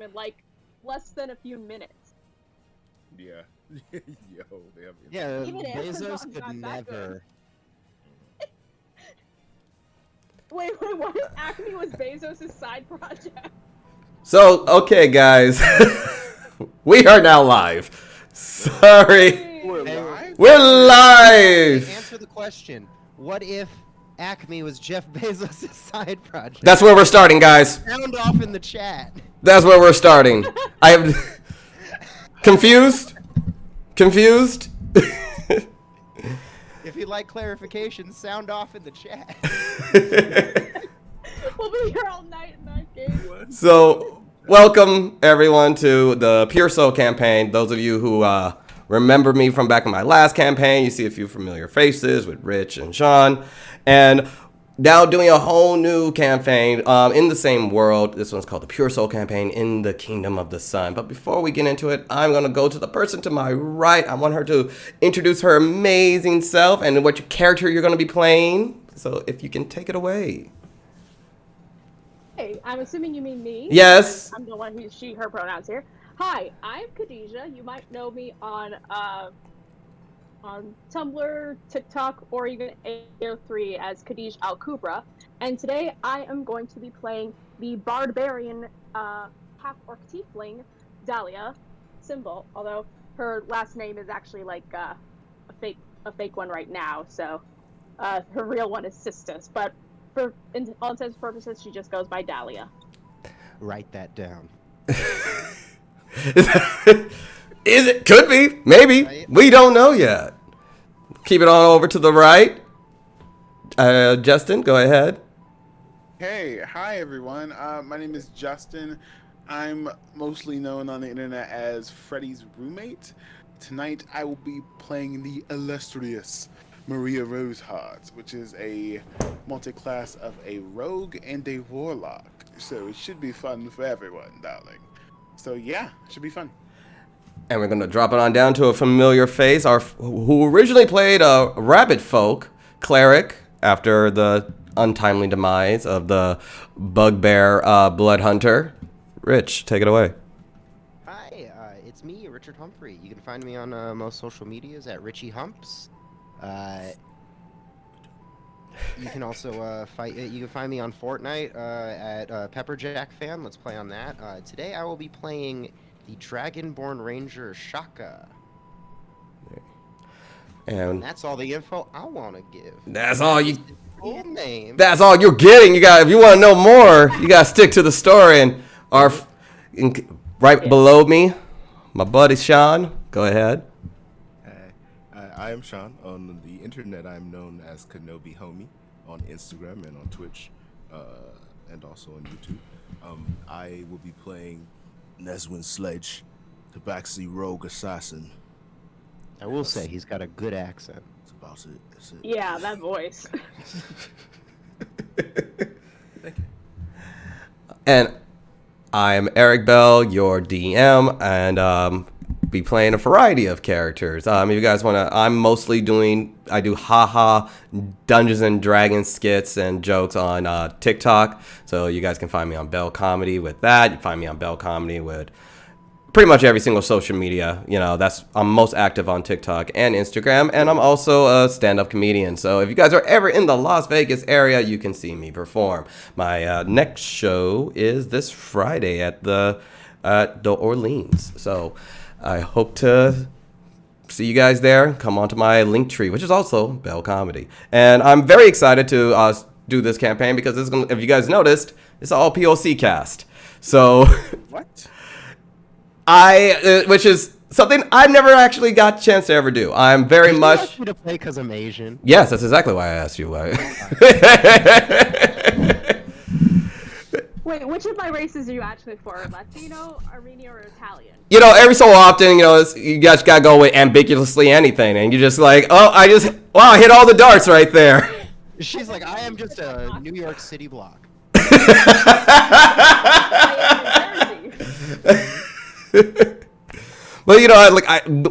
in like less than a few minutes. Yeah. Yo, they have. Yeah, Even Bezos Amazon's could not that good. never. Wait, what? Acme was Bezos' side project. So, okay, guys. We are now live. Sorry. We're Hey, live? We're live. Answer the question. What if Acme was Jeff Bezos' side project? That's where we're starting, guys. Sound off in the chat. That's where we're starting. I am confused. Confused. If you'd like clarification, sound off in the chat. We'll be here all night in that game. So, welcome everyone to the Pure Soul campaign. Those of you who remember me from back in my last campaign, you see a few familiar faces with Rich and Sean. And now doing a whole new campaign in the same world. This one's called the Pure Soul campaign in the Kingdom of the Sun. But before we get into it, I'm going to go to the person to my right. I want her to introduce her amazing self and what character you're going to be playing. So if you can take it away. Hey, I'm assuming you mean me. Yes. I'm the one who's she, her pronouns here. Hi, I'm Khadijah. You might know me on Tumblr, TikTok, or even AO3 as Khadij Al Kubra. And today I am going to be playing the barbarian half-orc tiefling Dahlia Symbol, although her last name is actually like a fake one right now, so her real one is Sistus, but for all intents and purposes, she just goes by Dahlia. Write that down. Is it? Could be. Maybe. Right. We don't know yet. Keep it on over to the right. Justin, go ahead. Hey, hi everyone. My name is Justin. I'm mostly known on the internet as Freddy's roommate. Tonight I will be playing the illustrious Maria Roseheart, which is a multi-class of a rogue and a warlock. So it should be fun for everyone, darling. So yeah, it should be fun. And we're going to drop it on down to a familiar face, who originally played a rabbit folk cleric after the untimely demise of the bugbear blood hunter. Rich, take it away. Hi, it's me, Richard Humphrey. You can find me on most social medias at Richie Humps. You can also you can find me on Fortnite at Pepperjack Fan. Let's play on that. Today I will be playing the Dragonborn Ranger Shaka. And that's all the info I want to give. That's all you. Full name. That's all you're getting. You got. If you want to know more, you got to stick to the story. And right below me, my buddy Sean. Go ahead. I am Sean. On the internet, I'm known as Kenobi Homie on Instagram and on Twitch, and also on YouTube. I will be playing Neswin Sledge, Tabaxi Rogue Assassin. I will say he's got a good accent. That's about it. That's it. Yeah, that voice. Thank you. And I'm Eric Bell, your DM, and be playing a variety of characters. If you guys want to, I do haha Dungeons and Dragons skits and jokes on TikTok. So you guys can find me on Bell Comedy with that. You can find me on Bell Comedy with pretty much every single social media. You know, I'm most active on TikTok and Instagram, and I'm also a stand-up comedian. So if you guys are ever in the Las Vegas area, you can see me perform. My next show is this Friday at the Orleans. So I hope to see you guys there. Come onto my Linktree, which is also Bell Comedy. And I'm very excited to do this campaign because if you guys noticed, it's all POC cast. So What? which is something I've never actually got a chance to ever do. I'm very Did much. you ask me to play because I'm Asian? Yes, that's exactly why I asked you. Wait, which of my races are you actually for? Latino, Armenian, or Italian? You know, every so often, you guys gotta go with ambiguously anything, and you're just like, oh, I hit all the darts right there. She's like, I am just a New York City block. I am in Jersey. But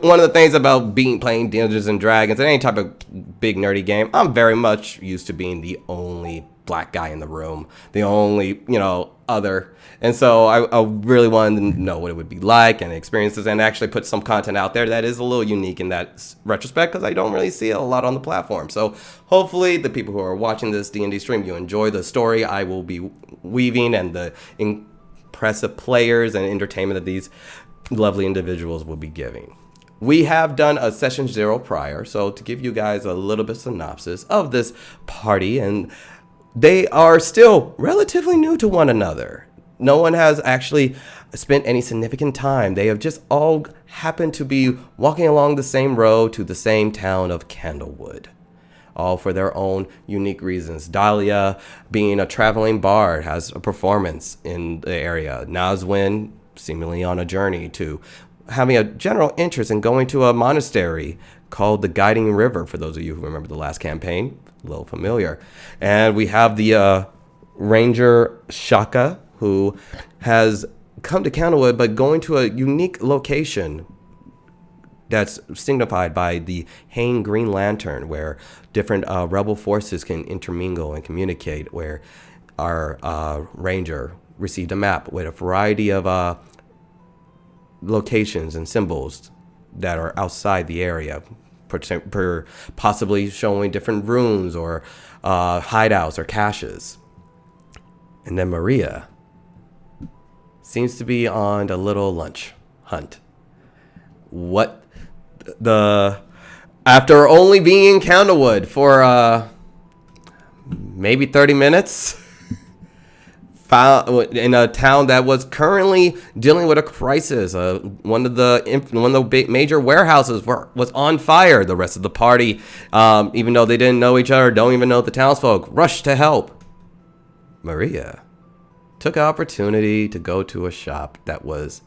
one of the things about playing Dungeons and Dragons and any type of big nerdy game, I'm very much used to being the only black guy in the room, the only, other. And so I really wanted to know what it would be like and experiences, and actually put some content out there that is a little unique in that retrospect, because I don't really see it a lot on the platform. So hopefully the people who are watching this D&D stream, you enjoy the story I will be weaving and the impressive players and entertainment that these lovely individuals will be giving. We have done a session 0 prior, so to give you guys a little bit of synopsis of this party, and they are still relatively new to one another. No one has actually spent any significant time. They have just all happened to be walking along the same road to the same town of Candlewood, all for their own unique reasons. Dahlia, being a traveling bard, has a performance in the area. Nazwin, seemingly on a journey to having a general interest in going to a monastery called the Guiding River, for those of you who remember the last campaign, a little familiar. And we have the Ranger Shaka, who has come to Candlewood, but going to a unique location that's signified by the Hang Green Lantern, where different rebel forces can intermingle and communicate, where our ranger received a map with a variety of locations and symbols that are outside the area, possibly showing different runes or hideouts or caches. And then Maria seems to be on a little lunch hunt. After only being in Candlewood for maybe 30 minutes, found in a town that was currently dealing with a crisis. One of the big major warehouses was on fire. The rest of the party, even though they didn't know each other, don't even know the townsfolk, rushed to help. Maria took an opportunity to go to a shop that was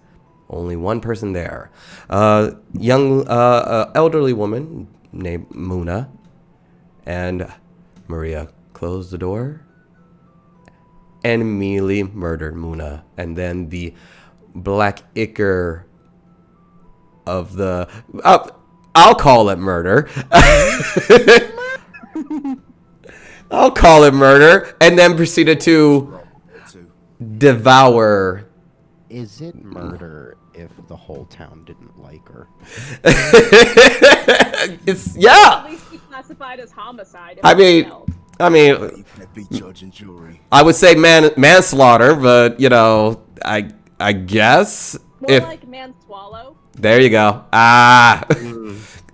only one person there. A young, elderly woman named Muna. And Maria closed the door and immediately murdered Muna. And then the black ichor of the... I'll call it murder. I'll call it murder. And then proceeded to devour... Is it murder if the whole town didn't like her? At least be classified as homicide. I mean, You can't be judge and jury. I would say manslaughter, but I guess More like man swallow. There you go.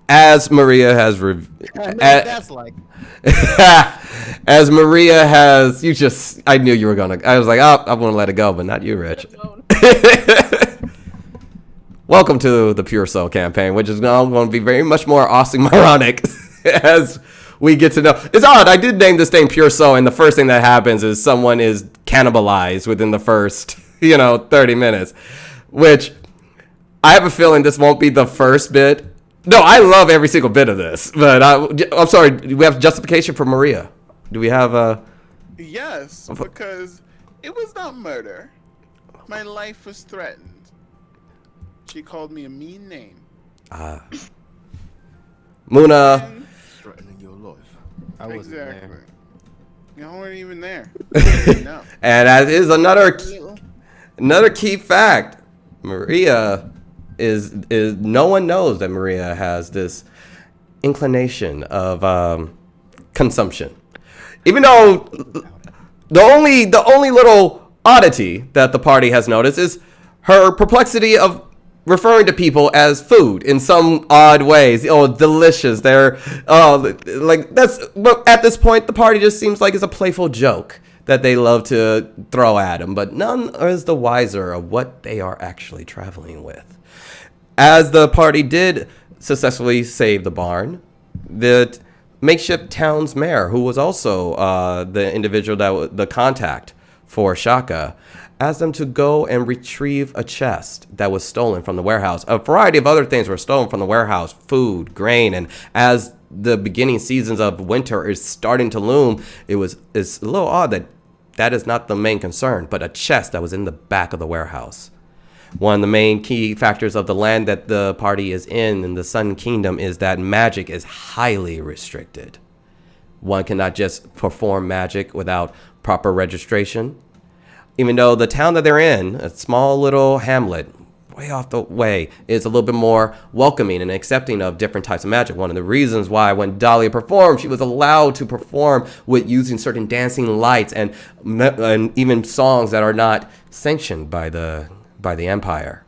As Maria has That's like... as Maria has, I knew you were gonna. I was like, oh, I'm gonna let it go, but not you, Rich. Welcome to the Pure Soul campaign, which is now going to be very much more oxymoronic as we get to know. It's odd. I did name this thing Pure Soul, and the first thing that happens is someone is cannibalized within the first, 30 minutes. Which I have a feeling this won't be the first bit. No, I love every single bit of this, but I'm sorry. Do we have justification for Maria? Do we have a? Yes, because it was not murder. My life was threatened. She called me a mean name. Muna. Threatening your life. I wasn't Exactly. there. You weren't even there. No. And that is another key fact. Maria is no one knows that Maria has this inclination of consumption. Even though the only little oddity that the party has noticed is her perplexity of referring to people as food in some odd ways. Oh, delicious. They're but at this point the party just seems like it's a playful joke that they love to throw at them, but none is the wiser of what they are actually traveling with. As the party did successfully save the barn, the makeshift town's mayor, who was also the individual that was the contact for Shaka, asked them to go and retrieve a chest that was stolen from the warehouse. A variety of other things were stolen from the warehouse, food, grain, and as the beginning seasons of winter is starting to loom, it's a little odd that is not the main concern, but a chest that was in the back of the warehouse. One of the main key factors of the land that the party is in the Sun Kingdom is that magic is highly restricted. One cannot just perform magic without proper registration. Even though the town that they're in, a small little hamlet, way off the way, is a little bit more welcoming and accepting of different types of magic. One of the reasons why when Dahlia performed, she was allowed to perform with using certain dancing lights and even songs that are not sanctioned by the Empire.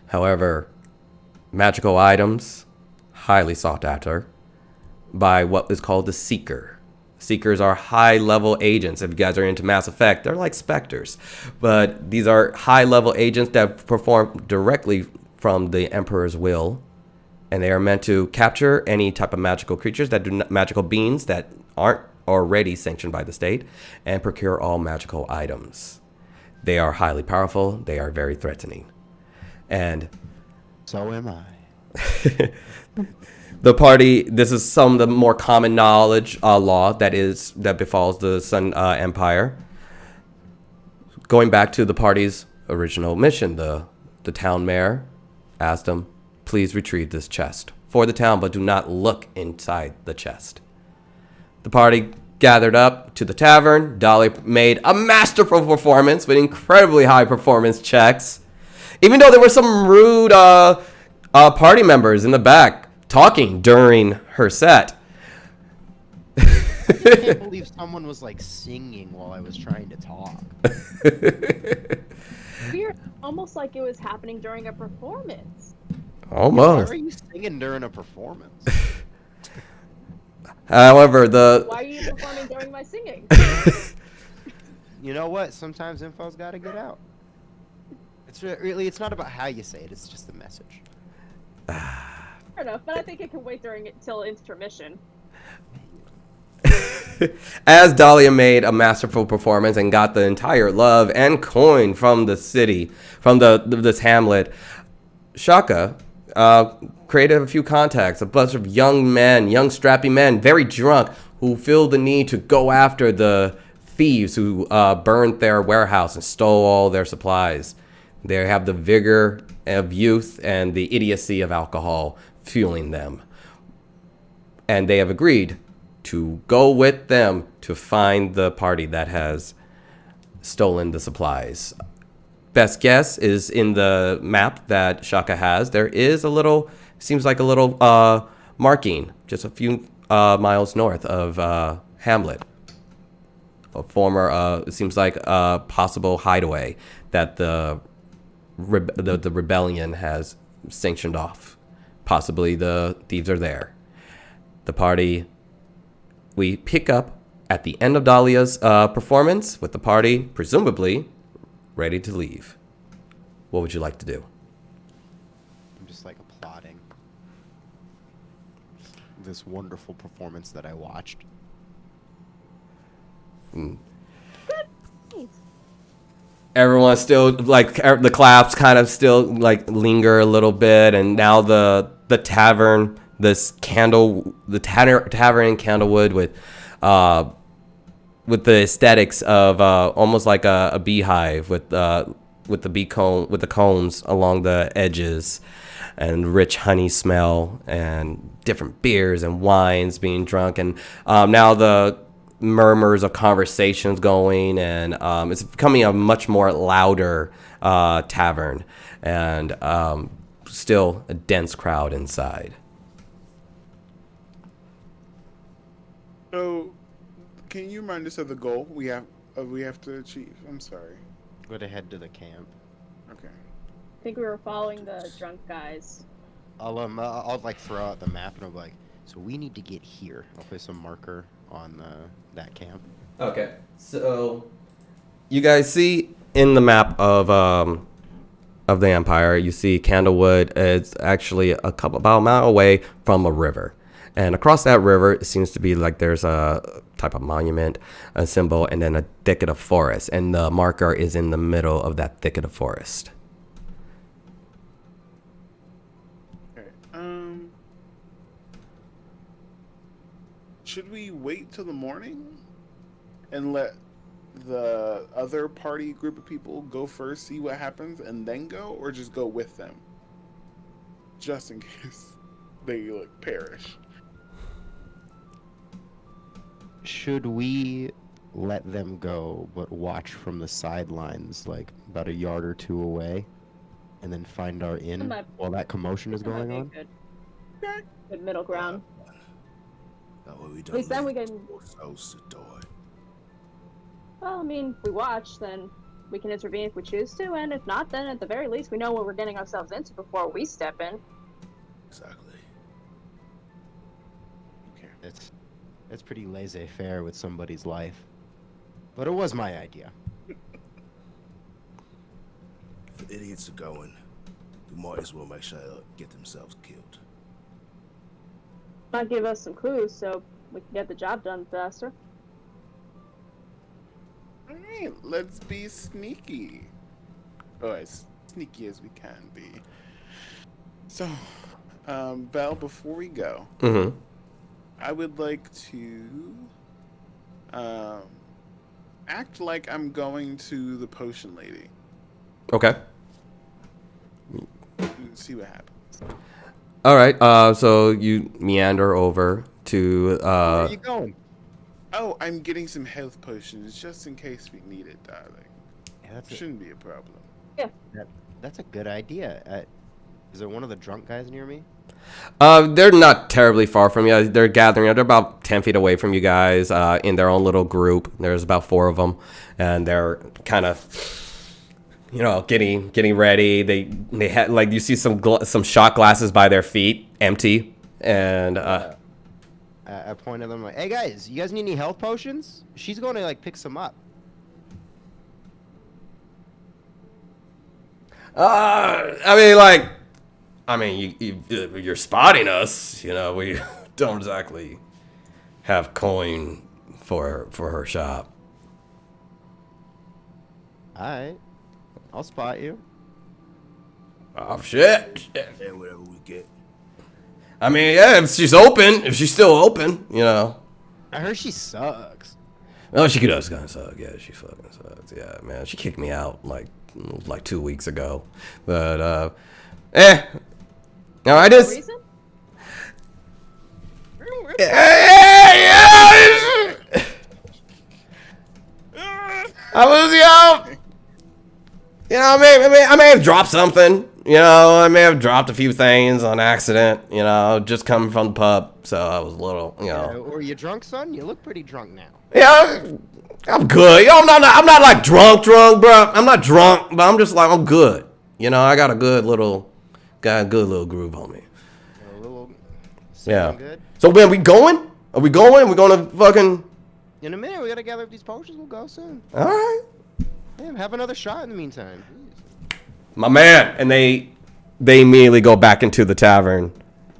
However, magical items, highly sought after by what is called the Seeker. Seekers are high-level agents. If you guys are into Mass Effect, they're like specters. But these are high-level agents that perform directly from the Emperor's will. And they are meant to capture any type of magical creatures that do not, magical beings that aren't already sanctioned by the state, and procure all magical items. They are highly powerful. They are very threatening. And So am I. the party, this is some of the more common knowledge law that befalls the Sun Empire. Going back to the party's original mission, the town mayor asked them, please retrieve this chest for the town, but do not look inside the chest. The party gathered up to the tavern. Dolly made a masterful performance with incredibly high performance checks. Even though there were some rude party members in the back talking during her set. I can't believe someone was like singing while I was trying to talk. Weird, almost like it was happening during a performance. Why Almost. are you singing during a performance? However, Why are you performing during my singing? You know what? Sometimes info's got to get out. It's really, it's not about how you say it. It's just the message. Fair enough, but I think it can wait during it till intermission. as Dahlia made a masterful performance and got the entire love and coin from the city, from this hamlet, Shaka created a few contacts, a bunch of young men, young strappy men, very drunk, who feel the need to go after the thieves who burned their warehouse and stole all their supplies. They have the vigor of youth and the idiocy of alcohol fueling them. And they have agreed to go with them to find the party that has stolen the supplies. Best guess is in the map that Shaka has. There is a little, seems like a little marking, just a few miles north of Hamlet. A former, it seems like a possible hideaway that the rebellion has sanctioned off. Possibly the thieves are there. The party, we pick up at the end of Dahlia's performance with the party presumably ready to leave. What would you like to do? I'm just like applauding this wonderful performance that I watched. Everyone's still like the claps kind of still like linger a little bit, and now the tavern, tavern in Candlewood with the aesthetics of almost like a beehive with the cones along the edges, and rich honey smell, and different beers and wines being drunk, and now the murmurs of conversations going, and it's becoming a much more louder tavern, and still a dense crowd inside. So, can you remind us of the goal we have to achieve? I'm sorry. Go to head to the camp. Okay. I think we were following the drunk guys. I'll like throw out the map and I'll be like, so we need to get here. I'll place a marker on that camp. Okay, so you guys see in the map of the Empire, you see Candlewood is actually about a mile away from a river. And across that river, it seems to be like there's a type of monument, a symbol, and then a thicket of forest. And the marker is in the middle of that thicket of forest. Okay. Should we wait till the morning and let the other party group of people go first, see what happens, and then go, or just go with them, just in case they like perish? should we let them go, but watch from the sidelines, like about a yard or two away, and then find our inn might- while that commotion is That might going be a on? good middle ground. That way we At least then we can. House the door. Well, I mean, if we watch, then we can intervene if we choose to, and if not, then at the very least we know what we're getting ourselves into before we step in. Exactly. Okay. It's pretty laissez-faire with somebody's life, but it was my idea. If the idiots are going, we might as well make sure they get themselves killed. Might give us some clues so we can get the job done faster. All right, let's be sneaky. Oh, as sneaky as we can be. So, Belle, before we go, Mm-hmm. I would like to act like I'm going to the potion lady Okay. and see what happens. All right. So you meander over to. Where are you going? Oh, I'm getting some health potions just in case we need it, darling. Yeah, that's Shouldn't be a problem. that's a good idea. Is there one of the drunk guys near me? They're not terribly far from you. They're gathering. They're about 10 feet away from you guys in their own little group. There's about 4 of them, and they're kind of, getting ready. They had like you see some shot glasses by their feet, empty, and I point at them like, "Hey guys, you guys need any health potions?" She's going to like pick some up. you're spotting us. We don't exactly have coin for her shop. All right, I'll spot you. Oh shit! And whatever we get. I mean, yeah, if she's open, if she's still open, I heard she sucks. Oh, she does kind of suck. Yeah, she fucking sucks. Yeah, man, she kicked me out like 2 weeks ago. But no, I just. Reason? I was I may have dropped something. I may have dropped a few things on accident. Just coming from the pub, so I was a little. Were you drunk, son? You look pretty drunk now. Yeah, I'm good. I'm not like drunk, bro. I'm not drunk, but I'm just like I'm good. I got a good little groove on me. A little. Yeah. Good. So when we going? Are we going? We're gonna fucking. In a minute, we gotta gather up these potions. We'll go soon. All right, Damn, have another shot in the meantime. Jeez. my man. And they immediately go back into the tavern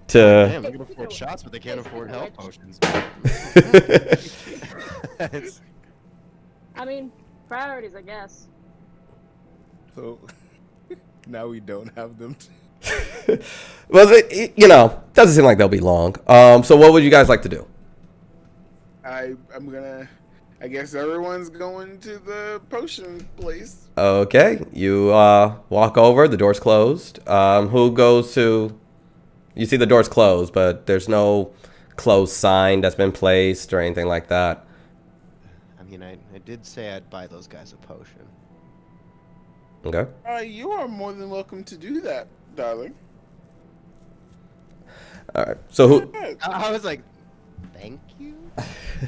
to. Damn, they can afford shots, but they can't afford health potions. I mean, priorities, I guess. So now we don't have them. Well, doesn't seem like they'll be long. So what would you guys like to do? I guess everyone's going to the potion place. Okay, you walk over. The door's closed. Who goes to? You see the door's closed, but there's no closed sign that's been placed or anything like that. I mean, I did say I'd buy those guys a potion. Okay. You are more than welcome to do that, darling. All right. So who? I was like, thank you.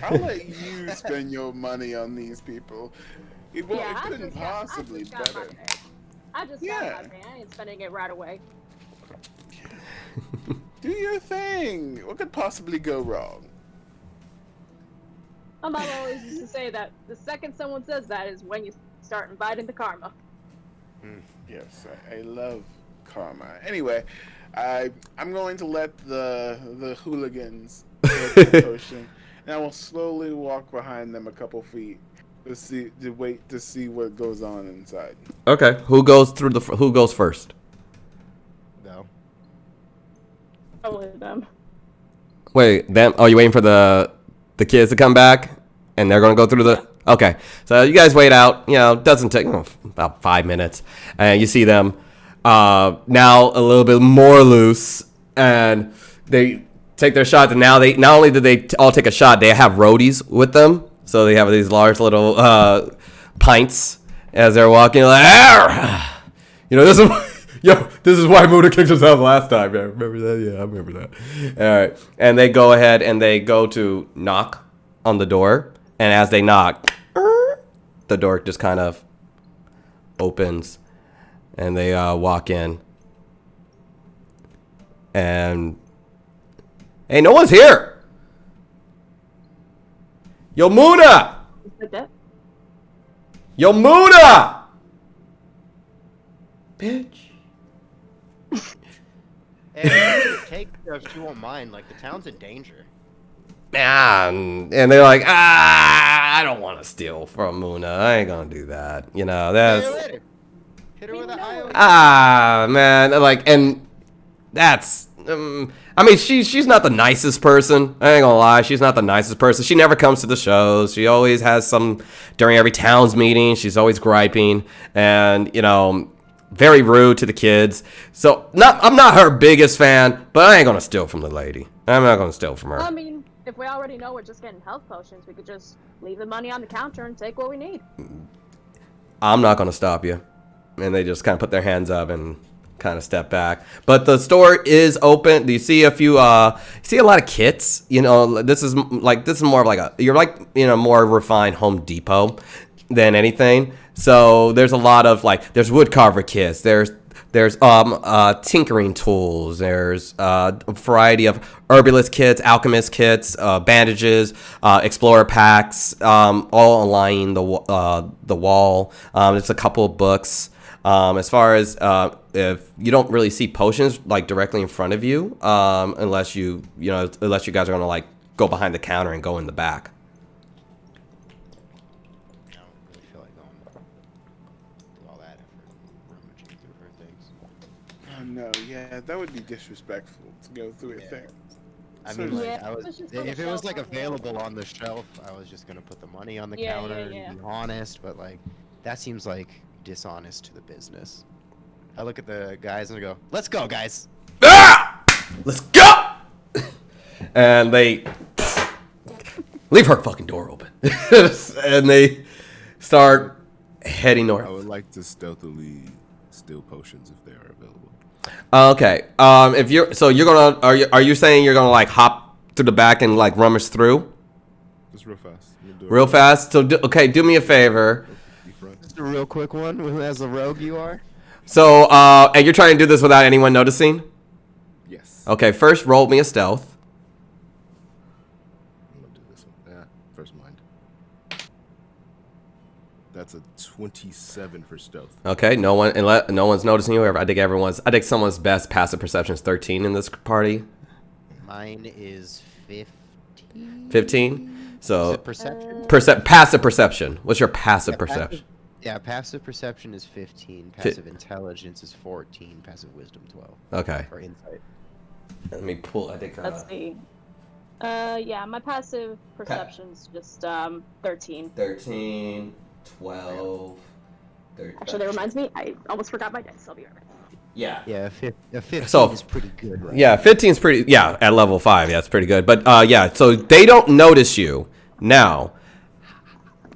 I'll let you spend your money on these people. It I couldn't possibly just got my better. pay. I just got my pay. I ain't spending it right away. Do your thing. What could possibly go wrong? My mom always used to say that the second someone says that is when you start inviting the karma. Yes, I love karma. Anyway, I'm going to let the hooligans get the potion, and I will slowly walk behind them a couple feet to wait to see what goes on inside. Okay. Who goes Who goes first? No. Probably them. Wait, them? Oh, you waiting for the kids to come back, and they're gonna go through the. Okay, so you guys wait out. Doesn't take about 5 minutes, and you see them now a little bit more loose, and they take their shot, and now they not only did they all take a shot, they have roadies with them, so they have these large little pints as they're walking. Like, "Arr!" This is this is why Muda kicked us out last time. Yeah, remember that? Yeah, I remember that. All right, and they go ahead and they go to knock on the door, and as they knock, the door just kind of opens, and they walk in, and hey, no one's here. Yo, Muna! Like that? Yo, Muna! Bitch. Hey, take her, she won't mind. Like, the town's in danger. And they're like, I don't want to steal from Muna. I ain't gonna do that. That's... Hit her with an IO. Man. Like, and that's... I mean, she's not the nicest person. I ain't gonna lie. She's not the nicest person. She never comes to the shows. She always has during every town's meeting, she's always griping. And, very rude to the kids. So I'm not her biggest fan, but I ain't gonna steal from the lady. I'm not gonna steal from her. I mean, if we already know we're just getting health potions, we could just leave the money on the counter and take what we need. I'm not gonna stop you. And they just kind of put their hands up and kind of step back. But the store is open. You see a few you see a lot of kits. This is more of like you're like more refined Home Depot than anything. So there's a lot of there's wood carver kits, there's tinkering tools, there's a variety of herbalist kits, alchemist kits, bandages, explorer packs, all lining the wall. There's a couple of books. As far as if you don't really see potions directly in front of you, unless you guys are gonna go behind the counter and go in the back. Oh no, yeah, that would be disrespectful to go through a thing. I So mean, Yeah, if it was available on the shelf, I was just gonna put the money on the counter and be honest. But that seems dishonest to the business. I look at the guys and I go, "Let's go, guys! Let's go!" And they leave her fucking door open, and they start heading north. I would like to stealthily steal potions if they are available. Okay. If you're are you saying you're gonna hop through the back and rummage through? Just real fast. Real fast. So do me a favor. Just a real quick one. As a rogue you are. So and you're trying to do this without anyone noticing? Yes. Okay. First, roll me a stealth. I'm gonna do this one. Yeah. First mind. That's a 27 for stealth. Okay. No one's noticing you. I think someone's best passive perception is 13 in this party. Mine is 15. 15. So Perception. Passive perception. What's your passive perception? Passive perception is 15. Passive intelligence is 14. Passive wisdom 12. Okay. Or insight. Let me pull. I think. Let's see. Yeah, my passive perception's just 13. 13, 12, 13. Actually, that reminds me, I almost forgot my dice. I'll be right back. Yeah. Yeah, 15 So- is pretty good, right? Yeah, 15 is pretty. Yeah, at level 5, yeah, it's pretty good. But yeah, so they don't notice you now.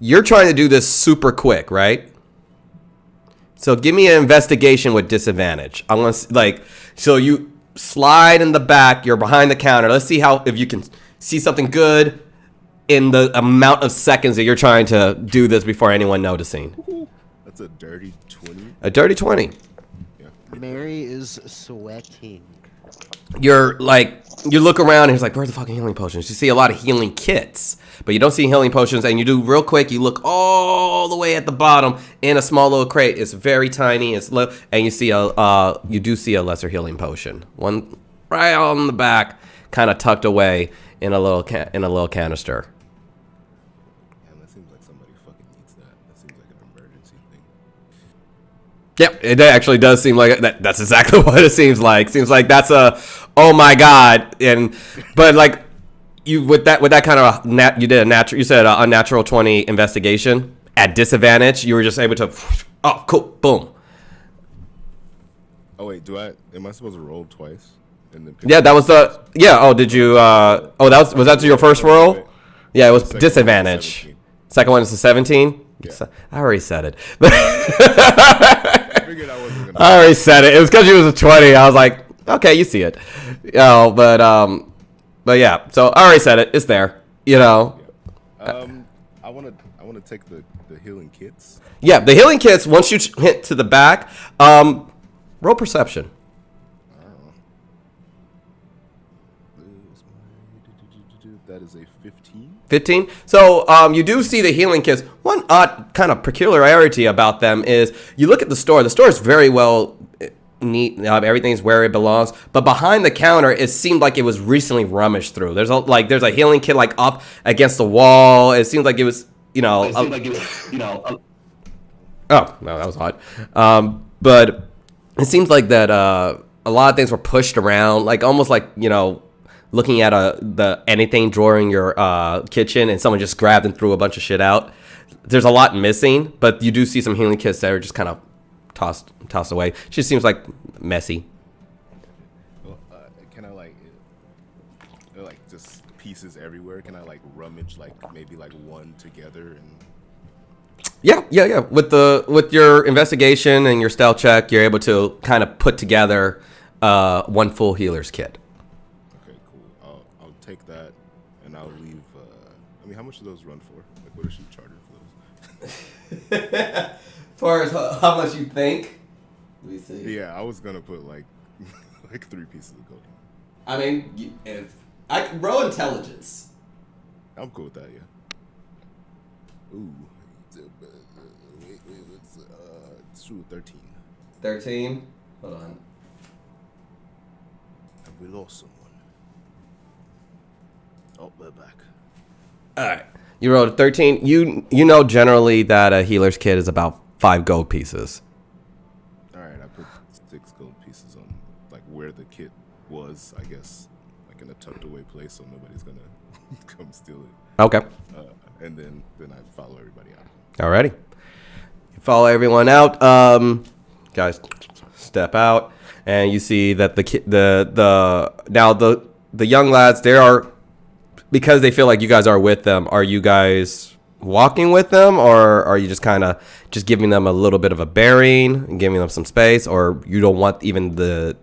You're trying to do this super quick, right? So give me an investigation with disadvantage. I'm gonna so you slide in the back. You're behind the counter. Let's see if you can see something good in the amount of seconds that you're trying to do this before anyone noticing. That's a dirty 20. A dirty 20. Yeah. Mary is sweating. You look around and it's where's the fucking healing potions? You see a lot of healing kits, but you don't see healing potions. And you do real quick. You look all the way at the bottom in a small little crate. It's very tiny. It's low, and you see you do see a lesser healing potion. One right on the back, kind of tucked away in a little canister. Man, that seems like somebody fucking needs that. That seems like an emergency thing. Yep, it actually does seem like that. That's exactly what it seems like. Seems like that's a oh my god, but you with that kind of you did a natural. You said a unnatural 20 investigation at disadvantage. You were just able to cool, boom. Oh wait, am I supposed to roll twice? and then. Yeah, that was the. Yeah. Oh, did you? Oh, was that your first roll? Yeah, it was disadvantage. Second one is a 17. Yeah. I already said it. I figured I wasn't gonna. I already said it. It was because you was a 20. I was like, okay, you see it. But yeah. So I already said it. It's there. You know. Yeah. I wanna take the healing kits. Yeah, the healing kits. Once you hit to the back, roll perception. That is a 15. 15. So you do see the healing kits. One odd kind of peculiarity about them is you look at the store. The store is very well neat. Everything's where it belongs. But behind the counter, it seemed like it was recently rummaged through. There's a healing kit like up against the wall. It seemed like it was oh no, that was odd. But it seems like that a lot of things were pushed around, like almost like looking at the anything drawer in your kitchen, and someone just grabbed and threw a bunch of shit out. There's a lot missing, but you do see some healing kits that are just kind of tossed away. It just seems like messy. Well, can I just pieces everywhere? Can I rummage maybe one together and? Yeah. With your investigation and your stealth check, you're able to kind of put together one full healer's kit. I'll take that, and I'll leave. How much do those run for? What is she charging for those? As far as how much you think, let me see. Yeah, I was gonna put 3 pieces of gold. I mean, if I roll intelligence, I'm cool with that. Yeah. Ooh. Let's do 13. 13. Hold on. Have we lost someone? Oh, we're back. All right. You rolled a 13. You know generally that a healer's kit is about 5 gold pieces. All right, I put 6 gold pieces on where the kit was, I guess, in a tucked away place, so nobody's gonna come steal it. Okay. And then I follow everybody out. Alrighty. You follow everyone out. Guys, step out, and you see that the young lads, they are, because they feel like you guys are with them. Are you guys walking with them, or are you just kind of just giving them a little bit of a bearing and giving them some space, or you don't want even the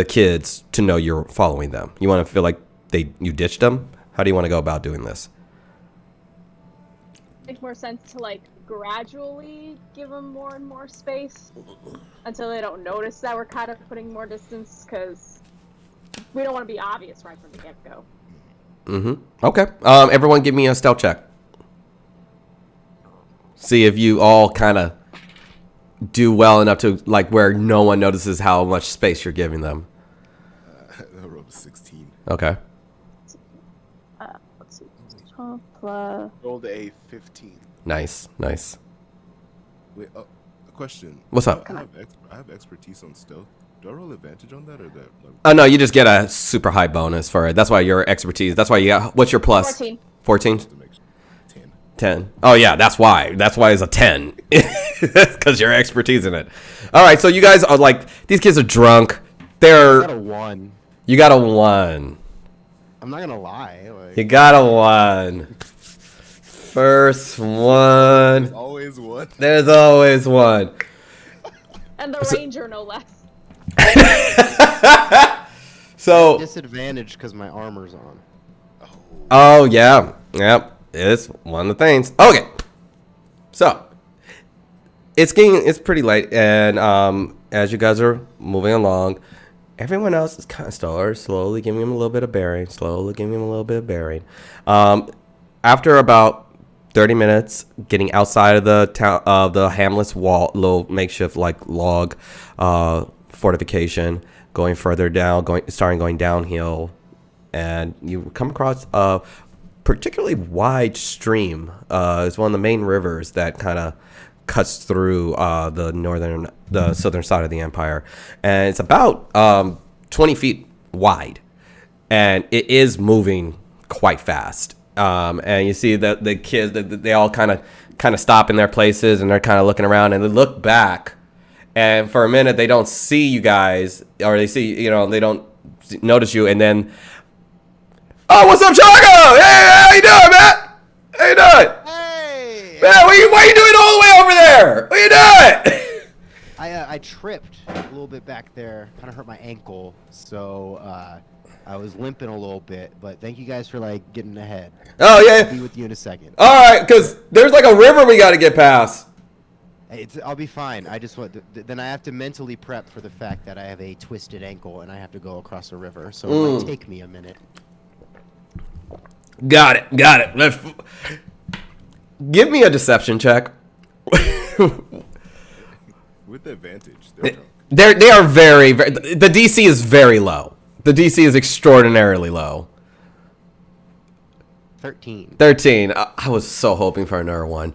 kids to know you're following them? You want to feel like you ditched them? How do you want to go about doing this? Makes more sense to gradually give them more and more space until they don't notice that we're kind of putting more distance, because we don't want to be obvious right from the get-go. Okay. Everyone give me a stealth check. See if you all kind of do well enough to where no one notices how much space you're giving them. I rolled a 16. Okay. Let's see. 12 plus... Rolled a 15. Nice. Wait, a question. What's up? I have expertise on stealth. Do I roll advantage on that, or that? Oh no, you just get a super high bonus for it. That's why your expertise. That's why you got. What's your plus? 14. 14? 10. 10. Oh yeah, that's why. That's why it's a 10. Because your expertise in it. All right, so you guys are these kids are drunk. I got a 1. You got a 1. I'm not gonna lie. You got a 1. First one. There's always one. There's always one. And the ranger, no less. So disadvantage because my armor's on. Oh yeah, yep. It's one of the things. Okay, so it's pretty late, and as you guys are moving along, everyone else is kind of slowly giving him a little bit of bearing. After about 30 minutes, getting outside of the town of the hamlet's wall, little makeshift log fortification, going further down, going downhill, and you come across a particularly wide stream. It's one of the main rivers that kind of cuts through the southern side of the empire, and it's about 20 feet wide, and it is moving quite fast. And you see that the kids, they all kind of stop in their places, and they're kind of looking around, and they look back, and for a minute they don't see you guys, or they see, notice you, and then, oh, what's up, Chago? Hey, how you doing, man? How you doing? Hey! Man, why are you doing all the way over there? What are you doing? I tripped a little bit back there, kind of hurt my ankle, so I was limping a little bit. But thank you guys for like getting ahead. Oh yeah. I'll be with you in a second. All right, because there's like a river we got to get past. I'll be fine. I just want then I have to mentally prep for the fact that I have a twisted ankle and I have to go across a river, so it might take me a minute. Got it. Let's give me a deception check. With advantage. They're drunk. They are very, very. The DC is very low. The DC is extraordinarily low. 13. 13. I was so hoping for another one.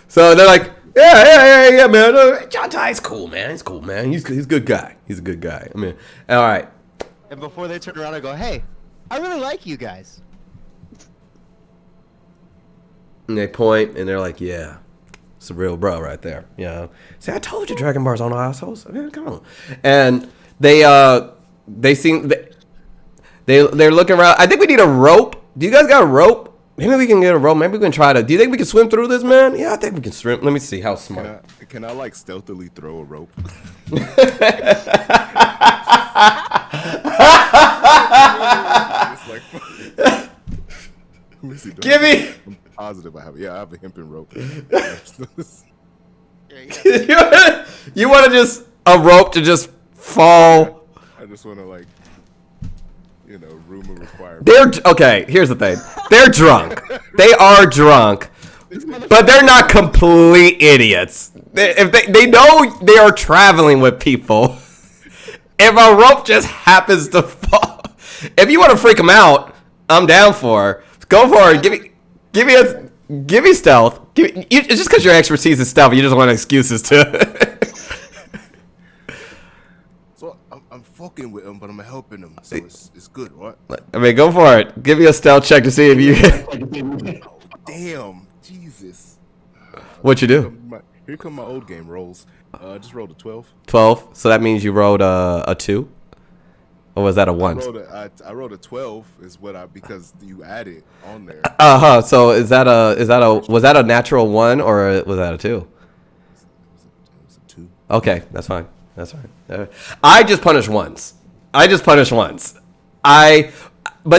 So they're like, yeah, man. John Ty's cool, man. He's cool, man. He's a good guy. He's a good guy. I mean, all right. And before they turn around, I go, hey, I really like you guys. And they point, and they're like, yeah. It's a real bro right there. You know? See, I told you Dragon Bars on assholes. I mean, come on. And they seem they're looking around. I think we need a rope. Do you guys got a rope? Maybe we can get a rope. Maybe we can try to. Do you think we can swim through this, man? Yeah, I think we can swim. Let me see how smart. Can I like stealthily throw a rope? Give me. I'm positive I have it. Yeah, I have a hempen rope. You want to just a rope to just fall? I just want to like, room of requirement. They're okay. Here's the thing. They're drunk. They are drunk, but they're not complete idiots. If they know they are traveling with people. If a rope just happens to fall, if you want to freak them out, I'm down for. Go for it. Give me stealth. It's just because your expertise is stealth. You just want excuses to. So I'm fucking with him, but I'm helping him. So it's good, right? I mean, go for it. Give me a stealth check to see if you. Oh, damn, Jesus. What you do? Here come my old game rolls. I just rolled a 12. 12. So that means you rolled a 2, or was that a 1? I rolled a 12 is what because you added on there. So was that a natural 1 or was that a 2? It was a 2. Okay, that's fine. That's fine. I just punish once. But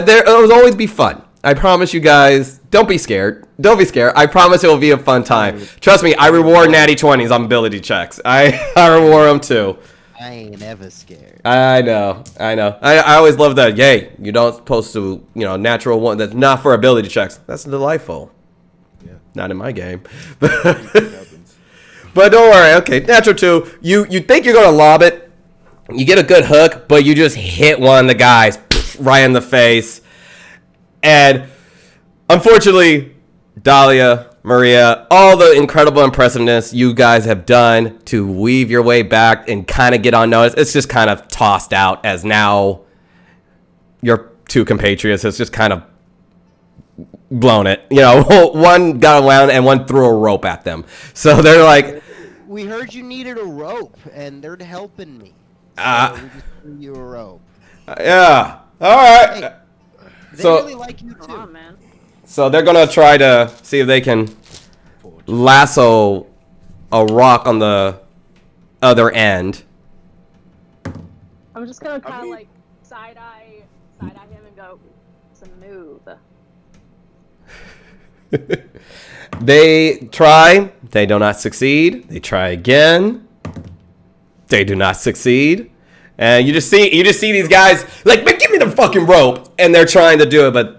it will always be fun. I promise you guys. Don't be scared. I promise it will be a fun time. Trust me, I reward natty 20s on ability checks. I reward them too. I ain't ever scared. I know. I always love that. Yay, you don't supposed to, natural 1 that's not for ability checks. That's delightful. Yeah. Not in my game. But don't worry. Okay, natural 2. You think you're gonna lob it. You get a good hook, but you just hit one of the guys right in the face. And unfortunately, Dahlia, Maria, all the incredible impressiveness you guys have done to weave your way back and kind of get on notice, it's just kind of tossed out as now your 2 compatriots has just kind of blown it. One got around and one threw a rope at them. So they're like, we heard you needed a rope, and they're helping me. So we just threw you a rope. Yeah. All right. Hey, they So- really like you too. Come on, man. So they're going to try to see if they can lasso a rock on the other end. I'm just gonna kind of like side eye him and go, "It's a move." They try. They do not succeed. They try again. They do not succeed. And you just see these guys like, "Man, give me the fucking rope," and they're trying to do it, but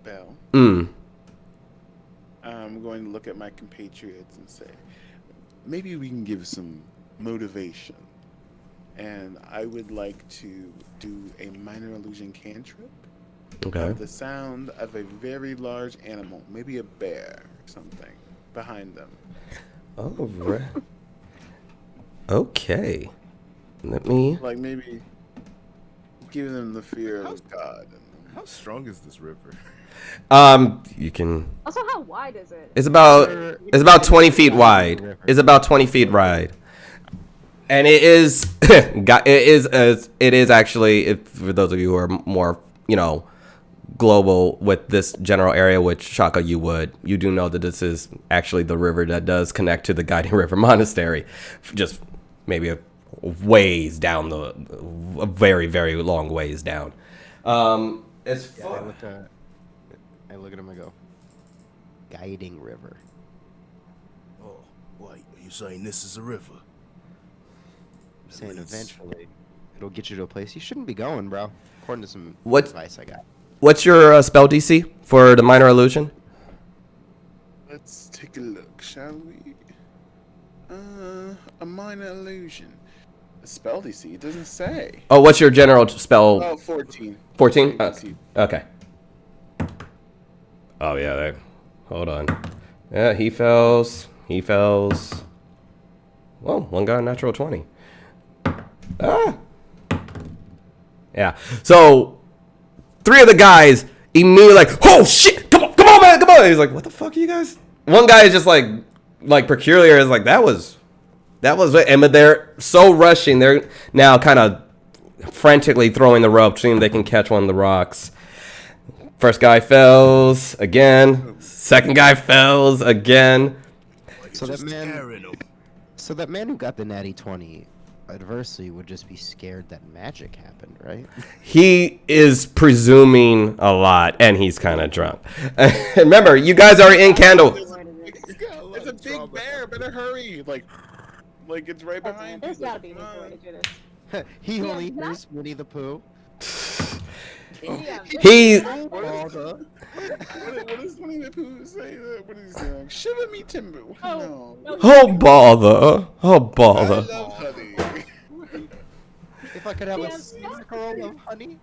Bell. Mm. I'm going to look at my compatriots and say, maybe we can give some motivation. And I would like to do a minor illusion cantrip. Okay. The sound of a very large animal, maybe a bear or something, behind them. Oh, right. Okay. Let me. Like maybe give them the fear of God. How strong is this river? You can. Also, how wide is it? It's about It's about 20 feet wide. It's about 20 feet wide. And it is, it is actually, if, for those of you who are more, you know, global with this general area, which Shaka you do know that this is actually the river that does connect to the Guiding River Monastery, just maybe a ways down a very, very long ways down. It's fun. I look at him and go, Guiding River. Oh, why are you saying this is a river? I'm saying eventually it'll get you to a place you shouldn't be going, bro. According to some What- advice I got. What's your spell DC for the minor illusion? Let's take a look, shall we? A minor illusion. A spell DC, it doesn't say. Oh, what's your general spell? Oh, 14. 14? DC. Okay. Oh, yeah. Hold on. Yeah, he fails. He fails. Well, one got a natural 20. Ah. Yeah. So, 3 of the guys immediately like, oh, shit. Come on, man. Come on. He's like, what the fuck are you guys? One guy is just like peculiar. Is like, that was it. And but they're so rushing. They're now kind of frantically throwing the rope, seeing they can catch one of the rocks. First guy fails again. Second guy fails again. So that man who got the natty 20 adversely would just be scared that magic happened, right? He is presuming a lot, and he's kind of drunk. Remember, you guys are in Candle. It's a big bear. Better hurry. Like it's right behind you. There's gotta be an easier way to do this. He only hears Winnie the Pooh. Yeah, He What does Winnie the Pooh say? What is he saying? Shiver me timber. No. oh bother, oh I bother. love honey. If I could have Yeah, a smackle of honey.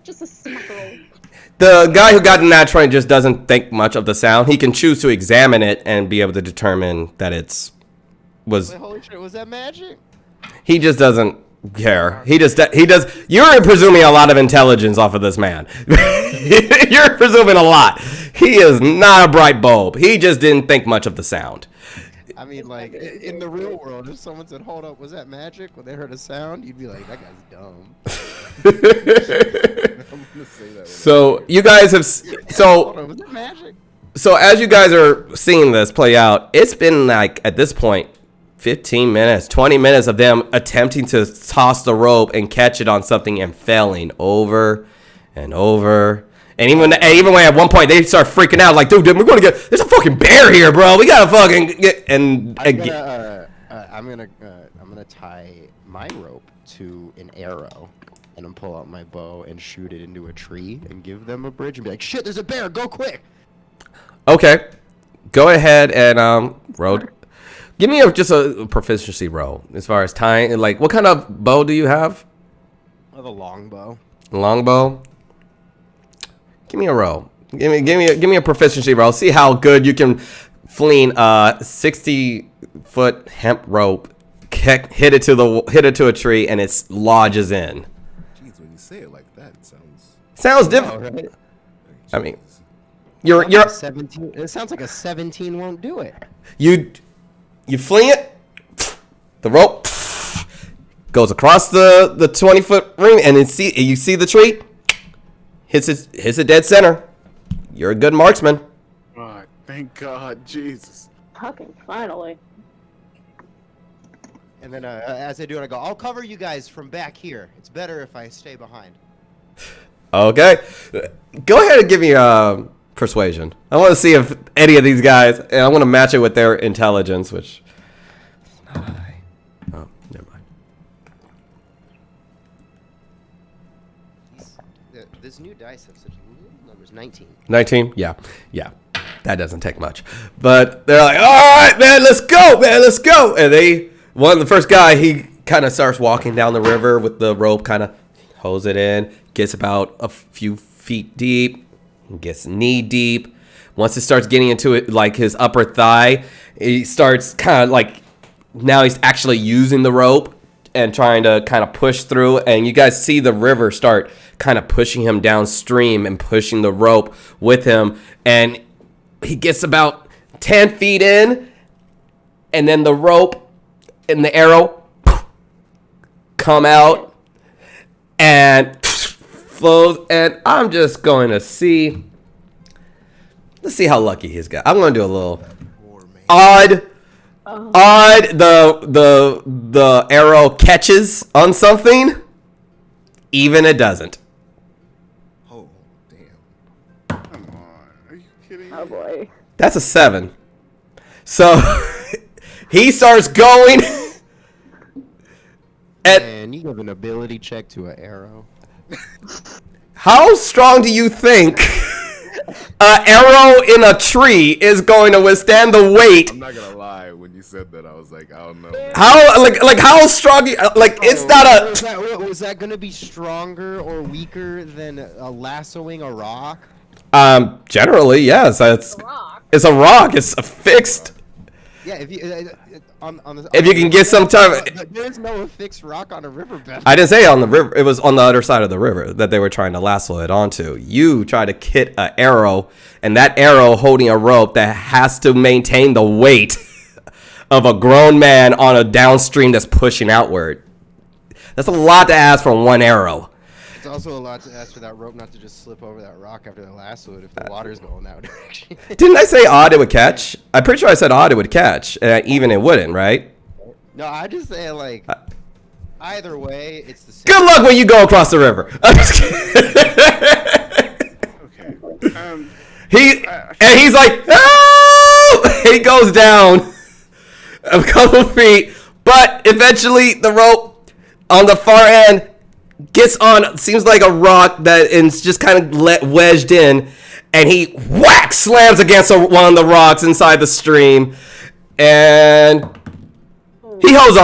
just a smuggle. The guy who got the nat 20 just doesn't think much of the sound. He can choose to examine it and be able to determine that Wait, holy shit, was that magic? He just doesn't care. He does. You're presuming a lot of intelligence off of this man. You're presuming a lot. He is not a bright bulb. He just didn't think much of the sound. I mean, like, in the real world, if someone said, hold up, was that magic? When they heard a sound, you'd be like, that guy's dumb. I'm gonna say that. So you guys have Hold on, was that magic? So as you guys are seeing this play out, it's been like at this point 15 minutes, 20 minutes of them attempting to toss the rope and catch it on something and failing over and over. And even when at one point they start freaking out, like, dude, we're gonna there's a fucking bear here, bro. We gotta fucking get. And I'm gonna tie my rope to an arrow, and then pull out my bow and shoot it into a tree and give them a bridge and be like, shit, there's a bear, go quick. Okay, go ahead and roll. Give me just a proficiency roll as far as tying. Like, what kind of bow do you have? I have a longbow. Longbow. Give me a roll. Give me a proficiency roll. See how good you can fling a 60-foot hemp rope, hit it to a tree, and it lodges in. Jeez, when you say it like that, it Sounds different. Right? I mean, you're 17. It sounds like a 17 won't do it. you fling it, the rope goes across the 20-foot ring, and you see the tree hits it dead center. You're a good marksman. Oh, thank God, Jesus. Fucking finally. And then as I do it, I go, I'll cover you guys from back here. It's better if I stay behind. Okay, go ahead and give me persuasion. I want to see if any of these guys, and I want to match it with their intelligence, which is not high. Oh, never mind. This new dice have such little numbers. 19. 19? Yeah. That doesn't take much. But they're like, all right, man, let's go, man, let's go. And the first guy, he kind of starts walking down the river with the rope, kind of hose it in, gets about a few feet deep, gets knee deep. Once it starts getting into it, like his upper thigh, he starts kind of like, now he's actually using the rope and trying to kind of push through. And you guys see the river start kind of pushing him downstream and pushing the rope with him. And he gets about 10 feet in, and then the rope and the arrow come out and flows. And I'm just going to see. Let's see how lucky he's got. I'm going to do a little odd. The arrow catches on something. Even it doesn't. Oh, damn. Come on. Are you kidding me? Oh boy. That's a 7. So he starts going. And you give an ability check to an arrow. How strong do you think an arrow in a tree is going to withstand the weight? I'm not gonna lie. When you said that, I was like, I don't know. How like how strong? Like it's not a. Was that gonna be stronger or weaker than lassoing a rock? Generally, yes. It's Rock. a rock. It's a fixed. Yeah, if you If you can get some time. There's no fixed rock on a riverbed. I didn't say on the river. It was on the other side of the river that they were trying to lasso it onto. You try to hit an arrow, and that arrow holding a rope that has to maintain the weight of a grown man on a downstream that's pushing outward. That's a lot to ask from one arrow. It's also a lot to ask for that rope not to just slip over that rock after the lasso it if the water's going that direction. Didn't I say odd it would catch? I'm pretty sure I said odd it would catch. Even it wouldn't, right? No, I just say like either way, it's the same. Good luck when you go across the river. I'm just kidding. Okay. He's like, oh! He goes down a couple feet, but eventually the rope on the far end gets on, seems like a rock that is just kind of wedged in, and he slams against one of the rocks inside the stream, and he holds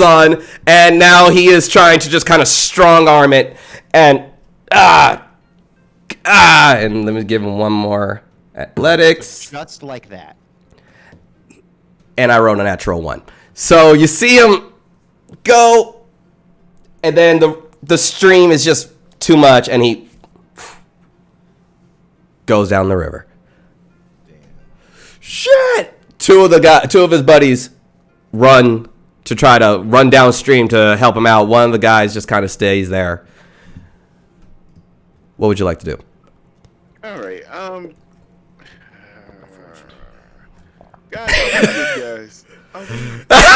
on, and now he is trying to just kind of strong arm it, and and let me give him one more athletics. Just like that. And I wrote a natural 1. So you see him go, and then the stream is just too much, and he goes down the river. Damn. Shit! Two of his buddies run to try to run downstream to help him out. One of the guys just kind of stays there. What would you like to do? All right. Guys, I'm good, guys.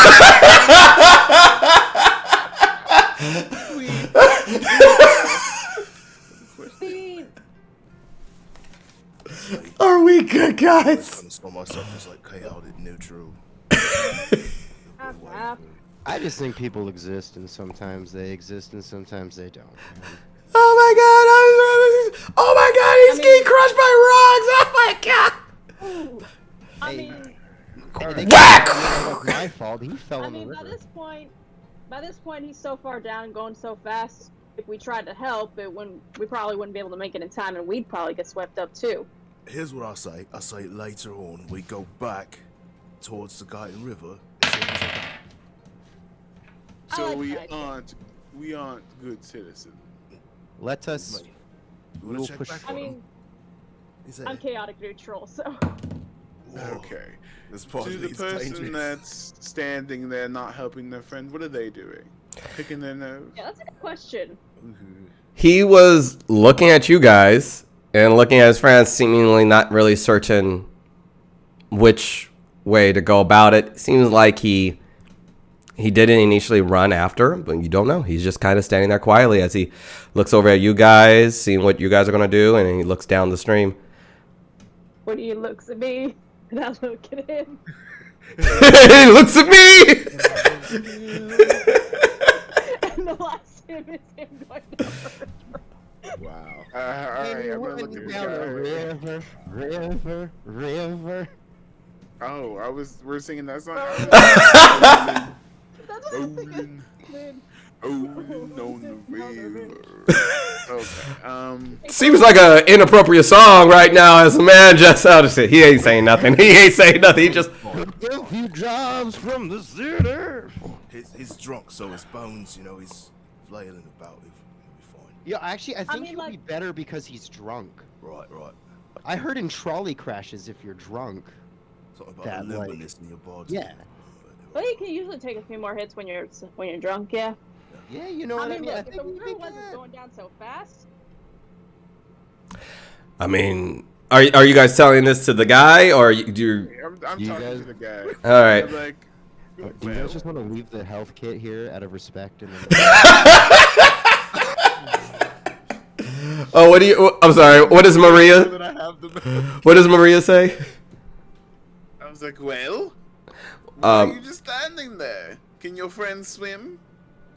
Are we good, guys? I'm gonna spell myself as like chaotic neutral. I just think people exist and sometimes they exist and sometimes they don't. Oh my god, he's getting crushed by rocks. Oh my god. I Hey, mean, Whack! It's my fault. He fell I in the mean, river. by this point, he's so far down and going so fast. If we tried to help, we probably wouldn't be able to make it in time, and we'd probably get swept up too. Here's what I say. I say later on we go back towards the Guyton River. As soon as I can. So like we that idea. aren't good citizens. Let us. Mate, you We wanna will check push back I on him? mean, Is that I'm chaotic neutral, so. Whoa, Okay. This part To the is person dangerous. that's standing there not helping their friend, what are they doing? Picking their nose? Yeah, that's a good question. He was looking at you guys and looking at his friends, seemingly not really certain which way to go about it. Seems like he didn't initially run after, but you don't know. He's just kind of standing there quietly as he looks over at you guys, seeing what you guys are going to do, and he looks down the stream. When he looks at me, and I look at him. He looks at me! And the last him is him going down the river. Wow. All right, I'm gonna look at this down the guy. river. Oh, we're singing that song. That's what I'm thinking. Rolling on the river. Okay. Seems like an inappropriate song right now as a man just out of shit. He ain't saying nothing. He ain't saying nothing. He just... A few jobs from the city. He's drunk, so his bones, he's flailing about. He'll be fine. Yeah, actually, I think mean, he'll like- be better because he's drunk. Right. I heard in trolley crashes if you're drunk. Something about That, the like- limberness in your body. Yeah. But you can usually take a few more hits when you're drunk. Yeah. Yeah, you know what I mean? Look, I if the think we water can. wasn't going down so fast. I mean, are you guys telling this to the guy or do you? I'm You talking guys- to the guy. All right. I'm like, Do you well, guys just want to leave the health kit here out of respect? And then... Oh, what do you? I'm sorry. What does Maria? that I have them. What does Maria say? I was like, well, why are Um, you just standing there? Can your friend swim?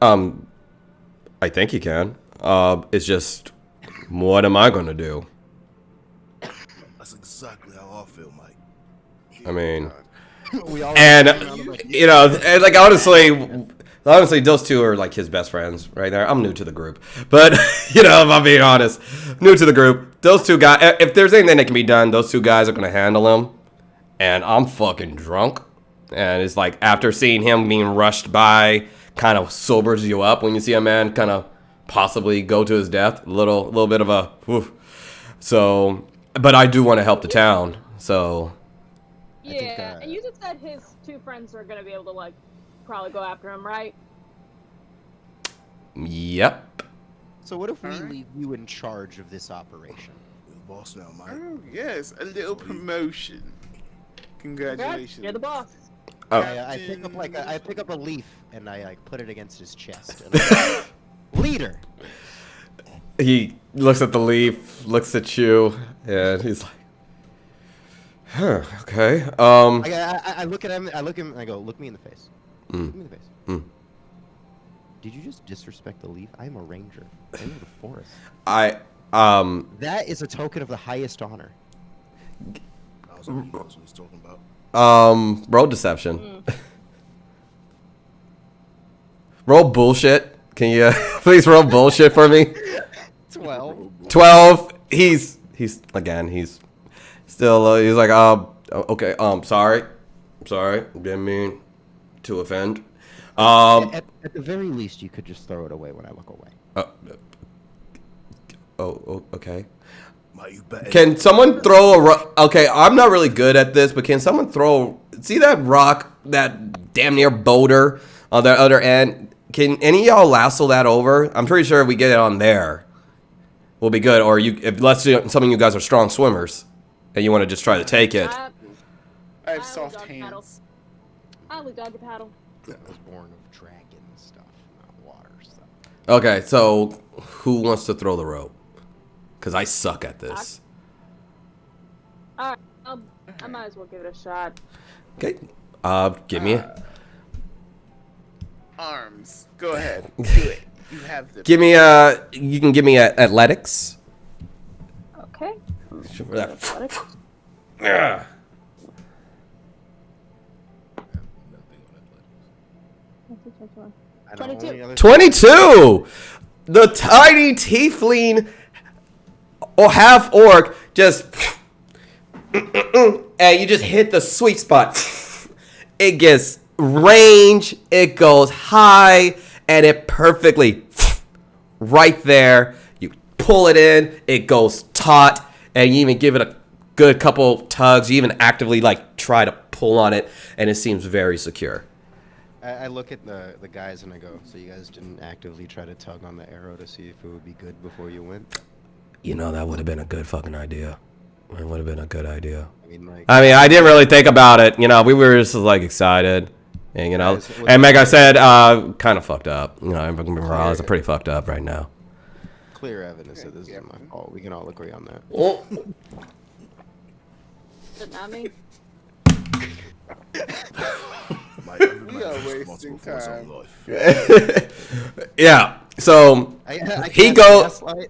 I think he can. It's just, what am I gonna do? That's exactly how I feel, Mike. I mean, we all and you know, and like honestly, those two are like his best friends right there. I'm new to the group, but you know, if I'm being honest, new to the group. Those two guys, if there's anything that can be done, those two guys are gonna handle him. And I'm fucking drunk, and it's like after seeing him being rushed by, kind of sobers you up when you see a man kind of possibly go to his death. A little bit of a, whew. So, but I do want to help the town. So, Yeah, think, and you just said his two friends are gonna be able to like probably go after him, right? yep. So what if we Alright. leave you in charge of this operation? You're the boss now, Mike. Oh, yes, a little promotion. Congratulations. You're the boss. Oh. I pick up a leaf and I like put it against his chest. And I'm like, leader. He looks at the leaf, looks at you, and he's like, huh, okay. I look at him. I look at him and I go, look me in the face. Look me in the face. Mm. Did you just disrespect the leaf? I'm a ranger. I'm in the forest. That is a token of the highest honor. I was like, he knows what he's talking about. Roll deception. Roll bullshit. Can you please roll bullshit for me? 12. 12. He's still he's like okay, sorry, didn't mean to offend. At the very least, you could just throw it away when I look away. Okay. Mike, you better. Can someone throw a rock? Okay, I'm not really good at this, but can someone throw? See that rock, that damn near boulder on the other end? Can any of y'all lasso that over? I'm pretty sure if we get it on there, we'll be good. Or if let's say some of you guys are strong swimmers and you want to just try to take it. I I have will soft dog paddle. hands. I would dog paddle. I was born of dragon stuff, not water stuff. Okay, so who wants to throw the rope? Because I suck at this. Alright, I might as well give it a shot. Okay, give me. Arms. Go ahead. Do it. You have them. Give me you can give me athletics. Okay. Athletics. Nothing Yeah. on I don't know 22. any other 22. The tiny tiefling or half orc just and you just hit the sweet spot. It gets range, it goes high, and it perfectly right there. You pull it in, it goes taut, and you even give it a good couple tugs. You even actively like try to pull on it, and it seems very secure. I look at the guys and I go, so you guys didn't actively try to tug on the arrow to see if it would be good before you went? You know, that would have been a good fucking idea. It would have been a good idea. I mean, I didn't really think about it. You know, we were just like excited. And, you know, Guys, and like I said, kind of fucked up. You know, I'm pretty fucked up right now. clear evidence that this isn't my fault. We can all agree on that. But not me. Mike, every We man are is wasting responsible for his time. own life. Yeah. So I he cast go. Gaslight.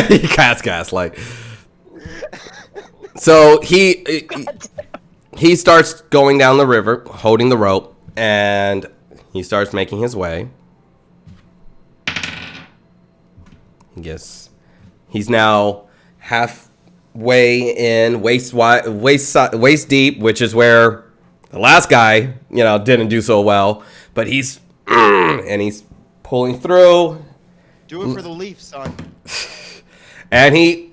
He cast gaslight. So he starts going down the river, holding the rope, and he starts making his way. I guess he's now halfway in, waist deep, which is where the last guy, you know, didn't do so well. But he's and he's pulling through. Do it for the Leafs, son. And he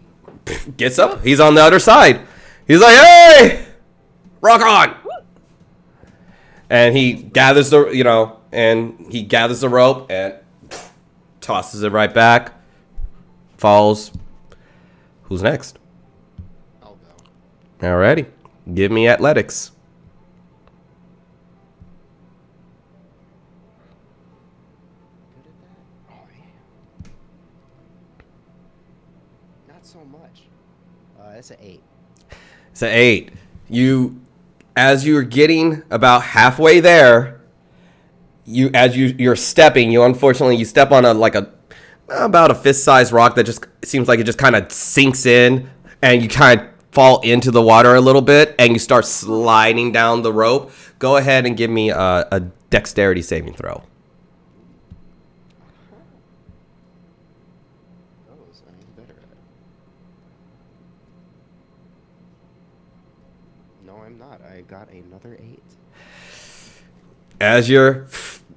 gets up. He's on the other side. He's like, hey, rock on. And he gathers the, he gathers the rope and tosses it right back. Falls. Who's next? I'll go. Alrighty. Give me athletics. Good at that? Oh, yeah. Not so much. It's an 8. It's an 8. As you're getting about halfway there, you're stepping, you step on about a fist-sized rock that just seems like it just kind of sinks in, and you kind of fall into the water a little bit, and you start sliding down the rope. Go ahead and give me a dexterity saving throw. Those I need better at. No, I'm not. I got another 8. As you're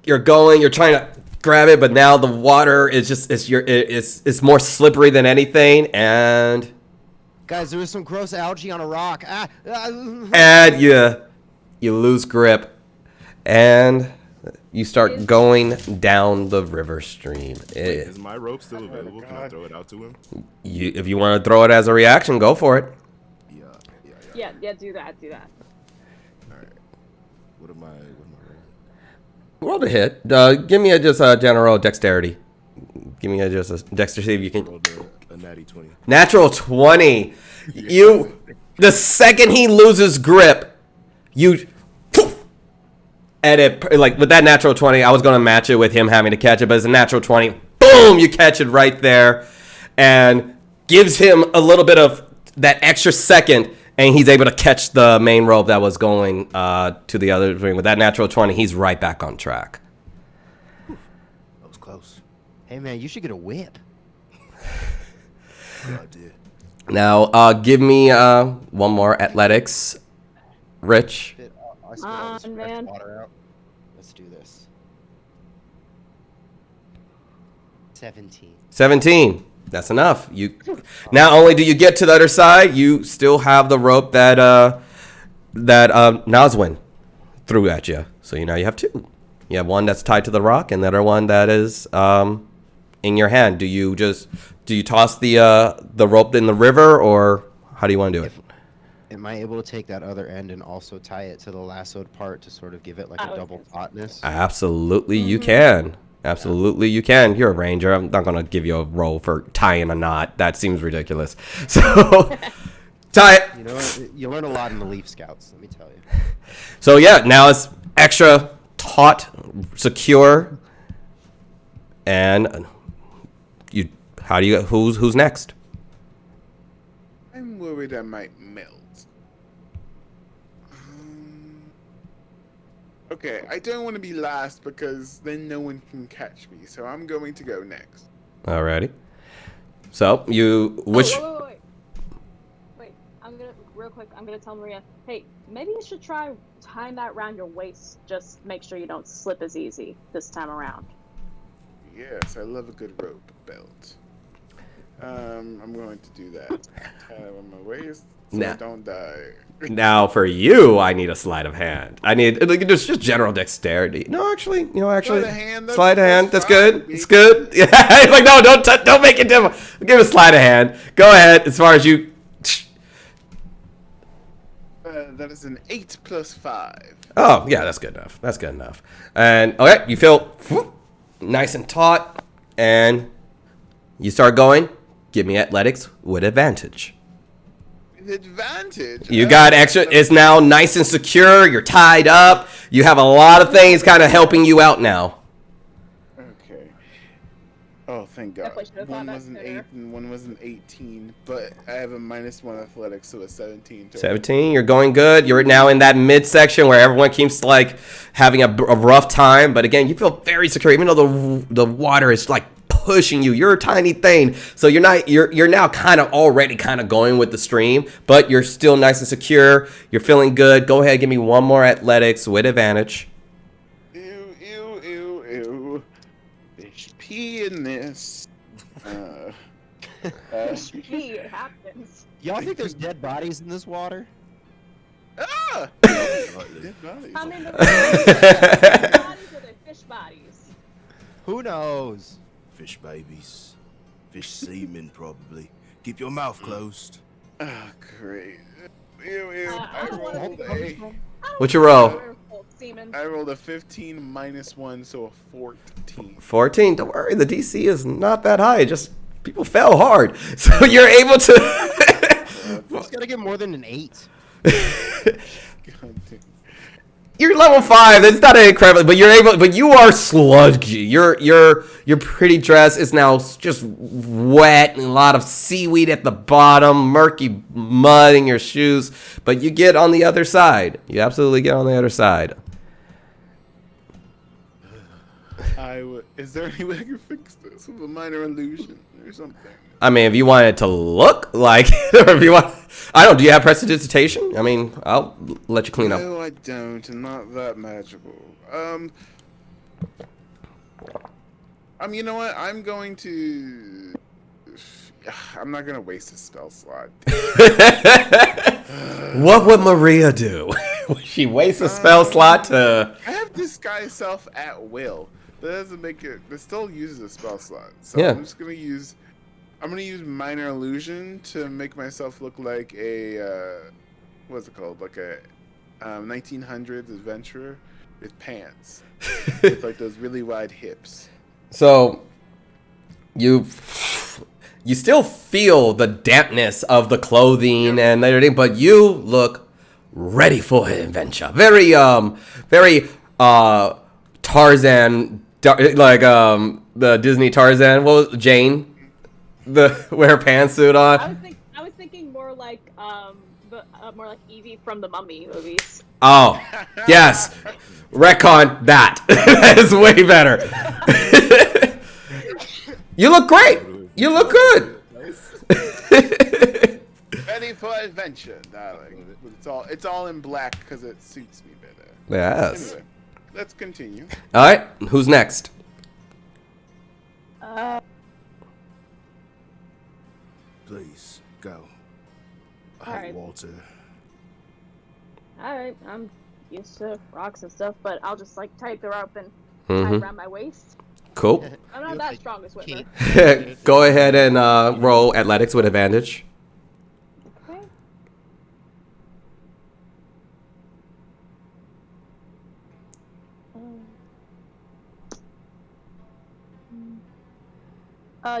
going, you're trying to grab it, but now the water is just it's more slippery than anything, and Guys, there was some gross algae on a rock. and you lose grip, and you start going down the river stream. Wait, is my rope still available? Can I throw it out to him? If you want to throw it as a reaction, go for it. Yeah, do that. All right. What am I rolling? Roll the hit. Give me just a general dexterity. Give me just a dexterity if you can. Rolled a natty 20. Natural 20. The second he loses grip, you edit with that natural 20. I was gonna match it with him having to catch it, but it's a natural 20. Boom! You catch it right there, and gives him a little bit of that extra second, and he's able to catch the main rope that was going to the other ring. With that natural 20, he's right back on track. That was close. Hey, man, you should get a whip. Good idea. Now, give me one more athletics, Rich. I spit all this fresh man. water out. Let's do this. 17. 17. That's enough. You not only do you get to the other side, you still have the rope that Nazwin threw at you. So now you have 2. You have one that's tied to the rock, and the other one that is in your hand. Do you toss the rope in the river, or how do you want to do it? Am I able to take that other end and also tie it to the lassoed part to sort of give it like a double tautness? Absolutely, you can. Absolutely, you can. You're a ranger. I'm not gonna give you a roll for tying a knot. That seems ridiculous. So tie it. You know what? You learn a lot in the Leaf Scouts, let me tell you. So yeah, now it's extra taut, secure, and who's next? I'm worried I might melt. Okay, I don't want to be last because then no one can catch me, so I'm going to go next. Alrighty. So Wait, real quick, I'm gonna tell Maria, hey, maybe you should try tying that around your waist. Just make sure you don't slip as easy this time around. Yes, I love a good rope belt. I'm going to do that. Tie it on my waist so I don't die. Now for you, I need a sleight of hand. I need just general dexterity. No, actually, Sleight of hand. Sleight of hand. That's good. fine. It's good. Yeah, he's like, no, don't make it difficult. Give it a sleight of hand. Go ahead. As far as you. That is an 8 plus 5. Oh yeah, that's good enough. That's good enough. And okay, you feel nice and taut, and you start going. Give me athletics with advantage. Advantage. You got extra. It's now nice and secure. You're tied up. You have a lot of things kind of helping you out now. Okay. Oh, thank God. Definitely should've thought One that was an sooner. 8 and one was an 18, but I have a -1 athletics, so it's 17. Total. 17. You're going good. You're now in that midsection where everyone keeps having a rough time. But again, you feel very secure, even though the water is pushing you. You're a tiny thing, so you're now kind of already kind of going with the stream, but you're still nice and secure. You're feeling good. Go ahead, give me one more athletics with advantage. Ew. Fish pee in this. It happens. Y'all think there's dead bodies in this water? Ah! Dead bodies. I mean, the bodies or the fish bodies? Who knows? Fish babies. Fish semen, probably. Keep your mouth closed. Oh, great. Ew, I don't wanna rolled be a. What'd you roll? Semen. I rolled a 15 minus 1, so a 14. 14. Don't worry, the DC is not that high. Just people fell hard, so you're able to. Just gotta get more than an 8. God damn. You're level 5. It's not incredible, but you're able. But you are sludgy. Your pretty dress is now just wet and a lot of seaweed at the bottom, murky mud in your shoes. But you get on the other side. You absolutely get on the other side. Is there any way I can fix this with a minor illusion or something? I mean, if you want it to look like, or if you want, I don't. Do you have prestidigitation? I mean, I'll let you clean up. No, I don't. I'm not that magical. You know what? I'm going to. I'm not gonna waste a spell slot. What would Maria do? Would she waste a spell slot to? I have disguise self at will. That doesn't make it. That still uses a spell slot. So Yeah. I'm just gonna use. I'm gonna use minor illusion to make myself look like a. What's it called? Like a 1900s adventurer with pants, with like those really wide hips. So, you still feel the dampness of the clothing and everything, but you look ready for an adventure. Very Tarzan, like the Disney Tarzan. What was Jane? Wear her pantsuit on. I was thinking more like more like Evie from the Mummy movies. Oh, yes. Retcon that. That is way better. You look great. You look good. Ready for adventure, darling. It's all in black because it suits me better. Yes. Anyway, let's continue. All right. Who's next? Please, go. All right. Walter. Alright, I'm used to rocks and stuff, but I'll just like tie the rope and tie it around my waist. Cool. I'm not that strong a swimmer. Go ahead and roll athletics with advantage. Okay.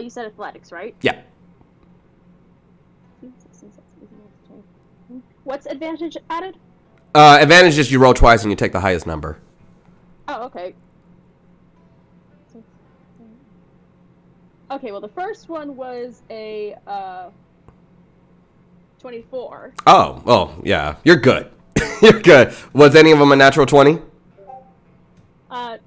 You said athletics, right? Yeah. What's advantage added? Advantage is you roll twice and you take the highest number. Oh, okay. Okay, well, the first one was a 24. Oh, well, yeah. You're good. You're good. Was any of them a natural 20?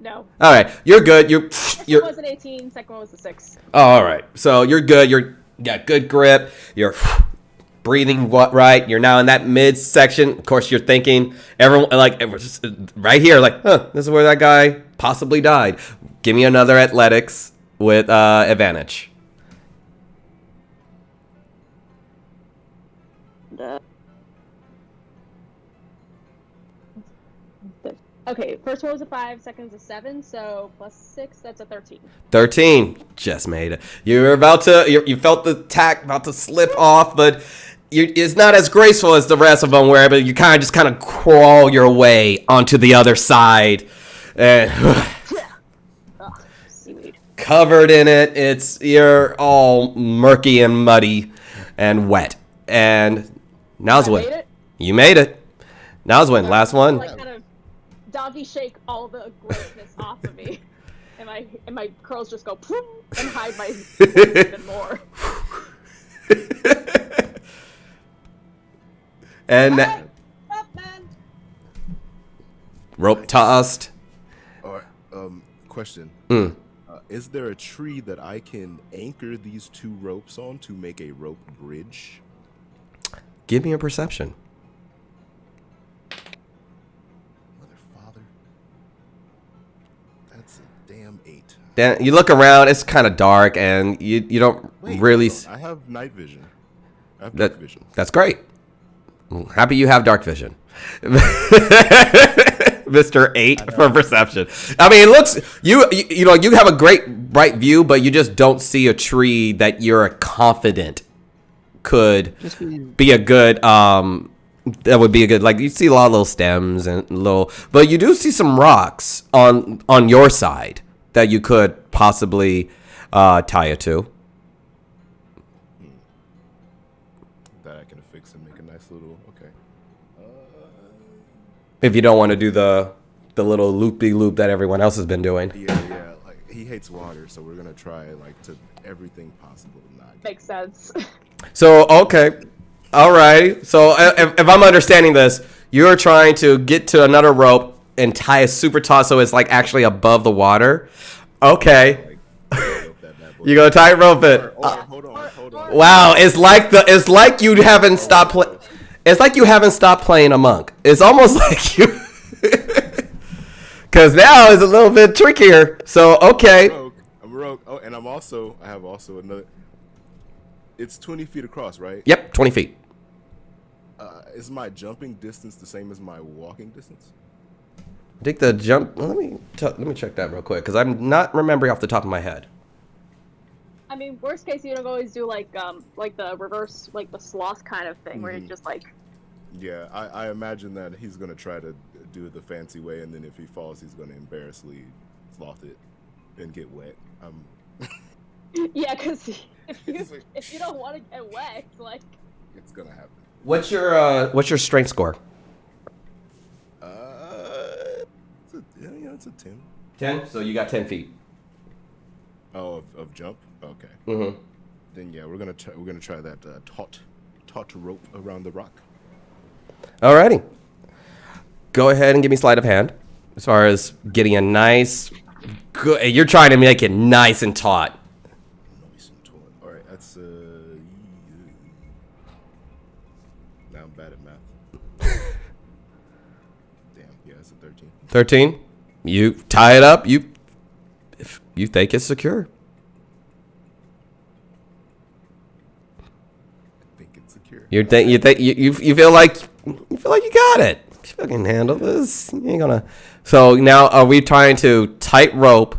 No. All right. You're good. First one was an 18, second one was a 6. Oh, all right. So you're good. You got good grip. You're breathing right. You're now in that mid section. Of course, you're thinking everyone like right here, like, huh, this is where that guy possibly died. Give me another athletics with advantage. Okay, first one was a 5, second was a 7, so plus 6, that's a 13. 13. Just made it. You're about to, you felt the tack about to slip off, but it's not as graceful as the rest of them where, but you kind of crawl your way onto the other side. And Seaweed. covered in it. You're all murky and muddy and wet. And now's I when. made it? You made it. Now's when. Last one. Like kind of doggy shake all the grossness off of me. And my curls just go poof and hide my voice even more. And Hey, up, man. rope tossed. All right. Question. Mm. Is there a tree that I can anchor these 2 ropes on to make a rope bridge? Give me a perception. Mother, father. That's a damn 8. Dan, you look around. It's kind of dark, and you don't Wait, really. no, I have night vision. I have That- dark vision. That's great. Happy you have dark vision. Mr. 8 for perception. I mean, it looks you know you have a great bright view, but you just don't see a tree that you're confident could be a good that would be a good, like, you see a lot of little stems and little, but you do see some rocks on your side that you could possibly tie it to. That I can fix and make a nice little. Okay. If you don't want to do the little loop-de-loop that everyone else has been doing. Yeah. Like, he hates water, so we're gonna try like to everything possible to not. Makes sense. So, okay. All right. So, if I'm understanding this, you're trying to get to another rope and tie a super taut so it's like actually above the water. Okay. You go tight rope it. Hold on. Wow, it's like you haven't stopped It's like you haven't stopped playing a monk. It's almost like you cuz now it's a little bit trickier. So, okay. I'm rogue. Oh, and I have also another. It's 20 feet across, right? Yep, 20 feet. Is my jumping distance the same as my walking distance? I think the jump. Let me check that real quick because I'm not remembering off the top of my head. I mean, worst case, you don't always do like the reverse, like the sloth kind of thing, where you just like. Yeah, I imagine that he's gonna try to do it the fancy way, and then if he falls, he's gonna embarrassingly sloth it and get wet. Yeah, because if you don't want to get wet, like. It's gonna happen. What's your strength score? It's a 10. 10. So you got 10 feet. Oh, of jump. Okay. Mm-hmm. Then yeah, we're gonna try that taut rope around the rock. Alrighty. Go ahead and give me sleight of hand. As far as getting a nice, good, you're trying to make it nice and taut. Nice and taut. All right, that's now I'm bad at math. Damn, yeah, it's a 13. 13. You tie it up. You think it's secure. I think it's secure. You feel like you got it. You fucking handle this. You ain't gonna. So now are we trying to tight rope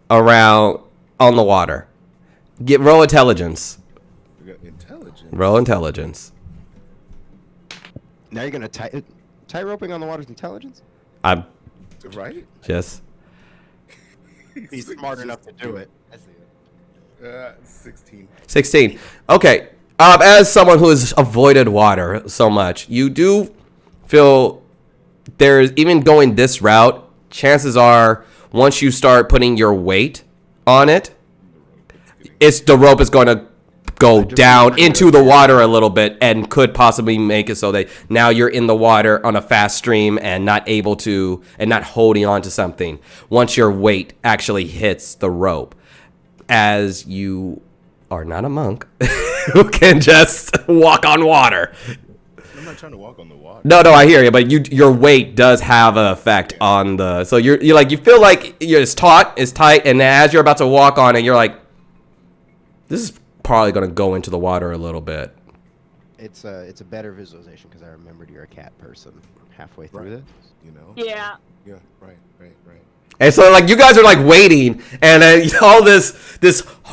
around on the water? Roll intelligence. We got intelligence. Roll intelligence. Now you're gonna tight roping on the water's intelligence? I'm Right? just. He's smart enough to do it. 16. 16. Okay. As someone who has avoided water so much, you do feel there's, even going this route, chances are once you start putting your weight on it, the rope is going to go down into the water a little bit and could possibly make it so that now you're in the water on a fast stream and not able to, and not holding on to something once your weight actually hits the rope. As you are not a monk who can just walk on water. I'm not trying to walk on the water. No, I hear you, but your weight does have an effect on the. So you're like, you feel like it's taut, it's tight, and as you're about to walk on it, you're like, this is probably going to go into the water a little bit. It's a better visualization because I remembered you're a cat person halfway through this. You know? Yeah. Yeah. Right. And so, like, you guys are like waiting, and all this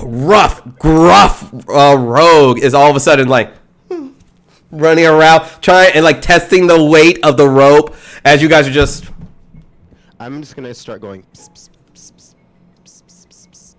rough, gruff rogue is all of a sudden like running around, trying and like testing the weight of the rope as you guys are just. I'm just gonna start going. Pss, pss, pss, pss, pss, pss, pss, pss.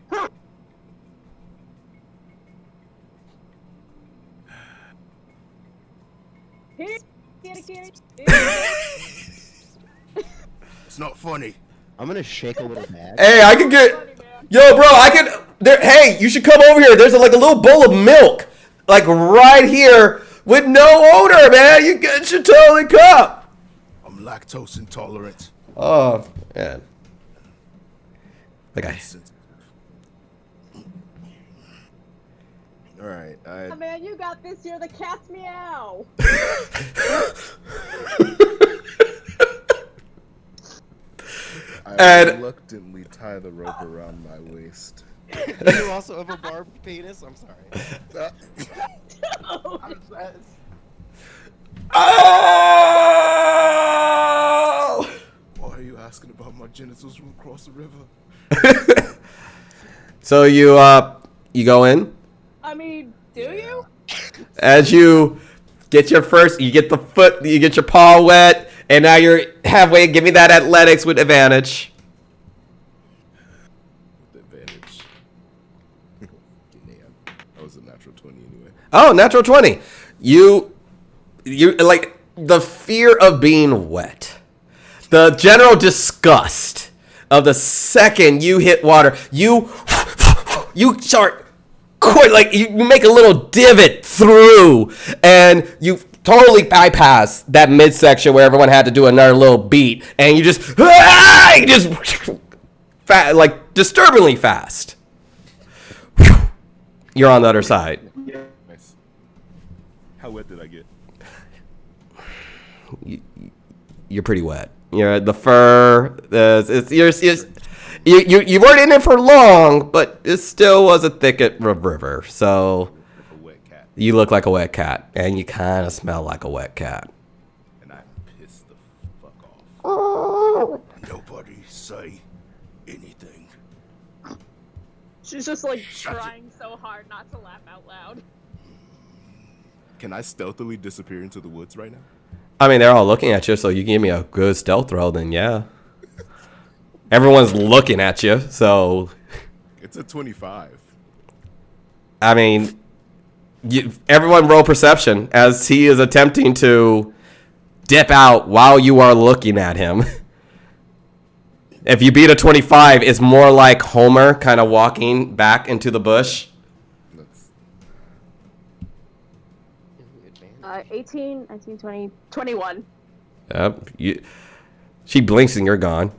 It's not funny. I'm gonna shake a little bad. Hey, I can get. Yo, bro, I can. There. Hey, you should come over here. There's like a little bowl of milk, like right here, with no odor, man. You should totally come. I'm lactose intolerant. Oh, man. Like All right. Oh, man, you got this. You're the cat's meow. I reluctantly tie the rope around my waist. You also have a barbed penis? I'm sorry. Oh! Why are you asking about my genitals from across the river? So you go in. I mean, do you? As you get your first, you get the foot, you get your paw wet, and now you're halfway. Give me that athletics with advantage. With advantage. Damn. That was a natural 20 anyway. Oh, natural 20. You like the fear of being wet. The general disgust of the second you hit water. You start like you make a little divot through, and you totally bypass that midsection where everyone had to do another little beat, and you just like disturbingly fast. You're on the other side. Nice. How wet did I get? You're pretty wet. You're the fur. You weren't in it for long, but it still was a thicket of river. So A wet cat. you look like a wet cat, and you kind of smell like a wet cat. And I pissed the fuck off. Nobody say anything. She's just like trying so hard not to laugh out loud. Can I stealthily disappear into the woods right now? I mean, they're all looking at you, so you give me a good stealth roll, then yeah. Everyone's looking at you, so It's a 25. I mean, everyone roll perception as he is attempting to dip out while you are looking at him. If you beat a 25, it's more like Homer kind of walking back into the bush. That's 18, 19, 20, 21. Yep. She blinks and you're gone.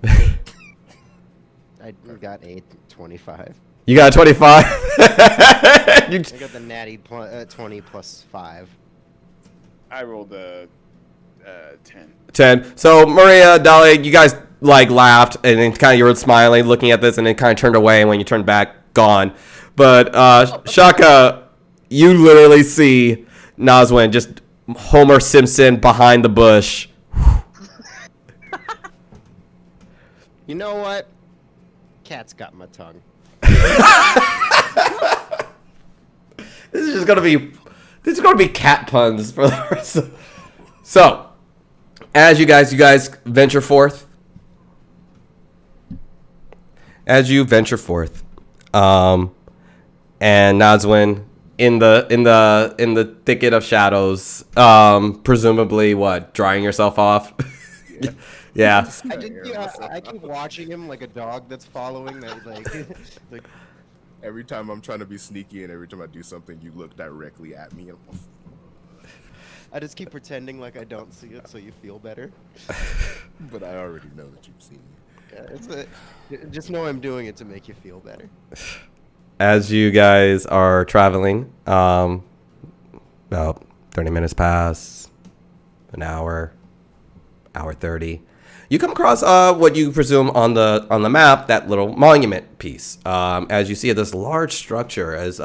I got 25. You got a 25? I got the natty 20 plus 5. I rolled a 10. 10. So Maria, Dahlia, you guys like laughed and then kind of you were smiling, looking at this, and then kind of turned away. And when you turned back, gone. But Shaka, you literally see Nazwin just Homer Simpson behind the bush. You know what? Cat's got my tongue. This is gonna be cat puns for the rest of. So, as you guys venture forth. As you venture forth, and Nazwin in the thicket of shadows, presumably drying yourself off. Yeah. I keep watching him like a dog that's following that like every time I'm trying to be sneaky and every time I do something, you look directly at me. And I just keep pretending like I don't see it so you feel better. but I already know that you've seen me. Yeah, just know I'm doing it to make you feel better. As you guys are traveling, about 30 minutes pass, an hour 30. You come across what you presume on the map, that little monument piece. As you see this large structure as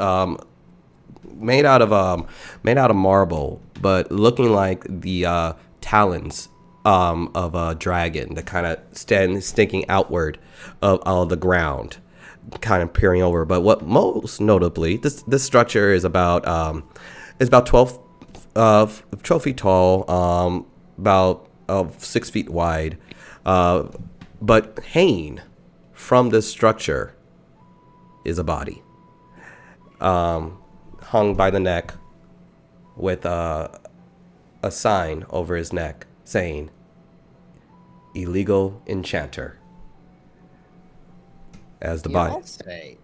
made out of marble, but looking like the talons of a dragon that kind of sticking outward of the ground, kind of peering over. But what most notably, this structure is about 12 feet tall, about 6 feet wide. But hanging from this structure is a body, hung by the neck with a sign over his neck saying, "Illegal enchanter." As the body. I'll say,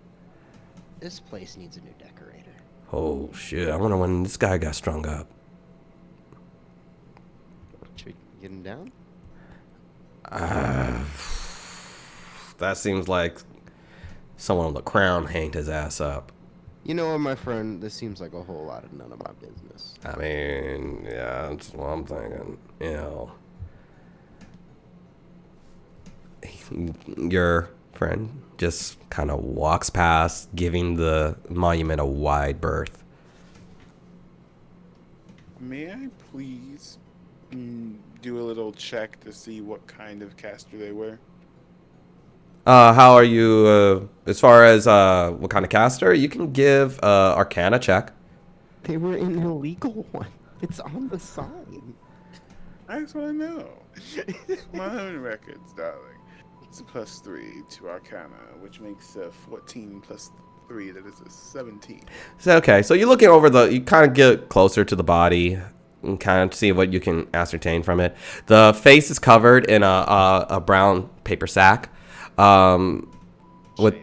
this place needs a new decorator. Oh shit! I wonder when this guy got strung up. Should we get him down? That seems like someone on the crown hanged his ass up. You know what, my friend? This seems like a whole lot of none of my business. I mean, yeah, that's what I'm thinking. You know, your friend just kind of walks past, giving the monument a wide berth. May I please do a little check to see what kind of caster they were? How are you, as far as what kind of caster? You can give Arcana check. They were an illegal one. It's on the sign. I just want to know. My own records, darling. It's a +3 to Arcana, which makes 14 plus 3. That is a 17. So, okay, so you're looking over you kind of get closer to the body and kind of see what you can ascertain from it. The face is covered in a brown paper sack, with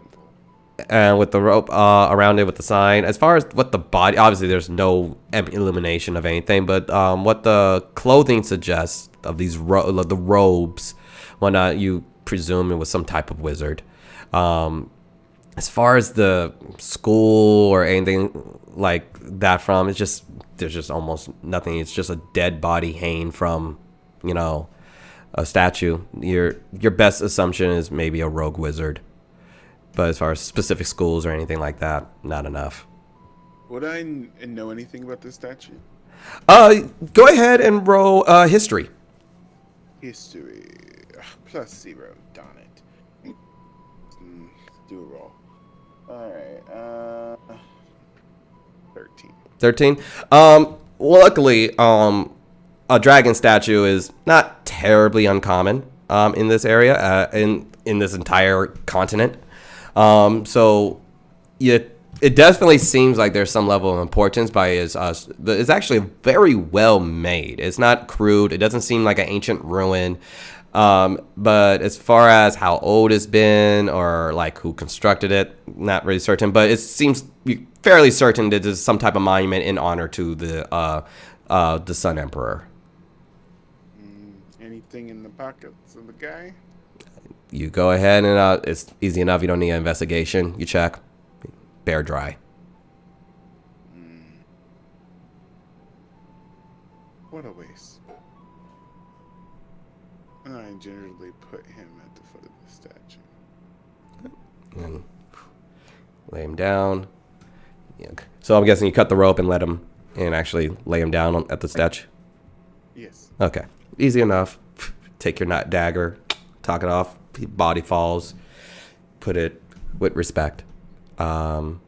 with the rope around it with the sign. As far as what the body, obviously there's no illumination of anything, but what the clothing suggests of these the robes, whatnot, you presume it was some type of wizard. As far as the school or anything like that from, there's just almost nothing. It's just a dead body hanging from, a statue. Your best assumption is maybe a rogue wizard. But as far as specific schools or anything like that, not enough. Would I know anything about this statue? Go ahead and roll history. History. +0. Darn it. Do a roll. Alright, 13. 13. Luckily, a dragon statue is not terribly uncommon in this area, in this entire continent. So it definitely seems like there's some level of importance by it's actually very well made. It's not crude. It doesn't seem like an ancient ruin. But as far as how old it's been or like who constructed it, not really certain, but it seems fairly certain that it's some type of monument in honor to the Sun Emperor. Anything in the pockets of the guy? You go ahead and it's easy enough. You don't need an investigation. You check. Bare dry. What a waste. I generally put him at the foot of the statue. And lay him down. Yeah. So I'm guessing you cut the rope and let him and actually lay him down at the statue? Yes. Okay. Easy enough. Take your dagger, talk it off. Body falls. Put it with respect. Do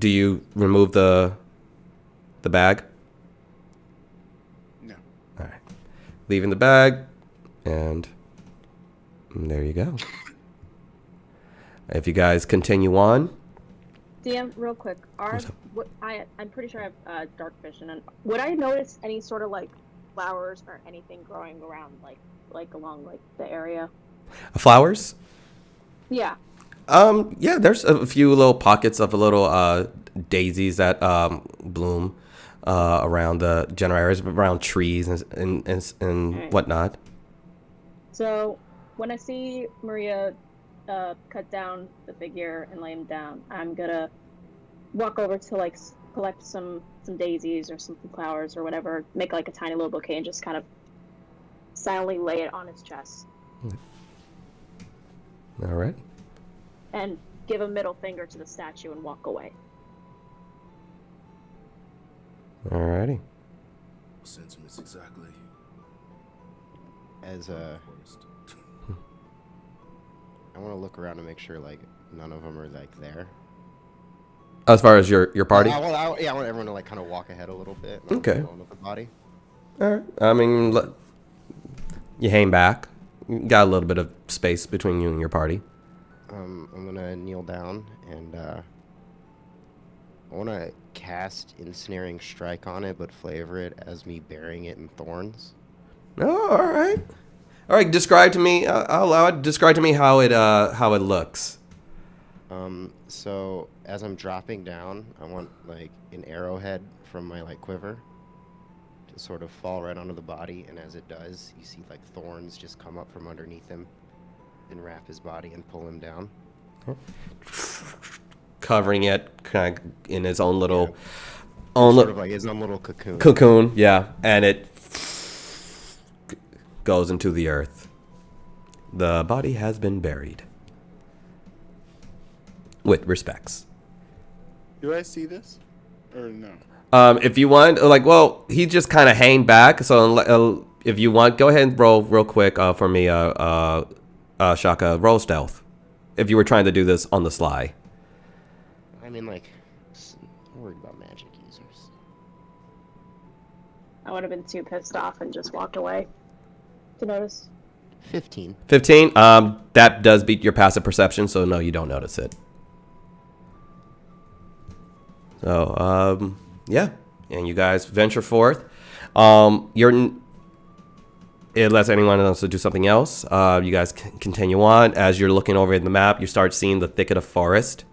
you remove the bag? No. All right. Leaving the bag, and there you go. If you guys continue on. DM, real quick, I'm pretty sure I have dark vision, and would I notice any sort of like flowers or anything growing around like along like the area? Flowers? Yeah. Yeah, there's a few little pockets of little daisies that bloom around the general areas, around trees and Right. whatnot. So when I see Maria cut down the figure and lay him down, I'm gonna walk over to like collect some daisies or some flowers or whatever, make like a tiny little bouquet and just kind of silently lay it on his chest. All right. And give a middle finger to the statue and walk away. All righty. Sentiments exactly. As I want to look around to make sure like none of them are like there. As far as your party? I want everyone to like kind of walk ahead a little bit. Okay. With the body. All right. I mean, you hang back. You got a little bit of space between you and your party. I'm gonna kneel down and I want to cast Ensnaring Strike on it, but flavor it as me burying it in thorns. Oh, all right. All right. Describe to me. I'll allow it. Describe to me how it looks. So as I'm dropping down, I want like an arrowhead from my like quiver to sort of fall right onto the body, and as it does, you see like thorns just come up from underneath him and wrap his body and pull him down. Covering it kind of in his own little, Sort of like his own little cocoon. Cocoon, yeah, and it goes into the earth. The body has been buried. With respects. Do I see this? Or no? If you want, like, well, he just kind of hang back. So if you want, go ahead and roll real quick for me, Shaka. Roll stealth. If you were trying to do this on the sly. I mean, like, I'm worried about magic users. I would have been too pissed off and just walked away to notice. 15. 15. That does beat your passive perception, so no, you don't notice it. So, yeah, and you guys venture forth. Unless anyone wants to do something else, you guys continue on. As you're looking over at the map, you start seeing the thicket of forest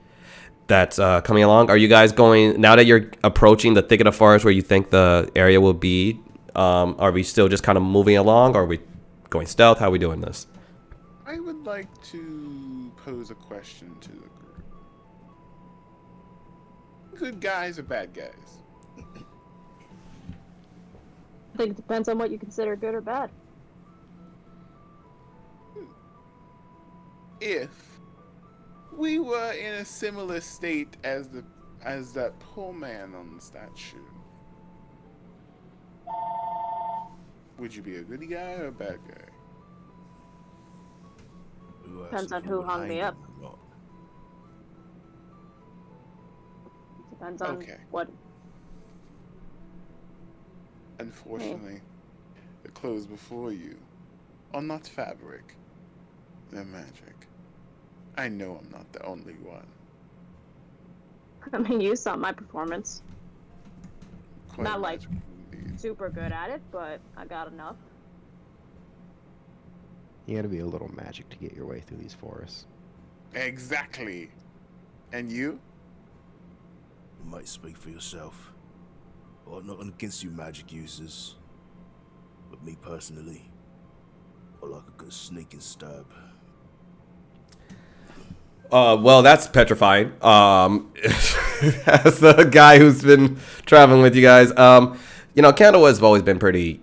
that's coming along. Are you guys going, now that you're approaching the thicket of forest where you think the area will be, are we still just kind of moving along, or are we going stealth? How are we doing this? I would like to pose a question to the group. Good guys or bad guys? I think it depends on what you consider good or bad. If we were in a similar state as that poor man on the statue, would you be a good guy or a bad guy? Depends on who hung me up. Depends on what. Unfortunately, the clothes before you are not fabric. They're magic. I know I'm not the only one. I mean, you saw my performance. Quite Not like magical indeed. super good at it, but I got enough. You gotta be a little magic to get your way through these forests. Exactly. And you? You might speak for yourself. Well, nothing against you magic users. But me personally, I like a good sneak and stab. Well, that's petrified. As the guy who's been traveling with you guys, Candlewood's always been pretty,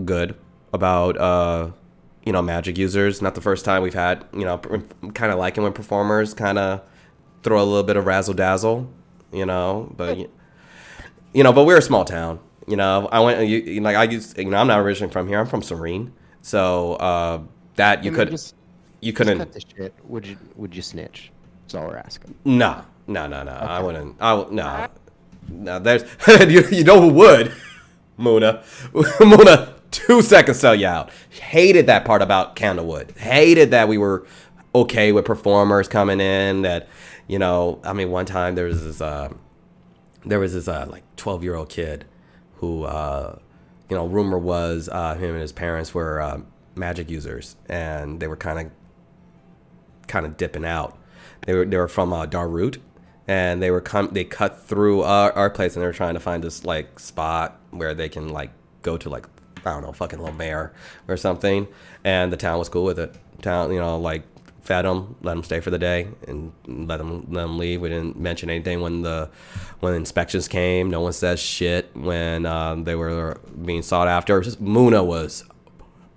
good about, magic users. Not the first time we've had, kind of liking when performers kind of throw a little bit of razzle dazzle, but, but we're a small town. I'm not originally from here. I'm from Serene, so that you could. You couldn't. Just cut the shit. Would you snitch? That's all we're asking. No. Okay. I wouldn't. No. There's you know who would? Muna. Muna. 2 seconds sell you out. Hated that part about Candlewood. Hated that we were okay with performers coming in. That one time there was this like 12-year-old kid who rumor was him and his parents were magic users, and they were kind of dipping out. They were from Darut, and they cut through our place, and they were trying to find this like spot where they can like go to, like, I don't know, fucking Lemaire or something. And the town was cool with it. Town, fed them, let them stay for the day, and let them leave. We didn't mention anything when inspections came. No one says shit when they were being sought after. Muna was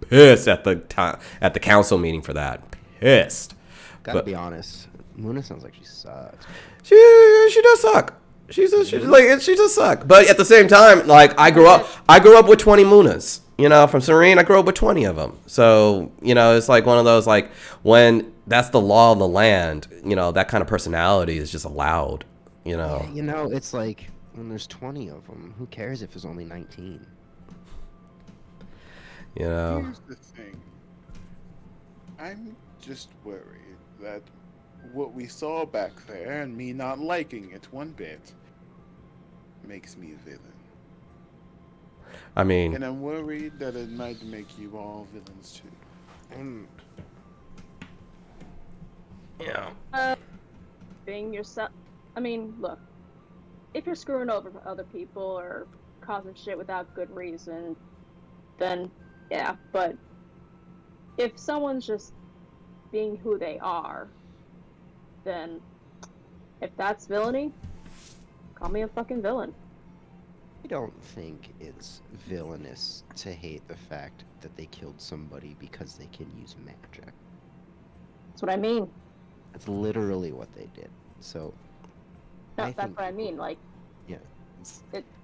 pissed at the council meeting for that. Pissed. Gotta be honest, Muna sounds like she sucks. She does suck. She does suck. But at the same time, like, I grew up with 20 Munas. From Serene, I grew up with 20 of them. So, it's like one of those, like, when that's the law of the land, that kind of personality is just allowed, Yeah, it's like when there's 20 of them, who cares if there's only 19? Here's the thing. I'm just worried that what we saw back there, and me not liking it one bit, makes me a villain. I mean, And I'm worried that it might make you all villains too. Being yourself. I mean, look. If you're screwing over other people or causing shit without good reason, then yeah. But if someone's just being who they are, then if that's villainy, call me a fucking villain. I don't think it's villainous to hate the fact that they killed somebody because they can use magic. That's what I mean. That's literally what they did. So, No, that's what I mean. Like, yeah,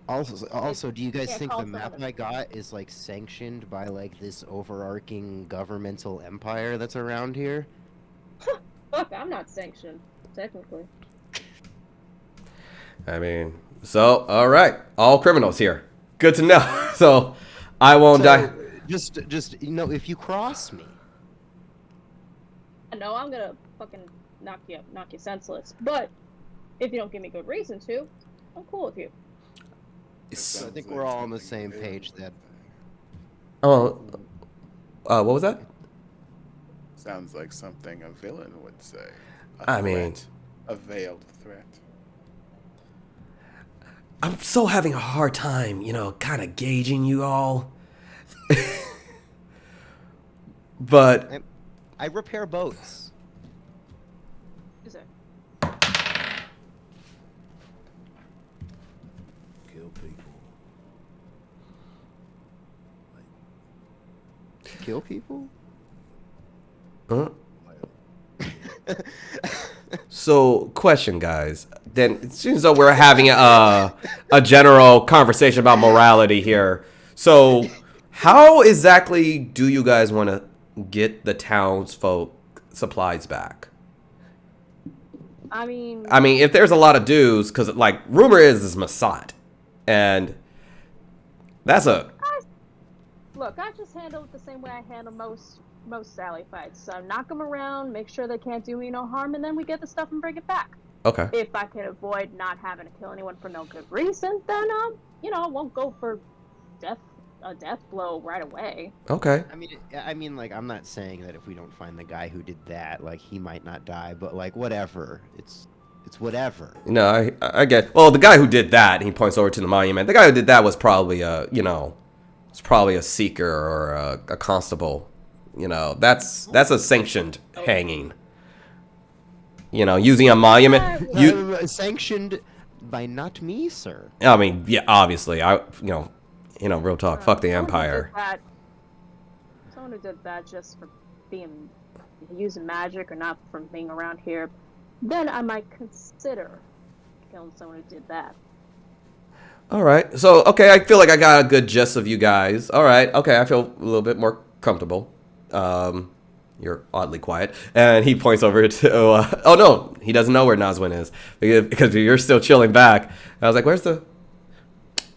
Also, do you guys yeah, think call the for map other- I got is like sanctioned by like this overarching governmental empire that's around here? Fuck, I'm not sanctioned, technically. I mean, so all right, all criminals here. Good to know. So I won't die. Just if you cross me, No, I'm gonna fucking knock you senseless. But if you don't give me good reason to, I'm cool with you. so I think we're all on the same page then. Oh, what was that? Sounds like something a villain would say. I mean, A veiled threat. I'm so having a hard time, kind of gauging you all. But I repair boats. Is it? Kill people. Kill people? So, question, guys. Then it seems as though we're having a general conversation about morality here. So, how exactly do you guys want to get the townsfolk supplies back? I mean, if there's a lot of dues, because like rumor is Masat, and that's a look, I just handle it the same way I handle most Sally fights. So knock them around, make sure they can't do me no harm, and then we get the stuff and bring it back. okay. If I can avoid not having to kill anyone for no good reason, then I won't go for a death blow right away. Okay. I mean, like, I'm not saying that if we don't find the guy who did that, like, he might not die, but like, whatever. It's whatever. No, I get. Well, the guy who did that, and he points over to the monument. The guy who did that was probably it's probably a seeker or a constable. That's a sanctioned hanging. Using a monument. Sanctioned by not me, sir. I mean, yeah, obviously, real talk. Fuck the Empire. Someone who did that just for using magic or not from being around here, then I might consider killing someone who did that. All right. So, okay, I feel like I got a good gist of you guys. All right. Okay, I feel a little bit more comfortable. You're oddly quiet. And he points over to, oh no, he doesn't know where Nazwin is because you're still chilling back. And I was like, where's the,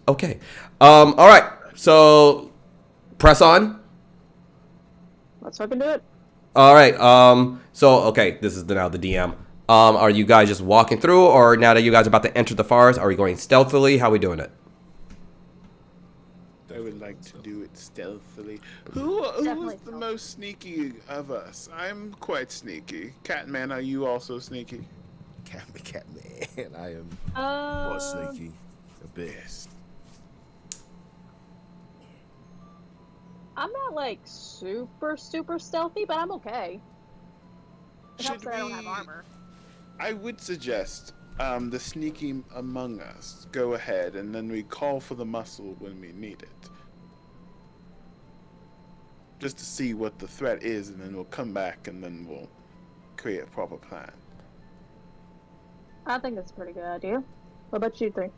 okay. All right. So, press on. Let's fucking do it. All right. So, okay, this is now the DM. Are you guys just walking through, or now that you guys are about to enter the forest, are we going stealthily? How are we doing it? I would like to do it stealthily. Who is the most sneaky of us? I'm quite sneaky. Catman, are you also sneaky? Catman, I am more sneaky. A bit. Yes. I'm not like super stealthy, but I'm okay. It helps that I don't have armor. I would suggest the sneaky among us go ahead, and then we call for the muscle when we need it. Just to see what the threat is, and then we'll come back, and then we'll create a proper plan. I think that's a pretty good idea. What about you three?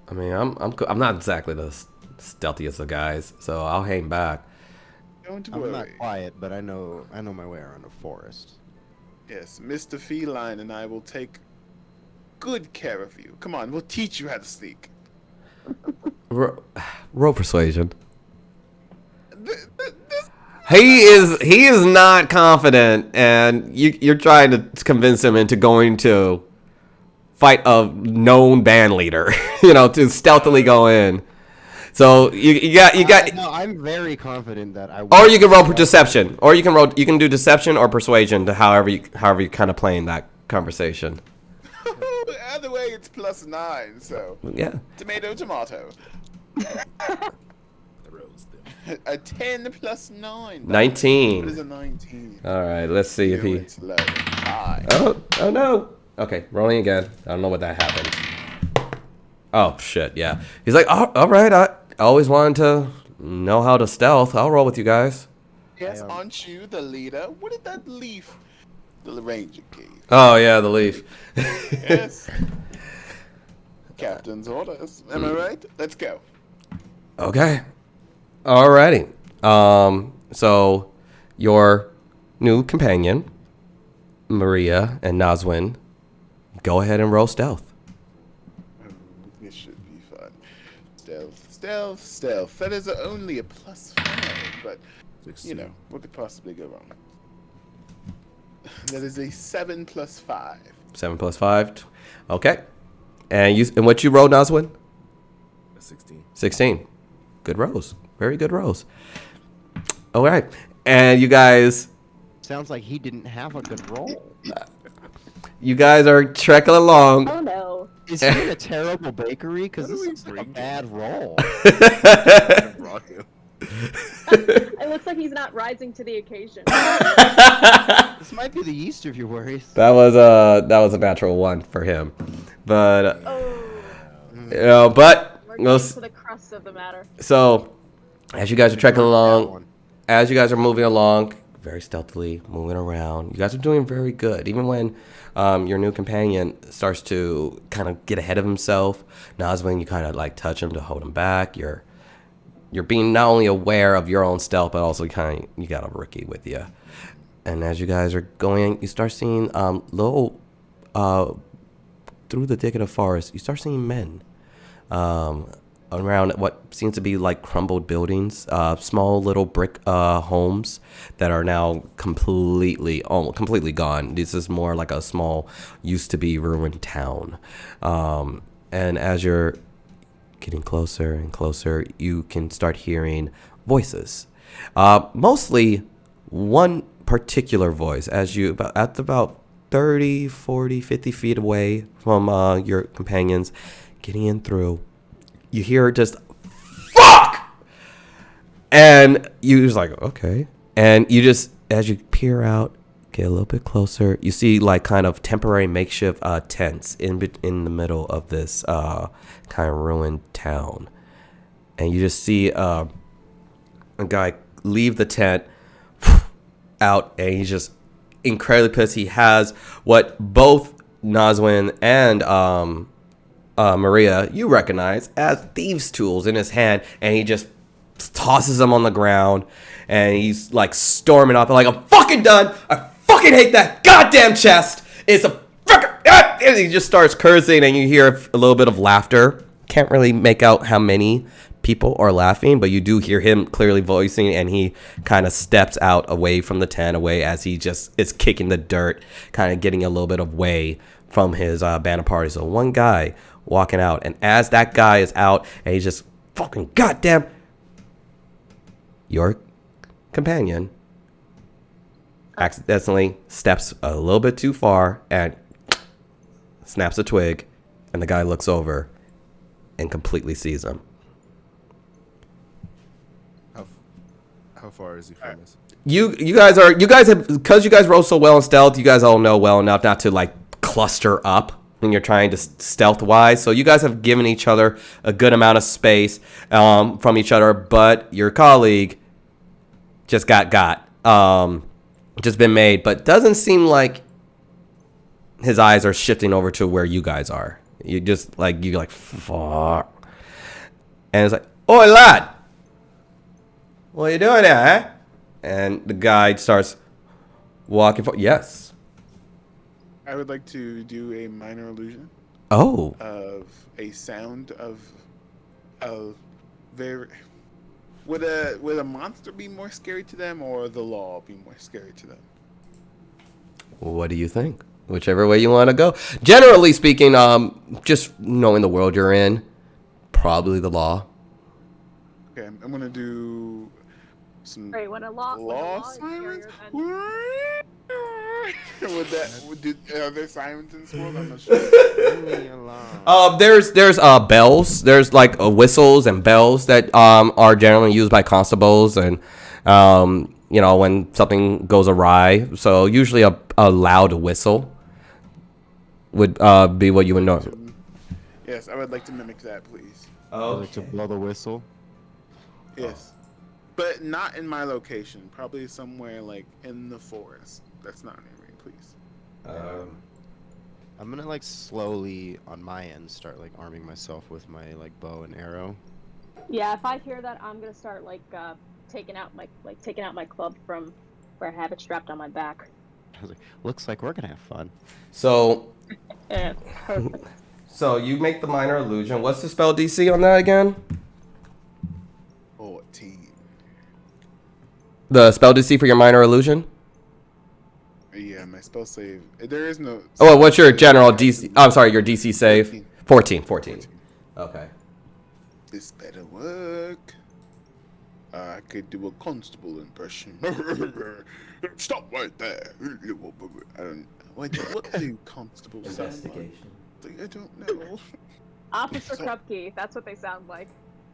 I mean, I'm not exactly the stealthiest of guys, so I'll hang back. Don't I'm worry. not quiet, but I know my way around a forest. Yes, Mr. Feline and I will take good care of you. Come on, we'll teach you how to sneak. Roll persuasion. He is not confident, and you're trying to convince him into going to fight a known band leader, to stealthily go in. So you got. No, I'm very confident that I. Or you can roll deception, or you can do deception or persuasion to however you kind of playing that conversation. Either way, it's +9. So Yeah. tomato. A 10 + 9. 19. What is a 19? All right, let's see if he. It's low. High. Oh no. Okay, rolling again. I don't know what that happened. Oh shit, yeah. He's like, all right. I always wanted to know how to stealth. I'll roll with you guys. Yes, aren't you the leader? What did that leaf the ranger gave? Oh yeah, the leaf. Yes. Captain's orders. Am I right? Let's go. Okay. Alrighty. So your new companion, Maria and Nazwin, go ahead and roll stealth. This should be fun. Stealth. That is only a +5, but 16. what could possibly go wrong? That is a 7 + 5. 7 + 5. Okay. And what you rolled, Nazwin? A 16. 16. Good rolls. Very good rolls. All right. And you guys Sounds like he didn't have a good roll. You guys are trekking along. Oh no. Is he in a terrible bakery? Because What this are we looks like a drinking? bad roll. I brought him. It looks like he's not rising to the occasion. This might be the yeast of your worries. That was a natural 1 for him, but Oh. but We're we'll getting to the crux of the matter. so as you guys are trekking That along, one. as you guys are moving along very stealthily, moving around, you guys are doing very good. Even when your new companion starts to kind of get ahead of himself, Nazwin, you kind of like touch him to hold him back. You're being not only aware of your own stealth, but also you got a rookie with you. And as you guys are going, you start seeing little through the thick of the forest. You start seeing men around what seems to be like crumbled buildings, small little brick homes that are now completely gone. This is more like a small, used to be ruined town. And as you're getting closer and closer, you can start hearing voices. Mostly one particular voice as you at about 30, 40, 50 feet away from your companions, getting in through. You hear just fuck, and you just like okay, and you just as you peer out, get a little bit closer, you see like kind of temporary makeshift tents in the middle of this kind of ruined town, and you just see a guy leave the tent out, and he's just incredibly pissed. He has what both Nazwin and Maria, you recognize as thieves' tools in his hand, and he just tosses them on the ground, and he's like storming off, like, I'm fucking done. I fucking hate that goddamn chest. It's a fucking, and he just starts cursing, and you hear a little bit of laughter. Can't really make out how many people are laughing, but you do hear him clearly voicing, and he kind of steps out away from the tent, away as he just is kicking the dirt, kind of getting a little bit of way from his band of party. So one guy walking out, and as that guy is out, and he's just fucking goddamn, your companion accidentally steps a little bit too far and snaps a twig, and the guy looks over and completely sees him. How far is he from us? You guys have, because you guys roll so well in stealth, you guys all know well enough not to like cluster up when you're trying to stealth wise. So you guys have given each other a good amount of space from each other, but your colleague just just been made, but doesn't seem like his eyes are shifting over to where you guys are. You just like, you're like, fuck. And it's like, oi lad, what are you doing there, eh? And the guy starts walking forward. Yes. I would like to do a minor illusion Oh. of a sound of very. Would a monster be more scary to them, or the law be more scary to them? What do you think? Whichever way you want to go. Generally speaking, just knowing the world you're in, probably the law. Okay, I'm gonna do some Right, when a law is sirens. scarier Are there sirens in this world? I'm not sure. There's bells. There's like whistles and bells that are generally used by constables, and when something goes awry. So usually a loud whistle would be what you would know. Yes, I would like to mimic that, please. Oh, like to blow the whistle. Yes, but not in my location. Probably somewhere like in the forest. That's not near me, please. I'm gonna like slowly on my end start like arming myself with my like bow and arrow. Yeah, if I hear that, I'm gonna start taking out my club from where I have it strapped on my back. I was like, looks like we're gonna have fun. So, Yeah, perfect. so you make the minor illusion. What's the spell DC on that again? 14. The spell DC for your minor illusion? Yeah, my spell save. There is no. Oh, what's your general DC? I'm sorry, your DC save? 14. Okay. This better work. I could do a constable impression. Stop right there. I don't. What do constables sound like? I don't know. Officer Krupke, that's what they sound like.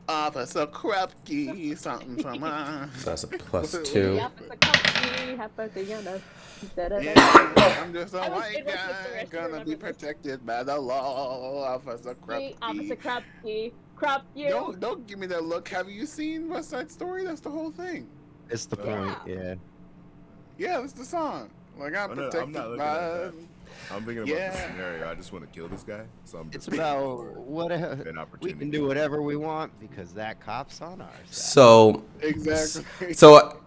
Officer Krupke, something. So that's a +2. Officer Krupke, happy Yana. Yeah, I'm just a I was white in with guy, Mr. Rest, gonna remember be this. protected by the law. Officer Krupke. Officer Krupke, Krupp you. Don't give me that look. Have you seen West Side Story? That's the whole thing. It's the point, yeah. Yeah, that's the song. Like I'm protected I'm not looking by. at that. I'm thinking about the scenario. I just want to kill this guy. So I'm It's just about whatever. an We opportunity. can do whatever we want because that cop's on our side. So, Exactly. so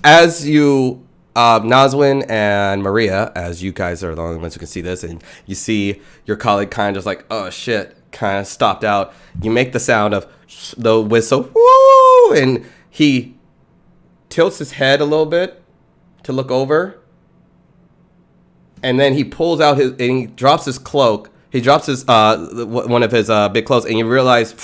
as you, Nazwin and Maria, as you guys are the only ones who can see this, and you see your colleague kind of just like, oh shit, kind of stopped out. You make the sound of the whistle, woo, and he tilts his head a little bit to look over. And then he pulls out and he drops his cloak. He drops his one of his big clothes, and you realize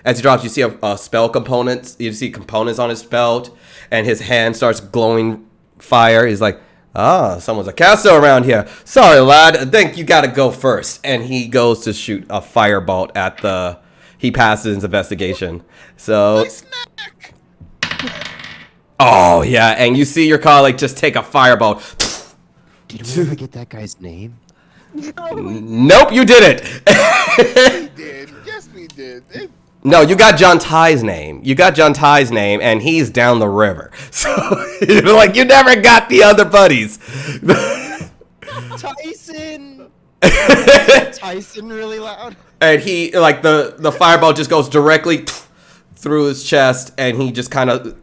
as he drops, you see a spell components. You see components on his belt, and his hand starts glowing fire. He's like, someone's a caster around here. Sorry, lad. I think you gotta go first. And he goes to shoot a firebolt at the. He passes his investigation. So. Snack. Oh yeah, and you see your colleague just take a firebolt. Did we ever get that guy's name? Nope, you didn't. We did. Yes, we did. No, you got John Ty's name. You got John Ty's name, and he's down the river. So, you're like, you never got the other buddies. Tyson! Tyson really loud? And he, like, the fireball just goes directly through his chest, and he just kind of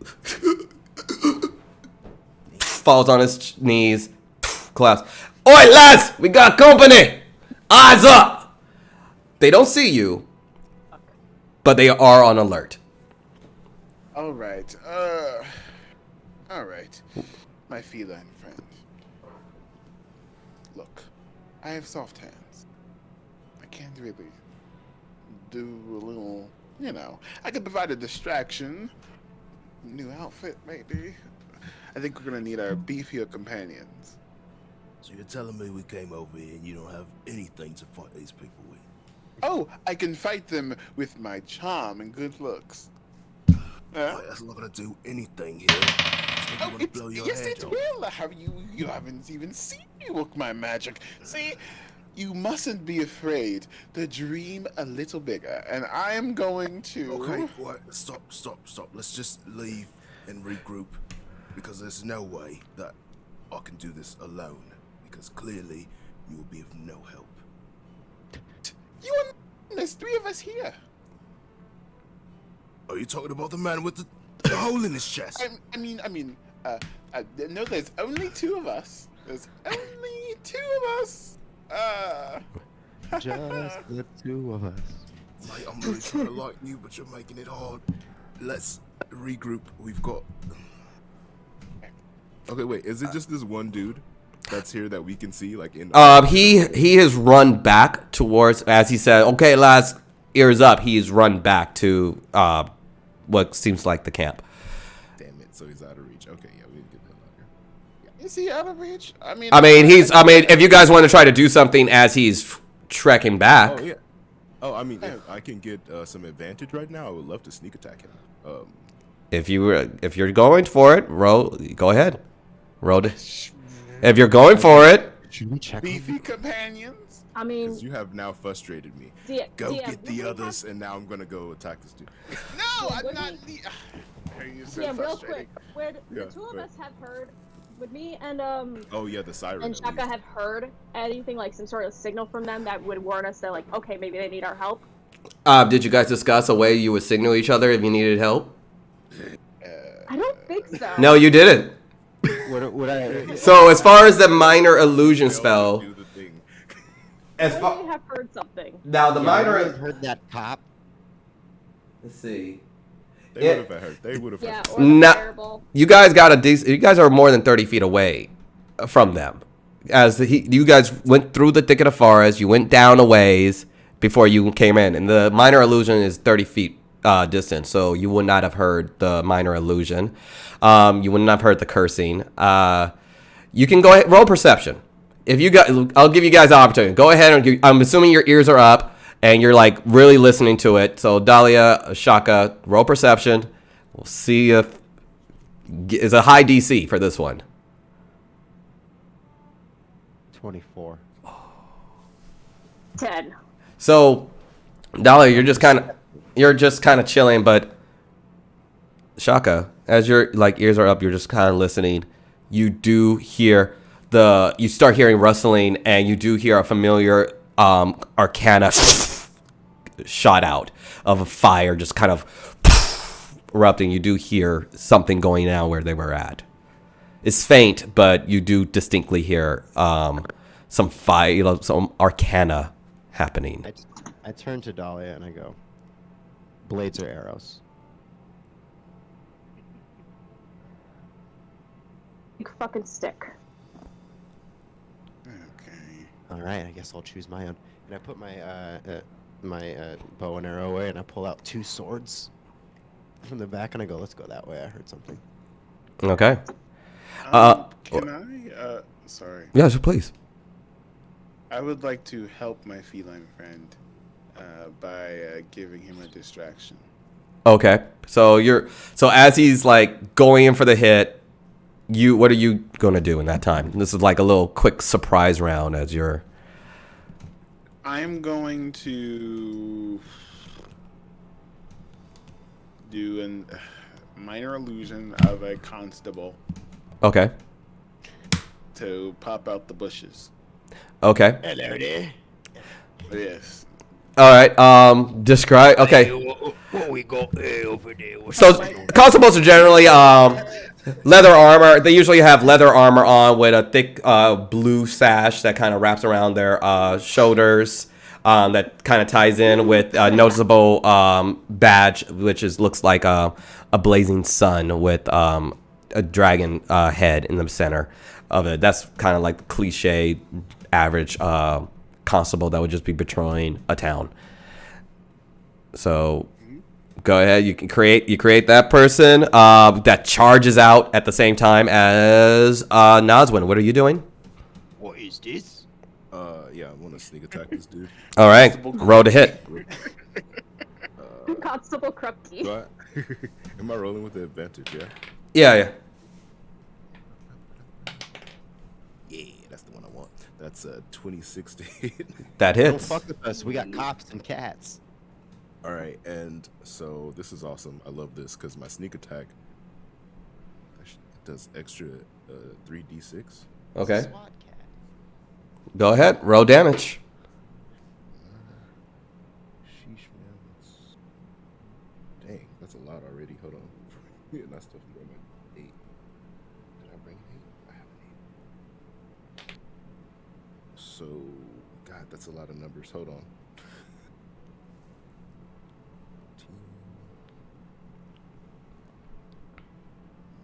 falls on his knees, collapses. Oi, lads! We got company! Eyes up! They don't see you, but they are on alert. All right. All right. My feline friend. Look, I have soft hands. I can't really do a little, I could provide a distraction. New outfit, maybe. I think we're gonna need our beefier companions. So you're telling me we came over here and you don't have anything to fight these people with? Oh, I can fight them with my charm and good looks. Right, that's not gonna do anything here. It's gonna blow your yes, head it off. will. You haven't even seen me work my magic. See, you mustn't be afraid to dream a little bigger, and I am going to. Okay, right, stop. Let's just leave and regroup, because there's no way that I can do this alone, because clearly you will be of no help. There's 3 of us here. Are you talking about the man with the hole in his chest? No, there's only 2 of us. There's only 2 of us. Just the 2 of us. Mate, I'm really trying to like you, but you're making it hard. Let's regroup. We've got. Okay, wait. Is it just this one dude that's here that we can see, like in? He has run back towards, as he said, okay, lads, ears up. He's run back to what seems like the camp. Damn it! So he's out of reach. Okay, yeah, we didn't get that later. Is he out of reach? I mean, if you guys want to try to do something as he's trekking back. Oh yeah. Oh, I mean, if I can get some advantage right now, I would love to sneak attack him. If you're going for it, go ahead. Roll it. If you're going for it. Should we check? Beefy companions. I mean, Because you have now frustrated me. Go get the others, and now I'm gonna go attack this dude. No, Yeah, I'm would not. we- Are you so yeah, real frustrating? quick. The Yeah, 2 of right. us have heard Would me and Oh yeah, the siren. and at Shaka least. have heard anything like some sort of signal from them that would warn us that like, okay, maybe they need our help? Did you guys discuss a way you would signal each other if you needed help? I don't think so. No, you didn't. Would I? So as far as the minor illusion They all spell, do the thing. as I far may have heard something. now the Yeah, minor. I heard that cop. Let's see. They Yeah. would have heard. They would have Yeah, heard. or the Nah. fireball. You guys got a decent. You guys are more than 30 feet away from them. You guys went through the thicket of forest. You went down a ways before you came in, and the minor illusion is 30 feet distance. So you would not have heard the minor illusion. You would not have heard the cursing. You can go ahead roll perception. If you got, I'll give you guys an opportunity. Go ahead and I'm assuming your ears are up and you're like really listening to it. So Dahlia, Shaka, roll perception. We'll see if is a high DC for this one. 24. 10. So Dahlia, you're just kind of chilling, but Shaka, as your like ears are up, you're just kind of listening. You do hear you start hearing rustling, and you do hear a familiar arcana shot out of a fire, just kind of erupting. You do hear something going down where they were at. It's faint, but you do distinctly hear some fire, some arcana happening. I turn to Dahlia and I go, blades or arrows? Big fucking stick. Okay. All right, I guess I'll choose my own. And I put my bow and arrow away, and I pull out 2 swords from the back, and I go, let's go that way. I heard something. Okay. Can I? Sorry. Yes, please. I would like to help my feline friend by giving him a distraction. Okay. So as he's like going in for the hit, what are you gonna do in that time? This is like a little quick surprise round as you're. I'm going to do a minor illusion of a constable Okay. to pop out the bushes. Okay. Hello there. Yes. All right. Describe. Okay. What we got over there? So constables are generally leather armor. They usually have leather armor on with a thick blue sash that kind of wraps around their shoulders. That kind of ties in with a noticeable badge, which looks like a blazing sun with a dragon head in the center of it. That's kind of like the cliche average constable that would just be patrolling a town. So go ahead. You create that person that charges out at the same time as Nazwin. What are you doing? What is this? Yeah, I want to sneak attack this dude. All right. Roll to hit. Constable Krupke. Do I? Am I rolling with the advantage? Yeah. Yeah. Yeah, that's the one I want. That's 26 to hit. That Don't hits. fuck with us. We got cops and cats. All right, and so this is awesome. I love this because my sneak attack does extra 3d6. Okay. SWAT cat. Go ahead. Roll damage. Sheesh, man. Dang, that's a lot already. Hold on. Yeah, not stuff to bring my 8. Did I bring 8? I have an 8. So, God, that's a lot of numbers. Hold on.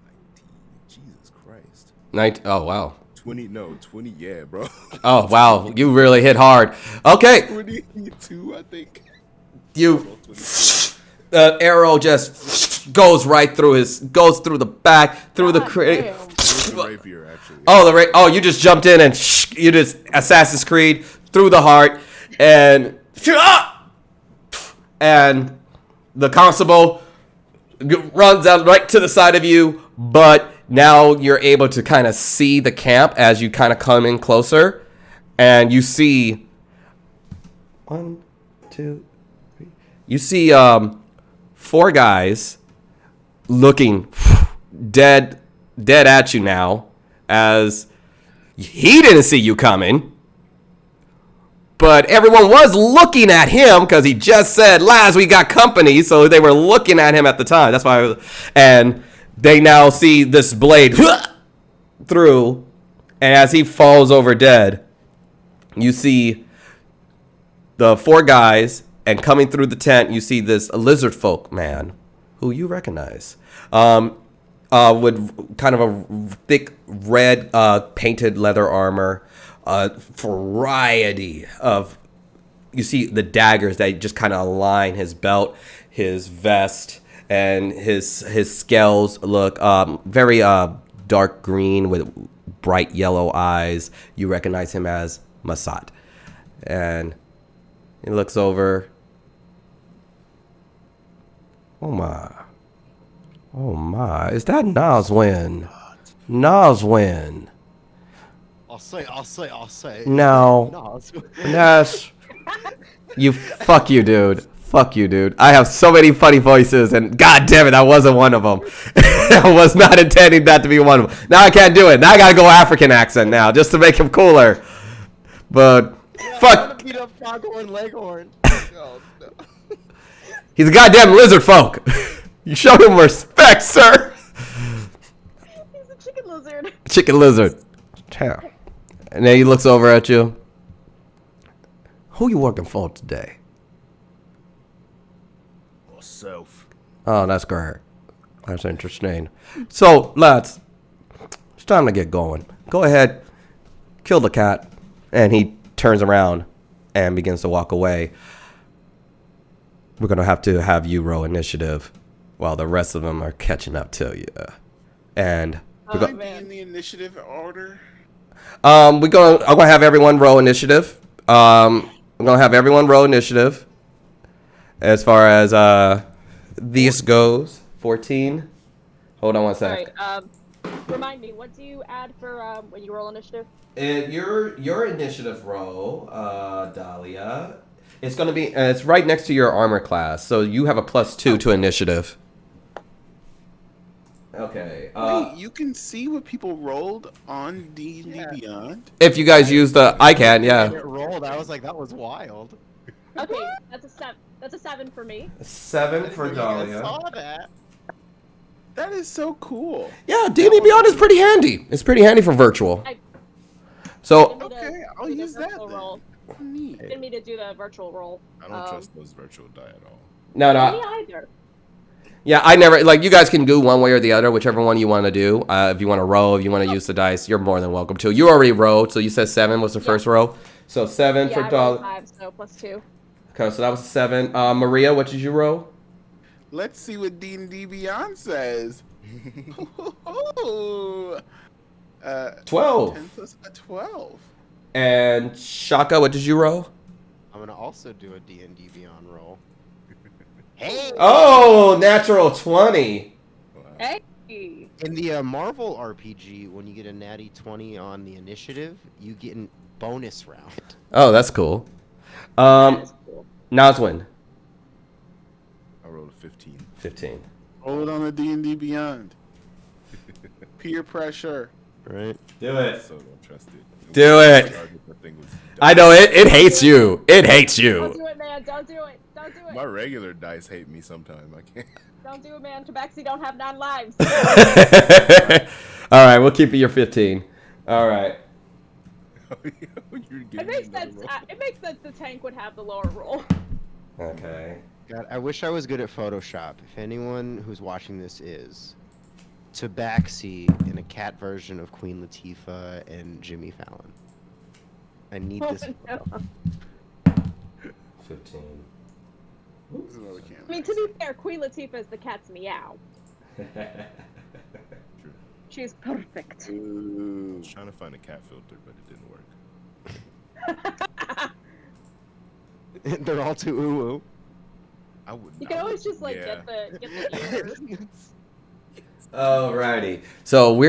19. Jesus Christ. Oh wow. 20, yeah, bro. Oh wow. You really hit hard. Okay. 22, I think. You. The arrow just goes through the back, through the God crate. damn. It's a rapier, actually. Oh, you just jumped in and you just Assassin's Creed through the heart, and the constable runs out right to the side of you, but now you're able to kind of see the camp as you kind of come in closer, and you see 1, 2, 3. You see 4 guys looking dead at you now, as he didn't see you coming. But everyone was looking at him because he just said, "Laz, we got company." So they were looking at him at the time. That's why. And they now see this blade through. And as he falls over dead, you see the 4 guys. And coming through the tent, you see this lizard folk man who you recognize. With kind of a thick red painted leather armor. A variety of, you see the daggers that just kind of align his belt, his vest, and his scales look very dark green with bright yellow eyes. You recognize him as Masat. And he looks over. Oh my, is that Nazwin? Nazwin. I'll say. No. Yes. Fuck you, dude. Fuck you, dude. I have so many funny voices, and god damn it, that wasn't one of them. I was not intending that to be one of them. Now I can't do it. Now I gotta go African accent now, just to make him cooler. But, fuck. Beat up Foghorn and Leghorn. Oh, no. He's a goddamn lizard folk. You show him respect, sir. He's a chicken lizard. Chicken lizard. Damn. And then he looks over at you. Who you working for today? Myself. Oh, that's great. That's interesting. So, lads, it's time to get going. Go ahead, kill the cat. And he turns around and begins to walk away. We're going to have you roll initiative while the rest of them are catching up to you. And Am I in the initiative order? I'm gonna have everyone roll initiative. I'm gonna have everyone roll initiative. As far as this goes, 14. Hold on one sec. All right. Remind me, what do you add for when you roll initiative? Your initiative roll, Dahlia, it's gonna be it's right next to your armor class, so you have a +2 to initiative. Okay. Wait, you can see what people rolled on D&D Beyond? If you guys use the, I can, yeah. It rolled. I was like, that was wild. Okay, that's a 7 for me. 7 for I Dahlia. saw that. That is so cool. Yeah, D&D Beyond is pretty handy. It's pretty handy for virtual. So, Okay, I'll use that roll. then. Neat. Didn't mean to do the virtual roll. I don't trust those virtual die at all. no. Me either. Yeah, I never, like, you guys can do one way or the other, whichever one you want to do. If you want to roll, if you want to use the dice, you're more than welcome to. You already rolled, so you said 7 was the first row. So 7 for I rolled Dahlia. 5, so +2. Okay, so that was 7. Maria, what did you roll? Let's see what D&D Beyond says. 12. 10 plus a 12. And Shaka, what did you roll? I'm gonna also do a D&D Beyond roll. Hey! Oh, natural 20. Hey! In the Marvel RPG, when you get a natty 20 on the initiative, you get a bonus round. Oh, that's cool. That is cool. Nazwin. I rolled a 15. 15. Hold on to D&D Beyond. Peer pressure. Right? Do it. So don't trust it. Do it. That thing was I know, it hates you. It hates Don't you. do it, man. Don't do it. Don't do it. My regular dice hate me sometimes. I can't. Don't do it, man. Tabaxi don't have 9 lives. All right, we'll keep it your 15. All right. You're It giving makes me another sense. roll. It makes sense the tank would have the lower roll. Okay. God, I wish I was good at Photoshop. If anyone who's watching this is, Tabaxi in a cat version of Queen Latifah and Jimmy Fallon. I need this. No. 15. This is what we can't I mean, to be fair, Queen Latifah is the cat's meow. She's perfect. I was trying to find a cat filter, but it didn't work. They're all too ooh. I would. You can always just like get the ears. Alrighty. So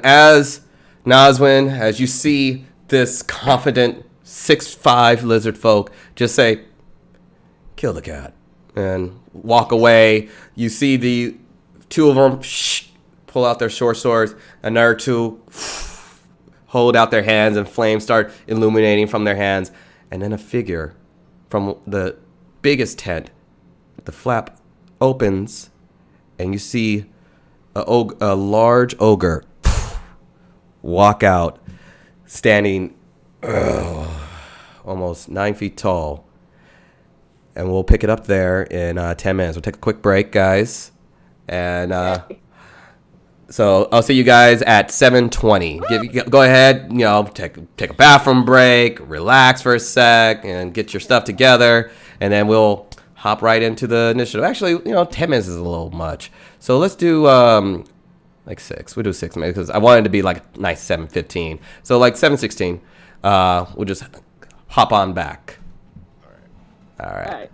as Nazwin, as you see this confident 6'5" lizard folk, just say, kill the cat, and walk away. You see the 2 of them pull out their short swords, another 2 hold out their hands and flames start illuminating from their hands. And then a figure from the biggest tent, the flap opens, and you see a large ogre walk out, standing almost 9 feet tall. And we'll pick it up there in 10 minutes. We'll take a quick break, guys. And so I'll see you guys at 7:20. Go ahead, take a bathroom break, relax for a sec, and get your stuff together. And then we'll hop right into the initiative. Actually, 10 minutes is a little much. So let's do like 6. We'll do 6 minutes because I wanted to be like a nice 7:15. So like 7:16, we'll just hop on back. All right.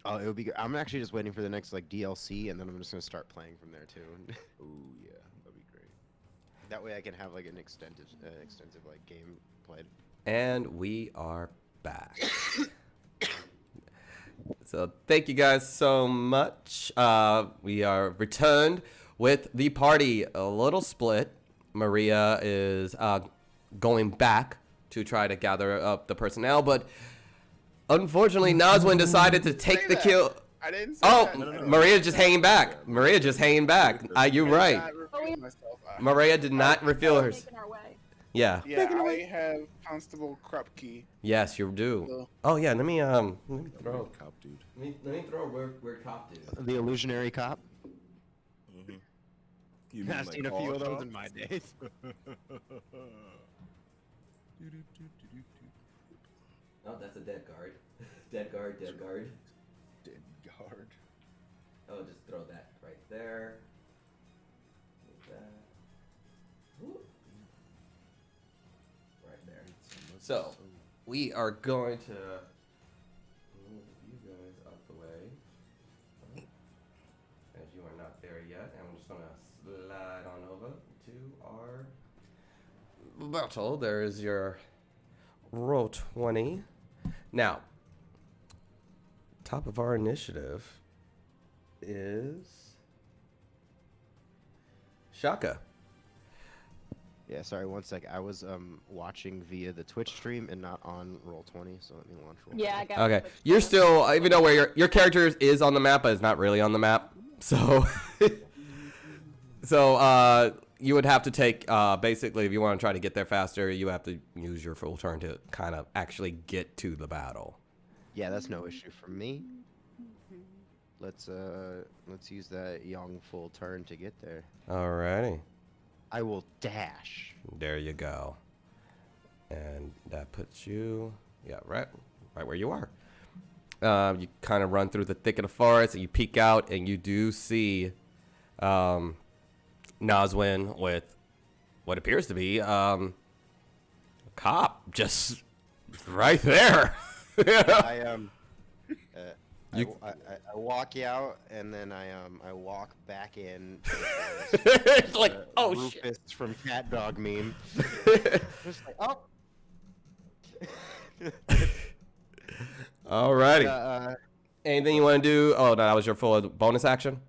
Oh, it would be good. I'm actually just waiting for the next like DLC, and then I'm just gonna start playing from there too. Ooh, yeah, that'd be great. That way I can have like an extensive like game played. And we are back. So thank you guys so much. We are returned with the party a little split. Maria is going back to try to gather up the personnel, but unfortunately Nazwin decided to take the kill. I didn't say Oh, that. Maria's just hanging back. Maria just hanging back. You're right. I did not reveal myself. Maria did not reveal hers. Making our way. Yeah. Yeah, I have Constable Krupke. Yes, you do. So- Oh yeah. Let me throw. Weird cop dude. Let me throw weird cop dude. The illusionary cop. Mm-hmm. You I've seen a all few of those cops? in my days. Oh, that's a dead guard. Dead guard. Dead guard. Oh, just throw that right there. Like that. Whoop. Right there. So, we are going to move you guys out the way. As you are not there yet. And I'm just going to slide on over to our battle. There is your roll 20. Now, top of our initiative is Shaka. Yeah, sorry, one sec. I was watching via the Twitch stream and not on Roll20, so let me launch Roll20. Yeah, I got Okay, it. you're still, even though where your character is on the map, but it's not really on the map. So, you would have to take, basically, if you want to try to get there faster, you have to use your full turn to kind of actually get to the battle. Yeah, that's no issue for me. Let's use that young full turn to get there. Alrighty. I will dash. There you go. And that puts you, yeah, right where you are. You kind of run through the thicket of forest, and you peek out, and you do see Nazwin with what appears to be a cop just right there. I walk out and then I walk back in. It's like, oh shit! Rufus from Cat Dog meme. Just like, oh. Alrighty. Anything you want to do? Oh no, that was your full bonus action.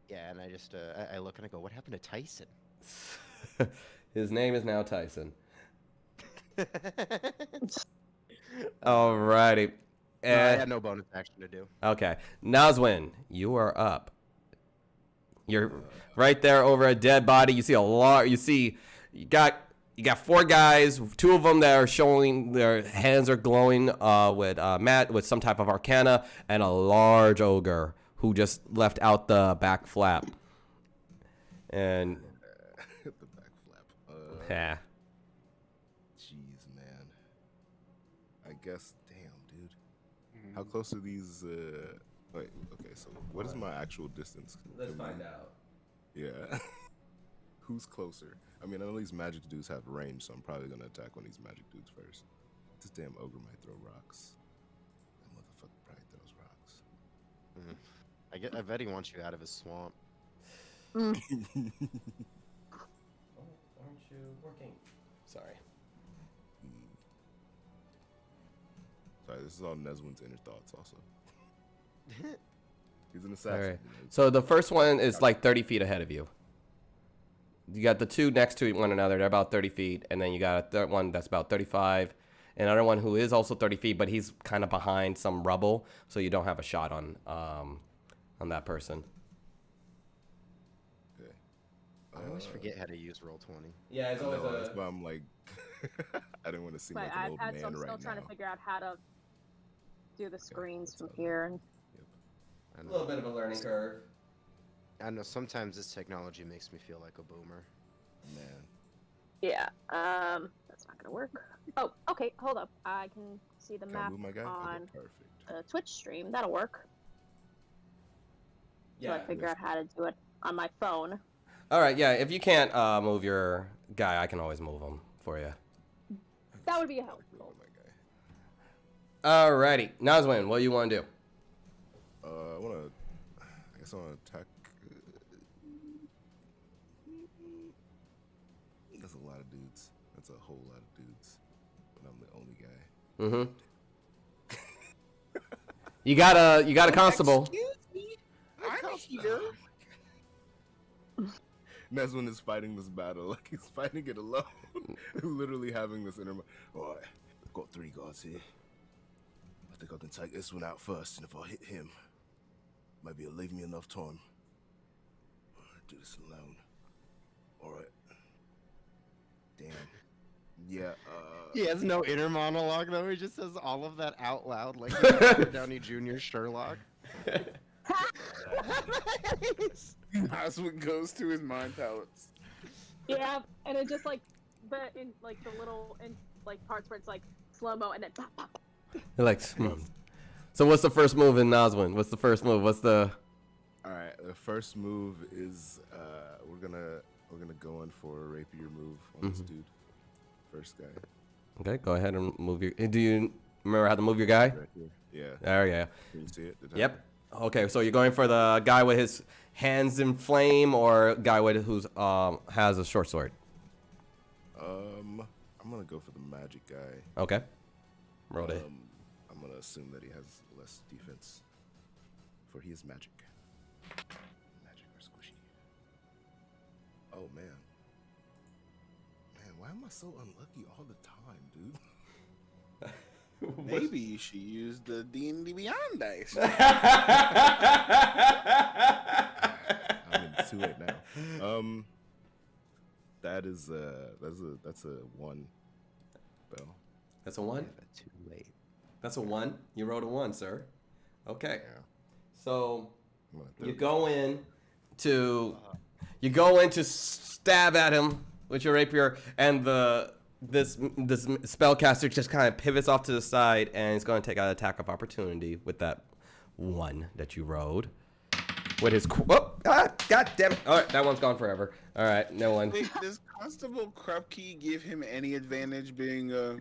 Yeah, and I just I look and I go, what happened to Tyson? His name is now Tyson. Alrighty. No, I had no bonus action to do. Okay, Nazwin, you are up. You're right there over a dead body. You see a lot. You got 4 guys. 2 of them that are showing their hands are glowing with some type of arcana, and a large ogre who just left out the back flap. And The back flap. yeah. Jeez, man. I guess, damn, dude. How close are these? Wait, okay. So, what is my actual distance? Let's find out. Yeah. Who's closer? I mean, I know these magic dudes have range, so I'm probably gonna attack one of these magic dudes first. This damn ogre might throw rocks. That motherfucker probably throws rocks. I bet he wants you out of his swamp. Oh, aren't you working? Sorry. Sorry, this is all Neswin's inner thoughts, also. He's an assassin. All right. You know? So the first one is like 30 feet ahead of you. You got the 2 next to one another. They're about 30 feet. And then you got a third one that's about 35. Another one who is also 30 feet, but he's kind of behind some rubble. So you don't have a shot on that person. Okay. I always forget how to use Roll20. Yeah, it's I know, that's why I'm like, I didn't want to seem But like an I've old had man some right still trying now. to figure out how to do the screens that's from all here. And I a know. little bit of a learning curve. I know sometimes this technology makes me feel like a boomer. Man. yeah, that's not gonna work. Oh, okay, hold up. I can see the Can I map move my guy? on Okay, perfect. the Twitch stream. That'll work. So I Yeah. figure out how to do it on my phone. All right, yeah. If you can't move your guy, I can always move him for you. That would be a I help. like moving my guy. Alrighty, Nazwin, what do you want to do? I wanna. I guess I wanna attack. That's a lot of dudes. That's a whole lot of dudes. But I'm the only guy. Mm-hmm. You got a constable. Excuse me. I'm here. Neswin is fighting this battle like he's fighting it alone. Literally having this inner. Alright, I've got 3 guards here. I think I can take this one out first, and if I hit him, maybe it'll leave me enough time. Do this alone. Alright. Damn. Yeah, He has no inner monologue though. He just says all of that out loud, like he's Robert Downey Jr. Sherlock. That's what goes to his mind palace. Yeah, and it just like the little parts where it's like slow mo and then pop, pop. You're like, So what's the first move in Noswin? What's the first move? What's the? All right, the first move is we're gonna go in for a rapier move on this dude. First guy. Okay, go ahead and move your. Do you remember how to move your guy? Right here. Yeah. There you go. Can you see it? Yep. Okay, so you're going for the guy with his hands in flame, or guy with who's has a short sword. I'm gonna go for the magic guy. Okay. Roll it. I'm gonna assume that he has less defense, for he is magic. Magic or squishy. Oh man. Man, why am I so unlucky all the time, dude? Maybe you should use the D&D Beyond dice. I mean, it's too late now. That's a 1 bell. That's a 1. Yeah, too late. That's a 1. You rolled a 1, sir. Okay. Yeah. So I'm gonna you throw go in to stab at him with your rapier, and this spellcaster just kind of pivots off to the side, and he's going to take out an attack of opportunity with that 1 that you rolled. With his god damn it! All right, that one's gone forever. All right, no one. Wait, does Constable Krupke give him any advantage being a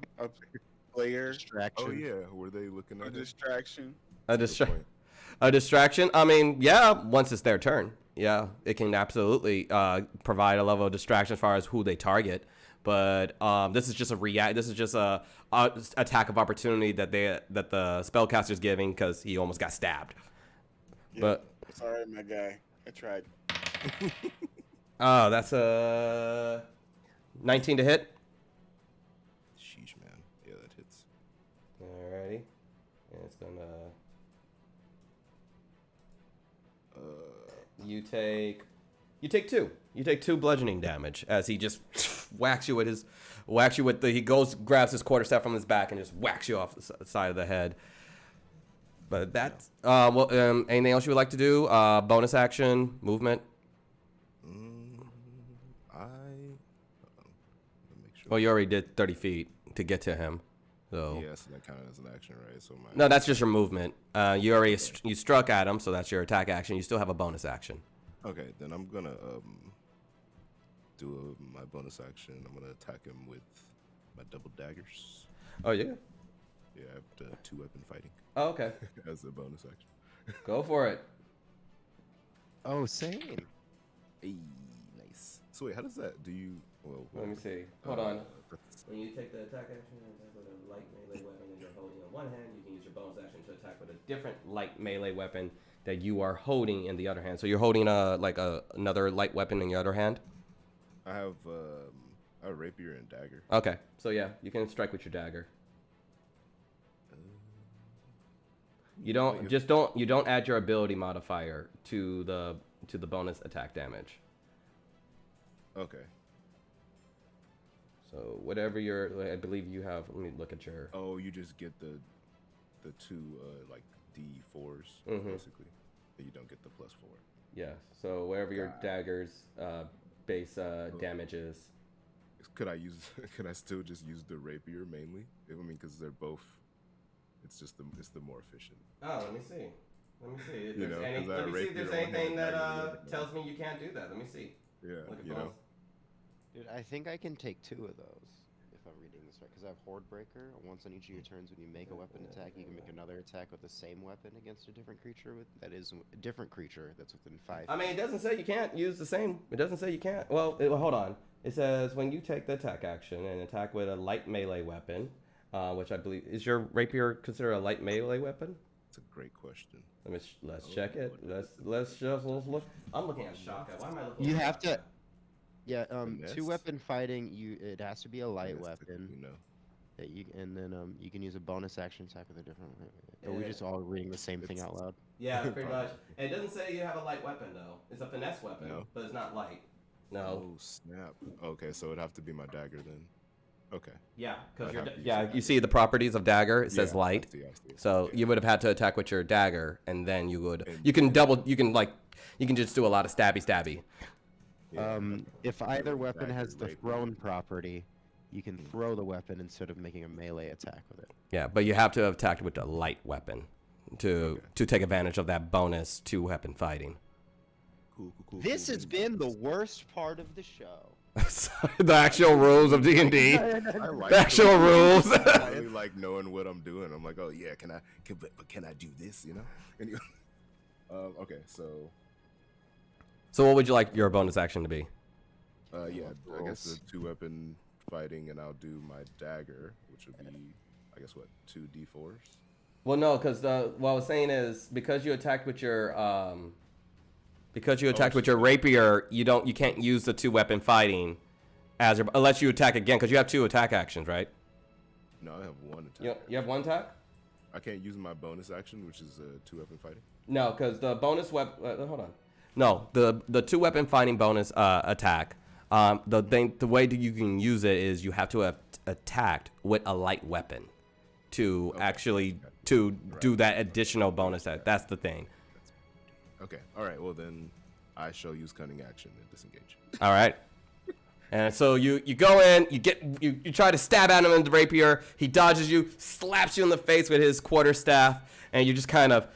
player? Distraction. Oh yeah, were they looking A at it? distraction? A distraction. I mean, yeah. Once it's their turn, yeah, it can absolutely provide a level of distraction as far as who they target. But this is just This is just a attack of opportunity that the spellcaster's giving because he almost got stabbed. Yeah, But it's all right, my guy. I tried. oh, that's a 19 to hit. Sheesh, man. Yeah, that hits. Alrighty, and it's gonna. You take 2. You take 2 bludgeoning damage as he just whacks you with he grabs his quarterstaff from his back and just whacks you off the side of the head. But that's anything else you would like to do? Bonus action, movement. Let me make sure. Well, you already did 30 feet to get to him, so. Yeah, so that counted as an action, right? So No, that's just your movement. You already you struck at him, so that's your attack action. You still have a bonus action. Okay, then I'm gonna do my bonus action. I'm gonna attack him with my double daggers. Oh yeah. Yeah, I have the 2-weapon fighting Oh, okay. as a bonus action. Go for it. Oh, same. Hey, nice. So wait, how does that? Do you? Well, Let me see. Hold on. that's- When you take the attack action and attack with a light melee weapon that you're holding on one hand, you can use your bonus action to attack with a different light melee weapon that you are holding in the other hand. So you're holding another light weapon in your other hand? I have a rapier and dagger. Okay. So yeah, you can strike with your dagger. You don't add your ability modifier to the bonus attack damage. Okay. So whatever I believe you have. Let me look at your. Oh, you just get the 2 like D4s basically. You don't get the +4. Yeah. So wherever your dagger's base damage is. Could I still just use the rapier mainly? I mean, because they're both. It's just the more efficient. Oh, let me see. Let me see. If You there's know, 'cause let that me see if there's rapier on anything the other that hand. tells me you can't do that. Let me see. Yeah, Look at you both. know. Dude, I think I can take 2 of those if I'm reading this right, because I have Horde Breaker. Once on each of your turns, when you make a weapon attack, you can make another attack with the same weapon against a different creature. That is a different creature that's within 5 feet. I mean, it doesn't say you can't use the same. It doesn't say you can't. Well, hold on. It says when you take the attack action and attack with a light melee weapon, which I believe is your rapier considered a light melee weapon. That's a great question. Let's check it. Let's look. I'm looking at shotgun. Why am I looking? You at have to. shotgun? Yeah, Finesse? 2-weapon fighting. It has to be a light Finesse, weapon. You know. That you and then you can use a bonus action attack with a different. Are we Yeah. just all reading the same thing out loud? Yeah, pretty much. And it doesn't say you have a light weapon though. It's a finesse weapon, No. but it's not light. No. Oh snap. Okay, so it'd have to be my dagger then. Okay. Yeah, because I'd have to use yeah, a you see the properties of dagger. It says Yeah, I light. see. So Yeah. you would have had to attack with your dagger, and then you would. And- You can double. You can just do a lot of stabby. Yeah, If either weapon dagger, has the rapier. thrown property, you can throw the weapon instead of making a melee attack with it. Yeah, but you have to have attacked with a light weapon to take advantage of that bonus 2-weapon fighting. Cool. This cool. has been the worst part of the show. The actual rules of D&D. I like The actual rules. I really like knowing what I'm doing. I'm like, oh yeah, can I do this? You know. Anyway, okay, so So what would you like your bonus action to be? yeah, I guess Rolls. the 2-weapon fighting, and I'll do my dagger, which would be, I guess, what, 2d4s. Well, no, because what I was saying is because you attacked with your rapier, you can't use the 2-weapon fighting as your, unless you attack again, because you have 2 attack actions, right? No, I have 1 attack. You have 1 attack? I can't use my bonus action, which is 2-weapon fighting. No, because the bonus weapon. Hold on. No, the 2-weapon fighting bonus attack. The way that you can use it is you have to have attacked with a light weapon to actually to do that additional bonus. That's the thing. Okay. All right. Well, then I shall use cunning action and disengage. All right. And so you go in, you try to stab at him with the rapier. He dodges you, slaps you in the face with his quarterstaff, and you're just kind of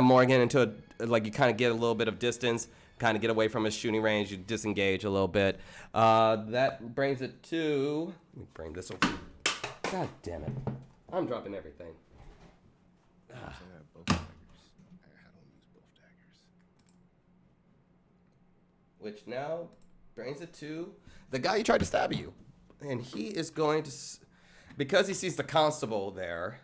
more getting into you kind of get a little bit of distance, kind of get away from his shooting range. You disengage a little bit. That brings it to. Let me bring this over. God damn it! I'm dropping everything. I have both daggers. I don't use both daggers. Which now brings it to the guy who tried to stab you. And he is going to, because he sees the constable there,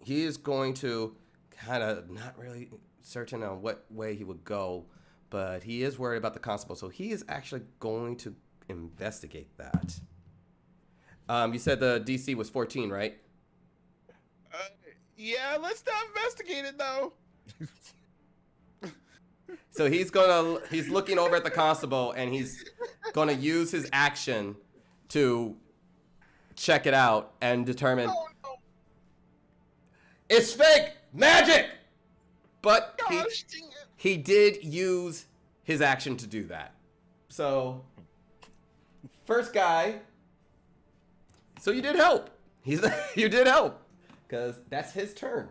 he is going to kind of not really certain on what way he would go, but he is worried about the constable. So he is actually going to investigate that. You said the DC was 14, right? Yeah, let's not investigate it though. So he's looking over at the constable and he's gonna use his action to check it out and determine it's fake magic. But he did use his action to do that. So first guy, so you did help. You did help because that's his turn.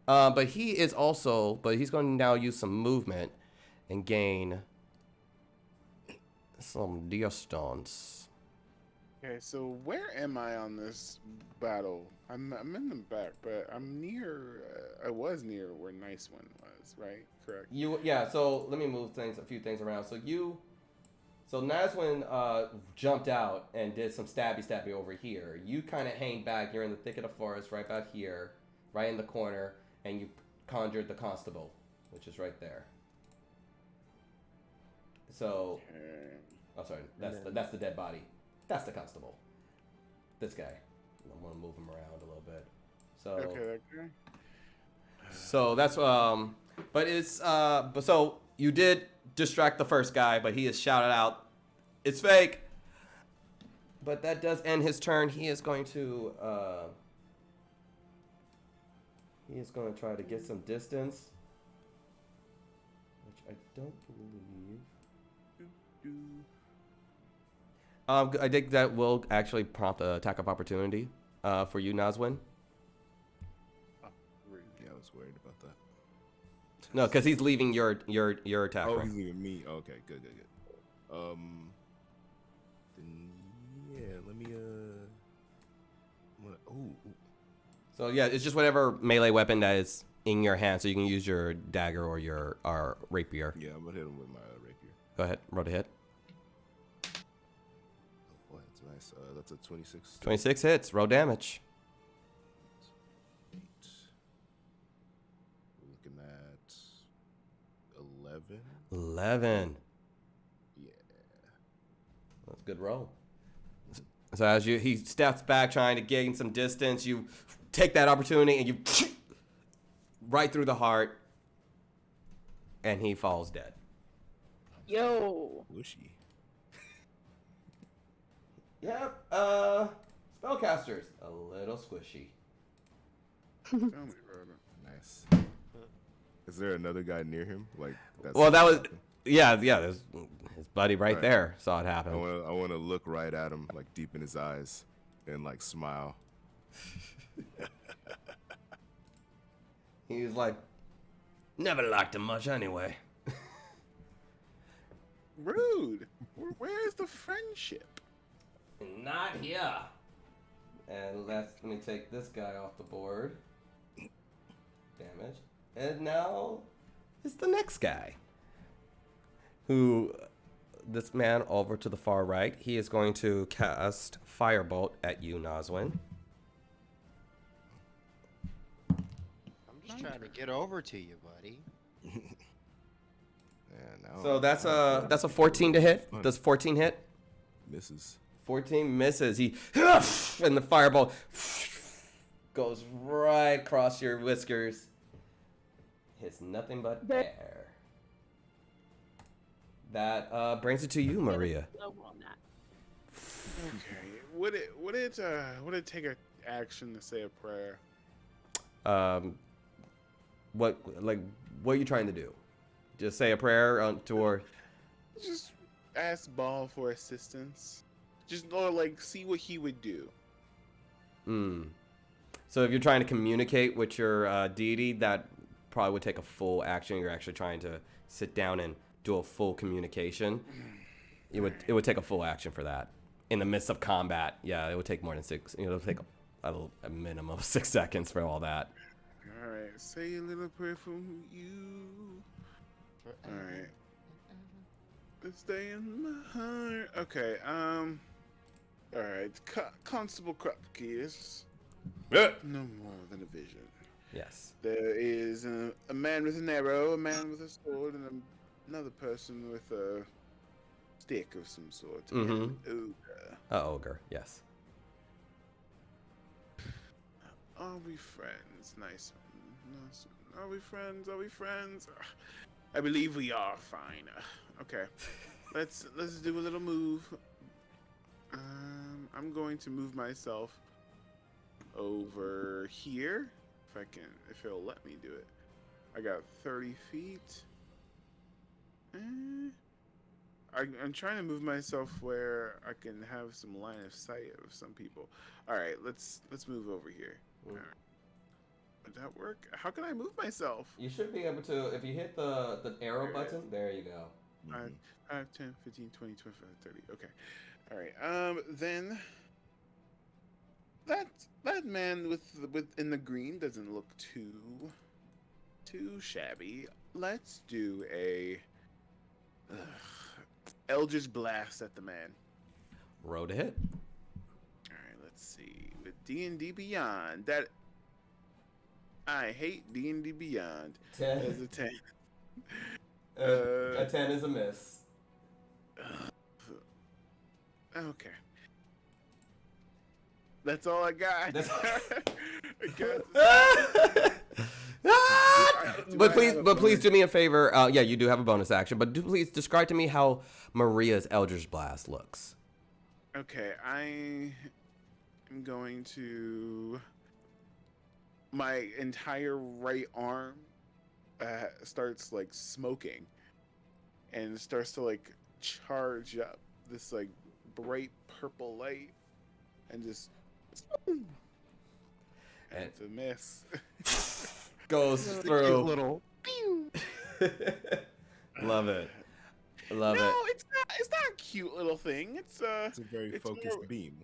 But he's going to now use some movement and gain some distance. Okay, so where am I on this battle? I'm in the back, but I'm near. I was near where Nice One was, right? Correct. So let me move a few things around. So Nazwin jumped out and did some stabby over here. You kind of hang back. You're in the thick of the forest, right about here, right in the corner, and you conjured the constable, which is right there. So, oh sorry, that's the dead body. That's the constable. This guy. I'm gonna move him around a little bit. So. Okay. So that's but it's but so you did distract the first guy, but he has shouted out, "It's fake." But that does end his turn. He is going to try to get some distance, which I don't believe. I think that will actually prompt an attack of opportunity for you, Nazwin. Yeah, I was worried about that. No, because he's leaving your attack. Oh, right? he's leaving me. Okay, good. Then Let me ooh. So yeah, it's just whatever melee weapon that is in your hand. So you can use your dagger or your rapier. Yeah, I'm gonna hit him with my rapier. Go ahead, roll the hit. Oh boy, that's nice. That's a 26. 26 hits. Roll damage. 8. We're looking at 11. 11. Yeah. That's a good roll. So as he steps back trying to gain some distance, you take that opportunity and you right through the heart, and he falls dead. Yo. Bushy. Yep. Spellcasters a little squishy. Tell me, brother. Nice. Is there another guy near him? Like that's Well, that was yeah. There's his buddy right there saw it happen. I want to look right at him, like deep in his eyes, and like smile. He was like, never liked him much anyway. Rude. Where's the friendship? Not here. And let me take this guy off the board. Damage. And now it's the next guy. Who, this man over to the far right, he is going to cast Firebolt at you, Nazwin. I'm just trying to get over to you, buddy. Yeah, now So that's a 14 to hit. Does 14 hit? misses. 14 misses. He and the Firebolt goes right across your whiskers. Hits nothing but air. That brings it to you, Maria. Over on that. Okay. Would it take an action to say a prayer? What are you trying to do? Just say a prayer toward. Just ask Ball for assistance. Just or like see what he would do. So if you're trying to communicate with your deity, that probably would take a full action. You're actually trying to sit down and do a full communication. It would take a full action for that. In the midst of combat, yeah, it would take more than 6. It'll take a minimum of 6 seconds for all that. All right. Say a little prayer for you. All right. Stay in my heart. Okay. All right. Constable Krupke is no more than a vision. Yes. There is a man with an arrow, a man with a sword, and another person with a stick of some sort. Mm-hmm. An ogre. Ogre. Yes. Are we friends? Nice. Are we friends? Are we friends? I believe we are. Fine. Okay. Let's do a little move. I'm going to move myself over here. If it'll let me do it. I got 30 feet. I'm trying to move myself where I can have some line of sight of some people. All right, let's move over here. All right. Would that work? How can I move myself? You should be able to if you hit the arrow button. There you go. 5, 10, 15, 20, 25, 30. Okay. All right. Then that man with in the green doesn't look too shabby. Let's do a Eldritch Blast at the man. Roll to hit. All right. Let's see. With D&D Beyond, that I hate D&D Beyond. 10. As a 10. A 10 is a miss. Okay. That's all I got. But please do me a favor. Yeah, you do have a bonus action, but please describe to me how Maria's Eldritch Blast looks. Okay, I am going to. My entire right arm starts like smoking, and starts to like charge up this like bright purple light, and just. And it's a miss. Goes through. Little. Love it. Love it. No, It's not a cute little thing. It's It's a very it's focused more- beam.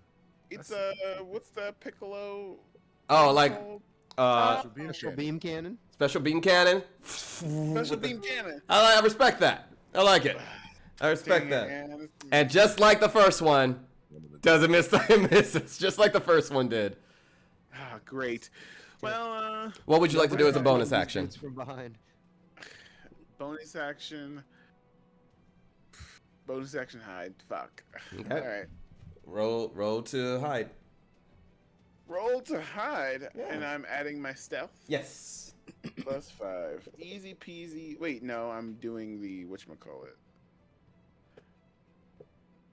It's That's- what's the piccolo? Oh, thing like called? Special beam Special cannon. beam cannon. special beam cannon. Special beam cannon. I respect that. I like it. I respect Dang it, that. man. This is- And just like the first one, One of the- doesn't miss. It misses, just like the first one did. Ah, great. Well, What would you like to do as a Right, bonus these action? dudes from behind. bonus action. Bonus action hide. Fuck. Okay. All right. Roll to hide. Roll to hide, Yeah. and I'm adding my stealth. Yes. +5. Easy peasy. Wait, no, I'm doing the whatchamacallit.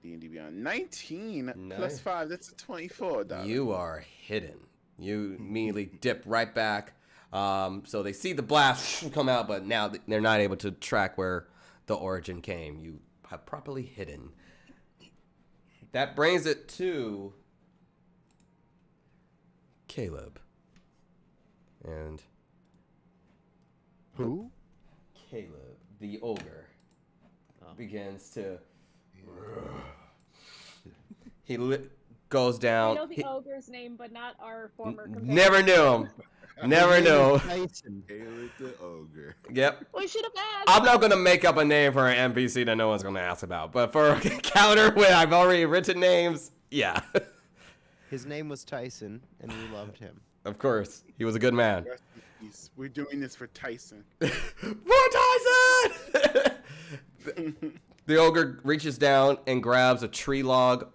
D&D Beyond. 19 Nice. +5. That's a 24, darling. You are hidden. You immediately dip right back. So they see the blast come out, but now they're not able to track where the origin came. You have properly hidden. That brings it to Caleb. And Who? Caleb, the ogre, begins to. He goes I down. know the He- ogre's name, but not our former companion. never knew him. Never knew. Tyson. Caleb the ogre. Yep. We should have asked. I'm not gonna make up a name for an NPC that no one's gonna ask about, but for a counter when I've already written names, yeah, His name was Tyson, and we loved him. of course, he was a good man. Rest in peace. We're doing this for Tyson. More Tyson! The ogre reaches down and grabs a tree log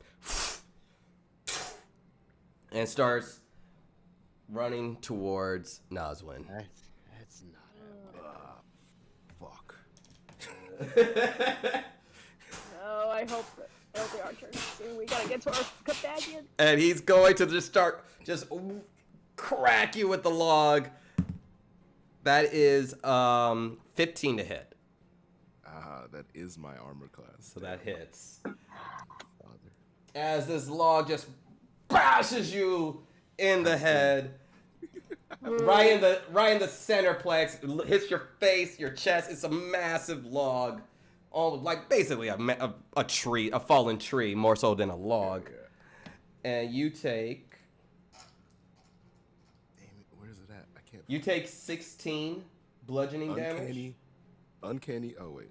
and starts running towards Nazwin. That's not Fuck. Oh, I hope it'll be our turn soon. We gotta get to our companion. And he's going to just start crack you with the log. That is 15 to hit. That is my armor class. So that hits. Father. As this log just bashes you in the head. right in the center plex, hits your face, your chest. It's a massive log. All like basically a tree, a fallen tree, more so than a log. Yeah. And you take Damn it, where's it at? I can't. You take 16 bludgeoning damage. Uncanny. Oh wait.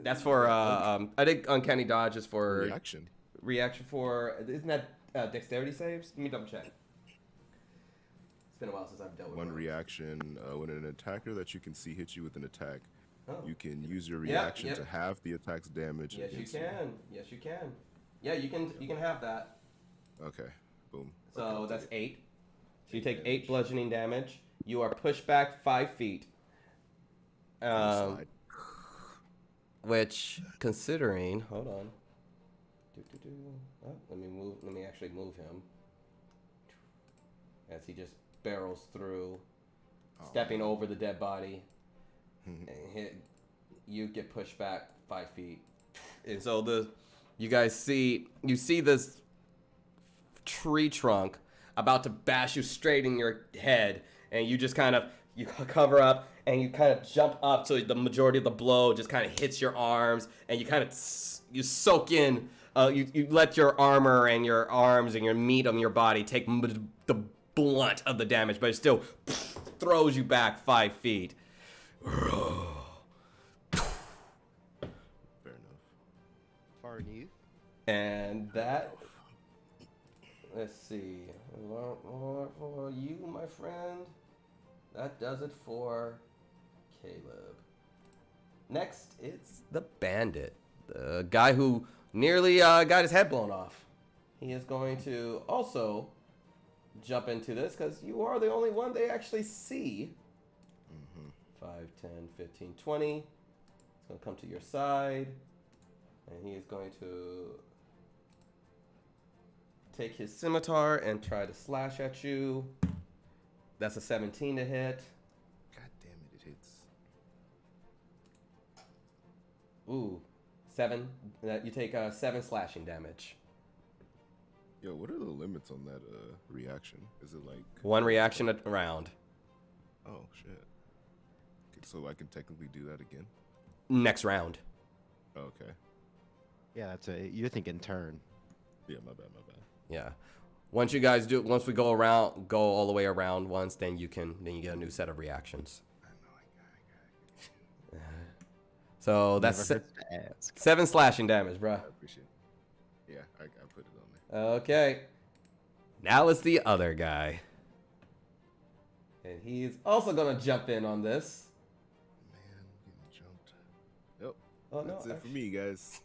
That's for I think uncanny dodge is for Reaction. reaction for isn't that dexterity saves? Let me double check. It's been a while since I've dealt with One reaction. When an attacker that you can see hits you with an attack, Oh. you can use your Yep, reaction yep. to halve the attack's damage. Yes, you against can. Yes, you can. Yeah, you can have that. Okay. Boom. So Okay, I'll that's take it. 8. So you take 8 bludgeoning damage. You are pushed back 5 feet. Slide. Which, considering, hold on. Oh, let me actually move him. As he just barrels through, stepping over the dead body. And you get pushed back 5 feet. And so you see this tree trunk about to bash you straight in your head, and you just you cover up and you kind of jump up so the majority of the blow just kind of hits your arms, and you soak in, you let your armor and your arms and your meat on your body take the blunt of the damage, but it still throws you back 5 feet. Fair enough. Far enough. And that, let's see, for you, my friend, that does it for Caleb. Next, it's the bandit, the guy who nearly got his head blown off. He is going to also jump into this because you are the only one they actually see. 5, 10, 15, 20. It's going to come to your side. And he is going to take his scimitar and try to slash at you. That's a 17 to hit. God damn it, it hits. Ooh, 7. You take 7 slashing damage. Yo, what are the limits on that reaction? Is it like 1 reaction a round. Oh shit. Okay, so I can technically do that again? Next round. Okay. Yeah, you're thinking turn. Yeah, my bad. Yeah. Once we go all the way around once, then you get a new set of reactions. I know, I got it. So that's Never hurts to ask. 7 slashing damage, bruh. I appreciate it. Yeah, I put it on there. Okay. Now it's the other guy. And he's also gonna jump in on this. Man, I'm getting jumped. Yep. Oh, no, That's it for me, guys.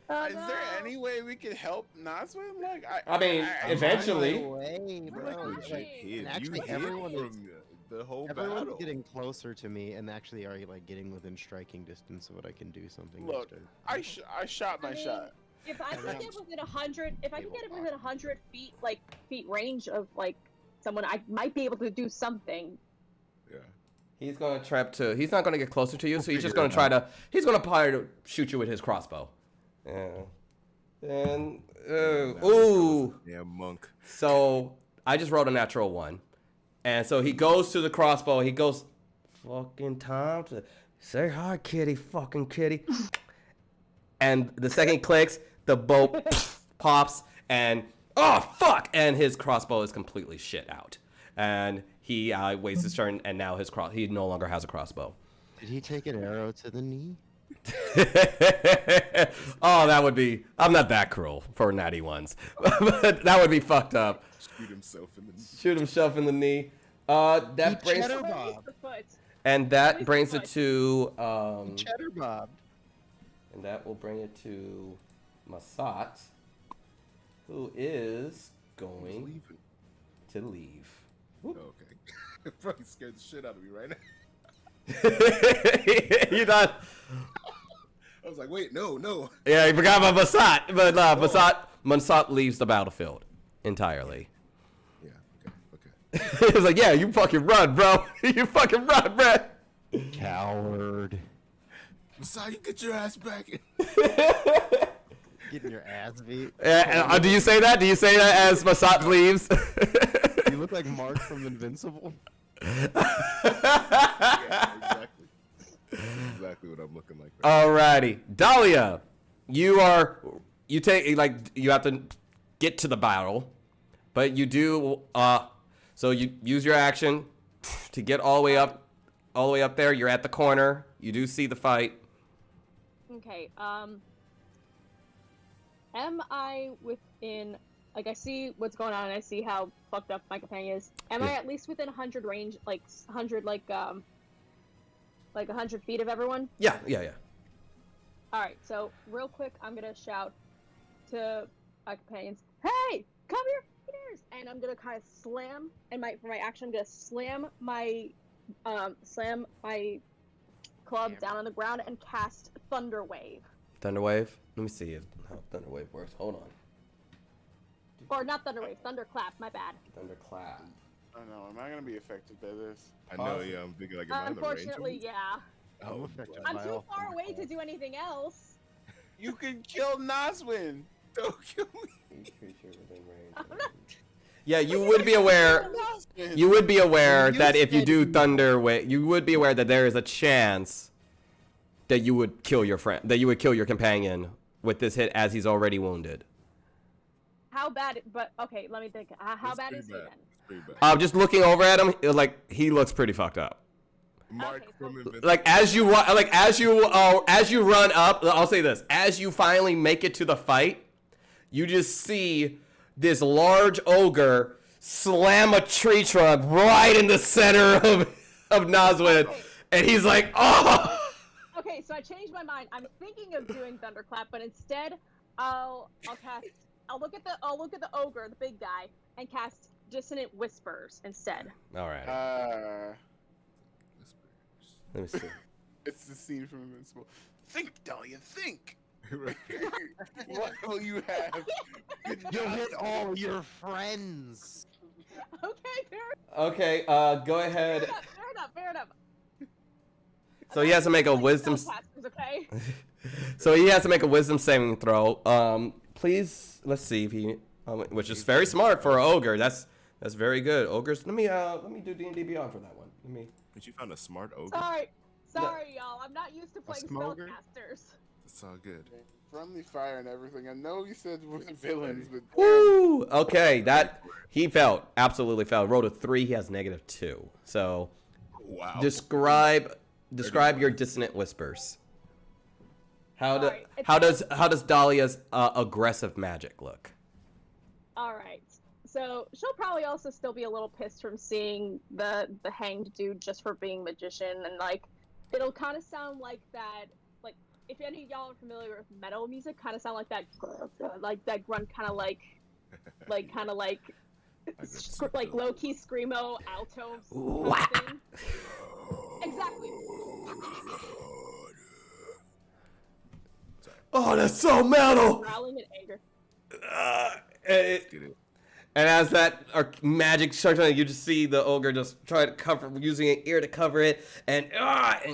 Oh, Is there any way we could help Naswin? Like, I mean, eventually. Way, bro. Legit Hid. And actually, You hid everyone is- from the whole Everyone's battle. getting closer to me, and actually are like getting within striking distance of what I can do something. Look, next turn. I shot my shot. If I could get within 100, if I could get Table within 100 feet, like feet range of like someone, I might be able to do something. Yeah. He's gonna he's not gonna get closer to you, so he's just figure gonna it he's gonna probably shoot you with his crossbow. Yeah. And, ooh. Damn monk. So, I just rolled a natural 1. And so he goes to the crossbow, he goes, fucking time to say hi, kitty, fucking kitty. And the second he clicks, the bow pops, and, oh, fuck! And his crossbow is completely shit out. And he wastes his turn, and now he no longer has a crossbow. Did he take an arrow to the knee? Oh, that would be. I'm not that cruel for natty ones, but that would be fucked up. Shoot himself in the Shoot himself in the knee. That He brings cheddar Release bob. the foot. and that Release brings the it foot. to Cheddar bob. and that will bring it to Masat, who is going leaving. to leave. Oh, okay. It probably scared the shit out of me right now. You done? I was like, wait, no. Yeah, you forgot about Masat, but Masat leaves the battlefield entirely. Yeah, okay. He's like, yeah, you fucking run, bro. You fucking run, bro. Coward. Messiah, get your ass back in. Getting your ass beat. Do you say that? Do you say that as Masat leaves? You look like Mark from Invincible. Yeah, exactly. Exactly what I'm looking like. Alrighty, Dahlia, you have to get to the battle, but you do so you use your action to get all the way up there. You're at the corner. You do see the fight. Okay. Am I within? Like, I see what's going on, and I see how fucked up my companion is. Am I at least within 100 range, like 100, like 100 feet of everyone? Yeah. All right. So real quick, I'm gonna shout to my companions, "Hey, come here, ears!" And I'm gonna kind of slam, and for my action, I'm gonna slam my club down on the ground and cast Thunder Wave. Thunderwave. Let me see how Thunderwave works. Hold on. Or not Thunder Wave, Thunderclap. My bad. Thunderclap. I don't know. Am I gonna be affected by this? I know, yeah, I'm thinking like, am I in the range? Unfortunately, yeah. Oh, affected I'm by too all far away to thunderclap. do anything else. You can kill Naswin. don't kill me. Yeah, you would be aware. You would be aware that if you do Thunderwave, you would be aware that there is a chance that you would kill your friend, that you would kill your companion with this hit as he's already wounded. How bad? But okay, let me think. How It's bad pretty is he bad. then? It's pretty bad. Just looking over at him, like he looks pretty fucked up. Mark Okay, from so- Invincible. Like as you run up, I'll say this: as you finally make it to the fight, you just see this large ogre slam a tree trunk right in the center of Naswin, and he's like, "Oh!" Okay, so I changed my mind. I'm thinking of doing Thunderclap, but instead, I'll look at the ogre, the big guy, and cast Dissonant Whispers instead. All right, let me see. It's the scene from Invincible. Think, Dahlia, think. Right. What will you have? You'll hit all your friends. Okay, Okay, go ahead. fair enough. So he has to make a wisdom. Spellcasters, okay. So he has to make a wisdom saving throw. Please, let's see if he, which is very smart for an ogre. That's very good. Ogres. Let me do D&D Beyond for that one. But you found a smart ogre? Sorry, y'all. I'm not used to playing smoker? spellcasters. It's all good. friendly fire and everything. I know you said we're the villains, but Woo! Okay, that he failed. Absolutely failed. Rolled a 3. He has -2. So, Wow. describe your dissonant whispers. How Alright, does Dahlia's aggressive magic look? All right. So she'll probably also still be a little pissed from seeing the hanged dude just for being magician, and like it'll kind of sound like that. Like if any of y'all are familiar with metal music, kind of sound like that grunt, kind of like like low key screamo alto kind of thing. Exactly. Oh, that's so metal. Growling in anger. And as that magic starts on, you just see the ogre just try to cover, using an ear to cover it, and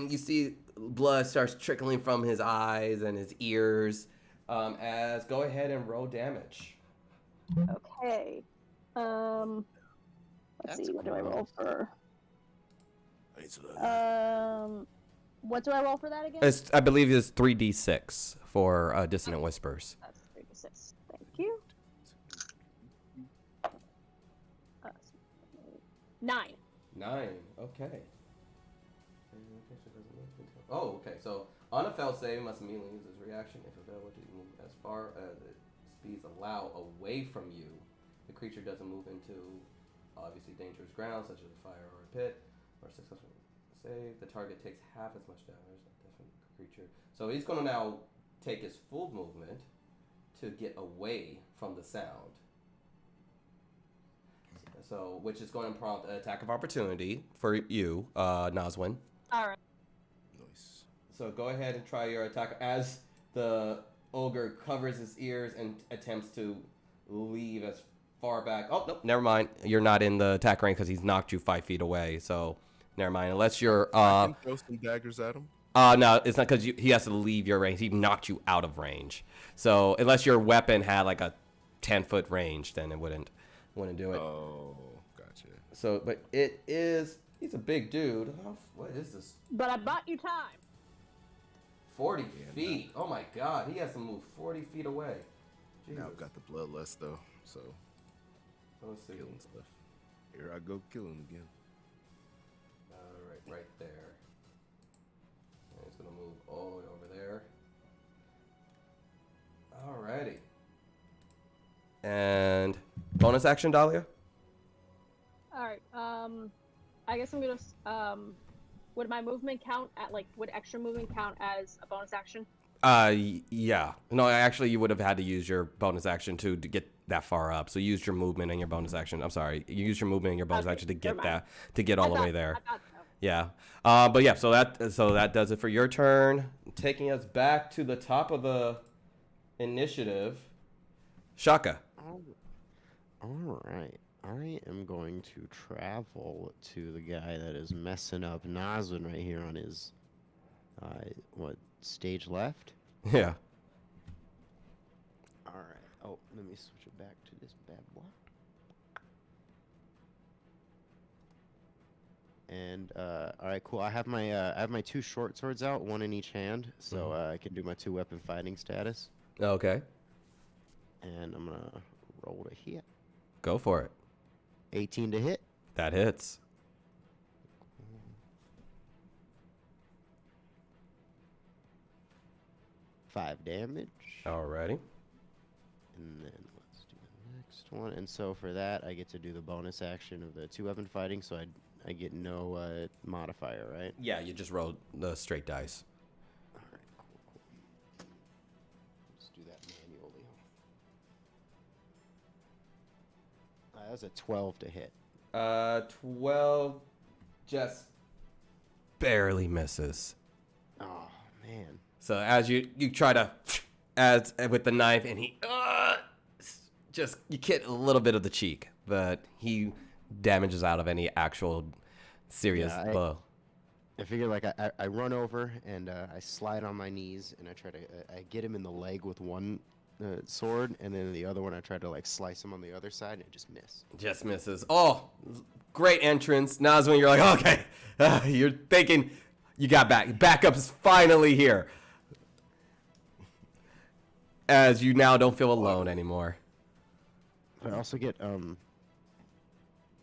you see blood starts trickling from his eyes and his ears. As go ahead and roll damage. Okay. Let's see. What do I roll for? What do I roll for that again? I believe it's 3d6 for dissonant whispers. That's 3d6. Thank you. 9. 9. Okay. Oh, okay. So on a failed save, must immediately use his reaction if available to move as far as its speeds allow away from you. The creature doesn't move into obviously dangerous ground such as a fire or a pit, or successful save. The target takes half as much damage. Different creature. So he's going to now take his full movement to get away from the sound. So, which is going to prompt an attack of opportunity for you, Nazwin. All right. Nice. So go ahead and try your attack as the ogre covers his ears and attempts to leave as far back. Oh, no, never mind. You're not in the attack range because he's knocked you 5 feet away. So never mind. Unless you're... I can throw some daggers at him. No, it's not because he has to leave your range. He knocked you out of range. So unless your weapon had like a 10-foot range, then it wouldn't do it. Oh, gotcha. So, but it is... He's a big dude. What is this? But I bought you time. 40 feet. Oh my god. He has to move 40 feet away. Now I've got the bloodlust though, so Let's see. killing stuff. Here I go killing again. Alright, right there. And he's gonna move all the way over there. Alrighty. And bonus action, Dahlia? Alright, I guess I'm gonna, would my movement count would extra movement count as a bonus action? Yeah. No, actually, you would have had to use your bonus action to get that far up. So you used your movement and your bonus action. I'm sorry. You used your movement and your bonus action to get all the way there. I thought so. Yeah. But yeah, so that does it for your turn. Taking us back to the top of the initiative. Shaka. All right. I am going to travel to the guy that is messing up Nazwin right here on his, stage left? Yeah. All right. Oh, let me switch it back to this bad boy. And all right, cool. I have my 2 short swords out, one in each hand, so I can do my 2-weapon fighting status. Okay. And I'm gonna roll to hit. Go for it. 18 to hit. That hits. 5 damage. Alrighty. And then let's do the next one. And so for that, I get to do the bonus action of the 2-weapon fighting, so I get no modifier, right? Yeah, you just rolled the straight dice. All right, cool. Let's do that manually. That was a 12 to hit. 12 just barely misses. Oh, man. So as you try to, as with the knife, and he just you get a little bit of the cheek, but he damages out of any actual serious blow. I figure like I run over and I slide on my knees and I try to I get him in the leg with one sword, and then the other one I try to like slice him on the other side and it just miss. Just misses. Oh, great entrance. Now's when you're like, okay, you're thinking you got back. Backup is finally here. as you now don't feel alone anymore. I also get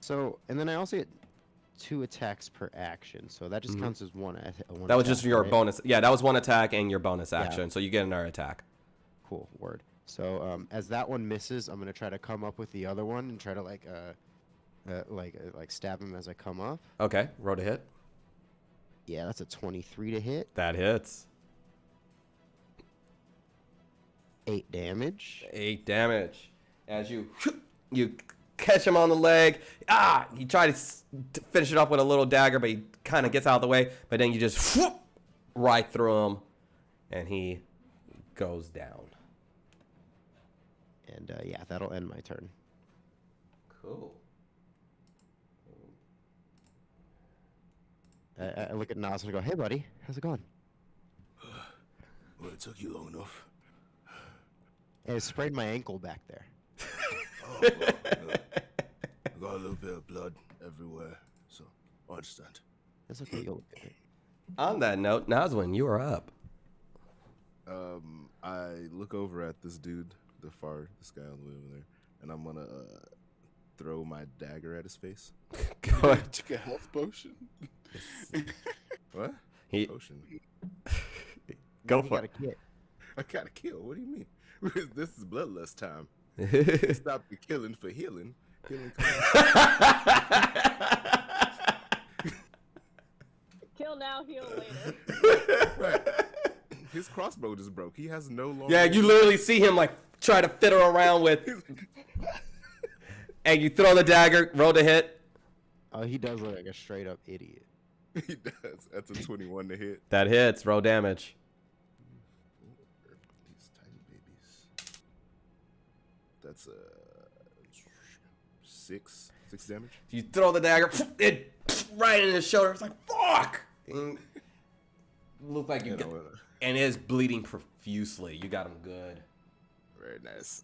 So, and then I also get 2 attacks per action, so that just counts as one. That was just your right? bonus. Yeah, that was one attack and your bonus Yeah. action, so you get another attack. Cool, word. So, as that one misses, I'm gonna try to come up with the other one and try to like stab him as I come up. Okay, roll to hit. Yeah, that's a 23 to hit. That hits. 8 damage. 8 damage. As you catch him on the leg. You try to finish it off with a little dagger, but he kind of gets out of the way. But then you just right through him, and he goes down. And yeah, that'll end my turn. Cool. I look at Nas and I go, "Hey, buddy, how's it going?" Well, it took you long enough. And I sprayed my ankle back there. Oh, well, I got a little bit of blood everywhere, so I understand. That's okay. You'll look at it. On that note, Nazwin, you are up. I look over at this dude, this guy all the way over there, and I'm gonna throw my dagger at his face. Go ahead. Took a health potion. What? He Potion. go You for got a it. kit. I gotta kill. What do you mean? This is bloodlust time. Stop the killing for healing. Healing Kill now, heal later. right. His crossbow just broke. He has no longer. Yeah, you literally see him like try to fiddle around with, and you throw the dagger, roll to hit. Oh, he does look like a straight up idiot. He does. That's a 21 to hit. That hits, roll damage. These tiny babies. That's 6 damage. You throw the dagger, it right in his shoulder. It's like fuck. And look like you You got, know, and it is bleeding profusely. You got him good. very nice.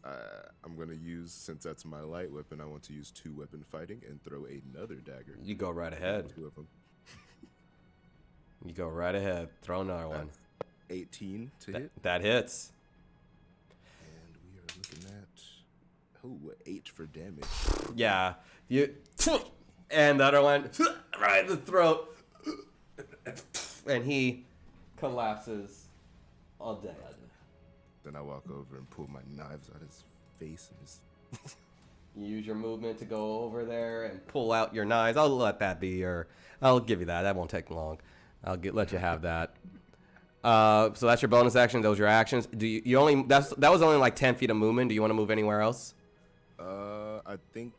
I'm gonna use, since that's my light weapon, I want to use 2 weapon fighting and throw another dagger. You go right ahead. 2 of them. You go right ahead. Throw another one. 18 to hit, That hits. and we are looking at 8 for damage. Yeah. You and the other one right in the throat, and he collapses all dead. Then I walk over and pull my knives out his face and his. You use your movement to go over there and pull out your knives. I'll let that be your. I'll give you that. That won't take long. Let you have that. So that's your bonus action. Those are your actions. Do you only? That was only like 10 feet of movement. Do you want to move anywhere else? I think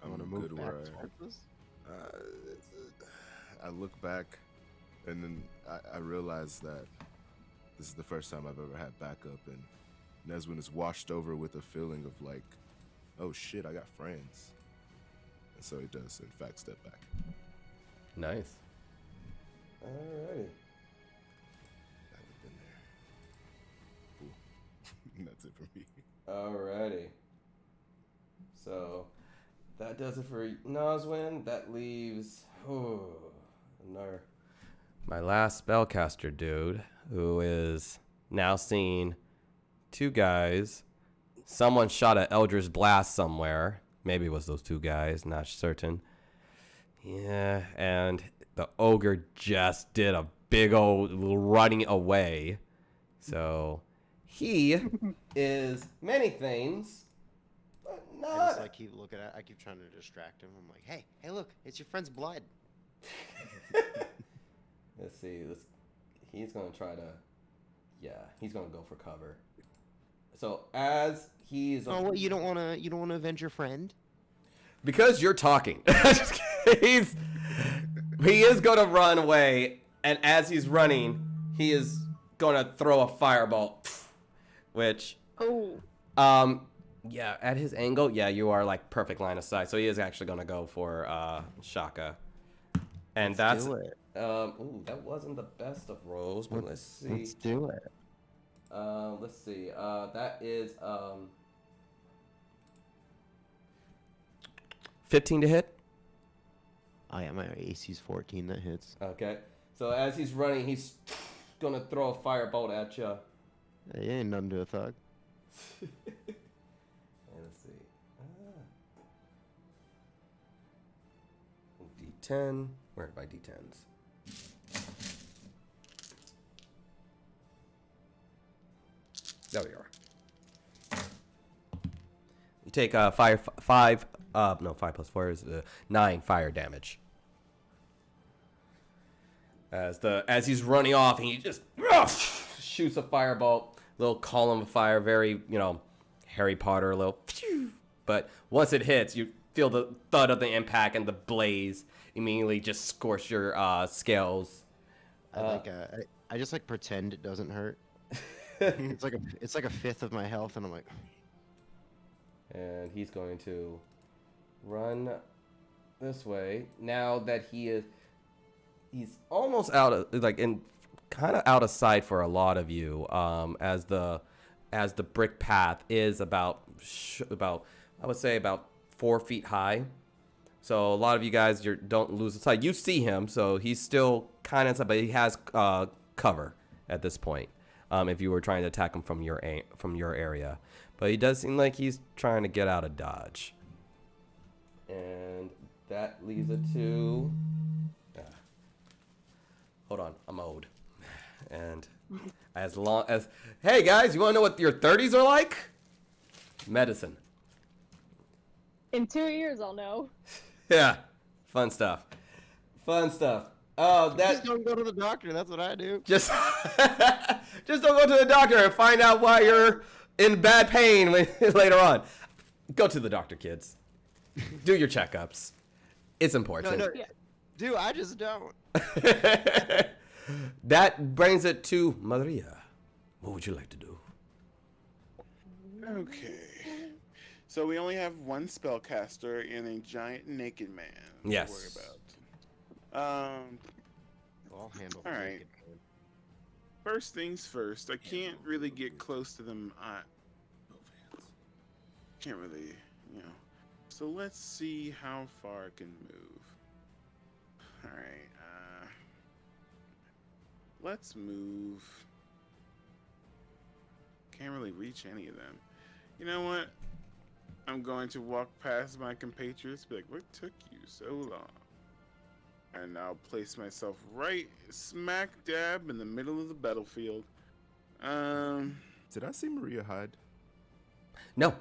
I'm Want to good move where back towards us? I look back, and then I realize that this is the first time I've ever had backup, and Neswin is washed over with a feeling of like, oh shit, I got friends. And so he does, in fact, step back. Nice. Alrighty. I haven't been there. Cool. And that's it for me. Alrighty. So that does it for Noswin. That leaves my last spellcaster dude, who is now seeing 2 guys. Someone shot an Eldritch Blast somewhere. Maybe it was those 2 guys, not certain. Yeah, and the ogre just did a big old running away. So he is many things, but I not. just like keep looking at. I keep trying to distract him. I'm like, hey, look, it's your friend's blood. Let's see. He's gonna try to. Yeah, he's gonna go for cover. So as he's. Oh, what? You don't wanna avenge your friend? Because you're talking. He is gonna run away, and as he's running, he is gonna throw a fireball, which. Oh. Yeah, at his angle, yeah, you are like perfect line of sight. So he is actually gonna go for Shaka, and Let's that's do it. Ooh, that wasn't the best of rolls, but let's see. Let's do it. Let's see. That is 15 to hit. Oh yeah, my AC's 14. That hits. Okay. So as he's running, he's gonna throw a firebolt at you. Hey, ain't nothing to a thug. Let's see. D10. Where are my D10s? There we are. You take 5 plus 4 is 9 fire damage. As he's running off, and he just shoots a firebolt, little column of fire, very Harry Potter, a little. But once it hits, you feel the thud of the impact, and the blaze immediately just scorch your scales. I just like pretend it doesn't hurt. it's like a fifth of my health, and I'm like. And he's going to run this way now that he's almost out of kind of out of sight for a lot of you. As the brick path is about I would say about 4 feet high. So a lot of you guys don't lose sight. You see him, so he's still kind of, but he has cover at this point. If you were trying to attack him from your area, but he does seem like he's trying to get out of dodge. And that leaves it to. Hold on, I'm old. And as long as, hey guys, you want to know what your 30s are like? Medicine. In 2 years, I'll know. Yeah, fun stuff. Oh, Just don't go to the doctor. That's what I do. Just don't go to the doctor and find out why you're in bad pain later on. Go to the doctor, kids. Do your checkups. It's important. No, yeah. Dude, I just don't. That brings it to Maria. What would you like to do? Okay. So we only have one spellcaster and a giant naked man yes. to worry about. I'll handle all right. First things first. I can't really get close to them. Can't really, So let's see how far I can move. All right. Let's move. Can't really reach any of them. You know what? I'm going to walk past my compatriots, be like, what took you so long? And I'll place myself right smack dab in the middle of the battlefield. Did I see Maria hide? No.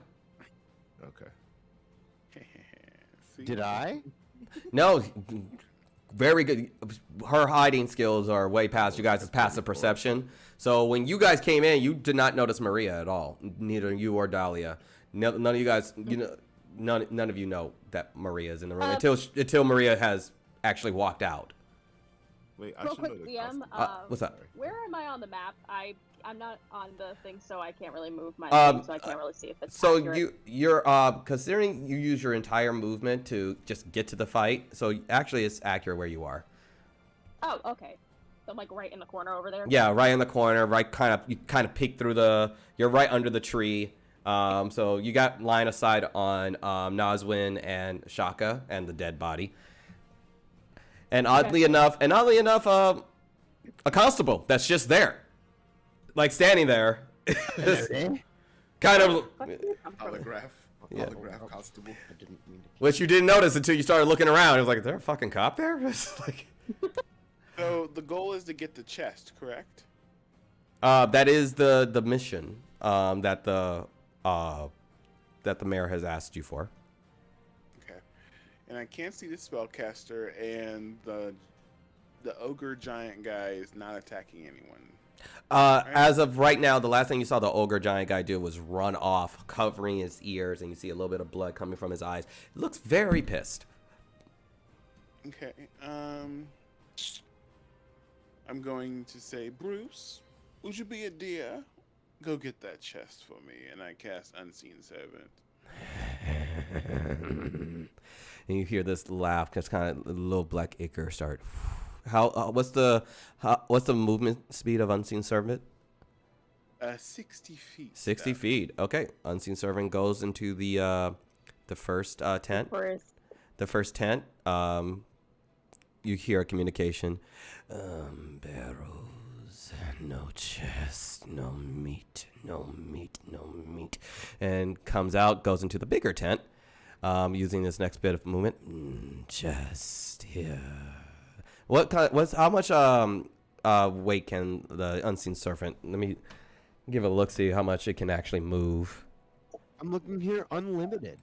Okay. Did I? No. Very good. Her hiding skills are way past you guys' passive perception. So when you guys came in, you did not notice Maria at all. Neither you or Dahlia. None of you guys, none of you know that Maria is in the room until Maria has actually walked out. Wait, real quick, DM. What's that? Where am I on the map? I'm not on the thing, so I can't really move my thing, so I can't really see if it's accurate. You're considering you use your entire movement to just get to the fight, so actually it's accurate where you are. Oh, okay. So I'm like right in the corner over there. Yeah, right in the corner. You kind of peek through you're right under the tree. So you got line of sight on Nazwin and Shaka and the dead body. And oddly enough, a constable that's just there, like standing there, kind of holograph constable. I didn't mean to. Which you didn't notice until you started looking around. It was like, is there a fucking cop there? It's like. So the goal is to get the chest, correct? That is the mission that the mayor has asked you for. Okay. And I can't see the spellcaster, and the ogre giant guy is not attacking anyone. As of right now, the last thing you saw the ogre giant guy do was run off, covering his ears, and you see a little bit of blood coming from his eyes. He looks very pissed. Okay. I'm going to say, Bruce, would you be a dear? Go get that chest for me, and I cast Unseen Servant. And you hear this laugh, just kind of a little black ichor start. What's the movement speed of Unseen Servant? 60 feet. 60 feet. Okay. Unseen Servant goes into the first tent. The first tent. You hear a communication. Barrows. no chest, no meat, no meat, no meat. And comes out, goes into the bigger tent, using this next bit of movement. Chest here. How much weight can the unseen servant? Let me give it a look, see how much it can actually move. I'm looking here, unlimited.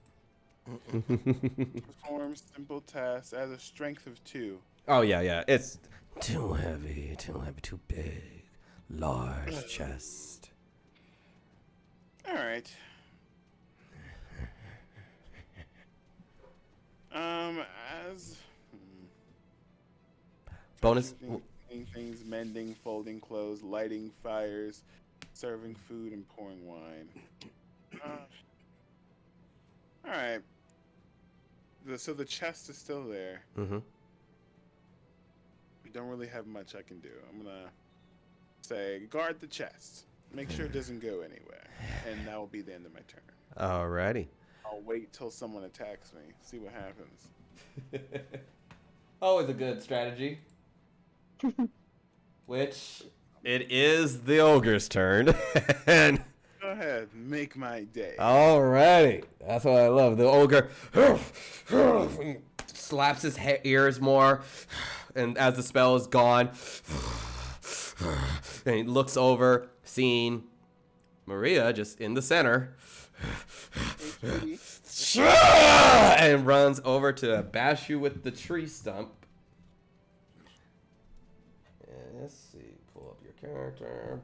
Perform simple tasks as a strength of 2. Oh yeah. It's too heavy, too big, large chest. All right. As Bonus. Doing things, mending, folding clothes, lighting fires, serving food, and pouring wine. All right. So the chest is still there. Mm-hmm. We don't really have much I can do. I'm gonna say guard the chest. Make sure it doesn't go anywhere, and that will be the end of my turn. Alrighty. I'll wait till someone attacks me. See what happens. Always a good strategy. Which it is the ogre's turn. And Go ahead, make my day. alrighty, that's what I love. The ogre slaps his ears more, and as the spell is gone, and he looks over, seeing Maria just in the center, and runs over to bash you with the tree stump. Let's see, pull up your character.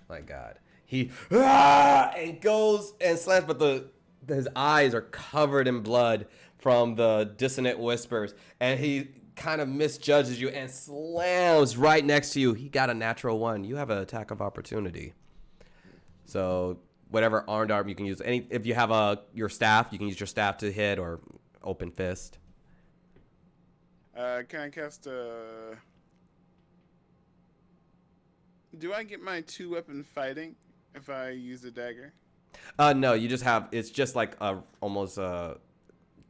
My God, he and goes and slams, but his eyes are covered in blood from the dissonant whispers, and he kind of misjudges you and slams right next to you. He got a natural 1. You have an attack of opportunity. So whatever armed arm you can use, if you have your staff, you can use your staff to hit or open fist. Can I cast Do I get my 2-weapon fighting if I use a dagger? No, you just have. It's just like almost a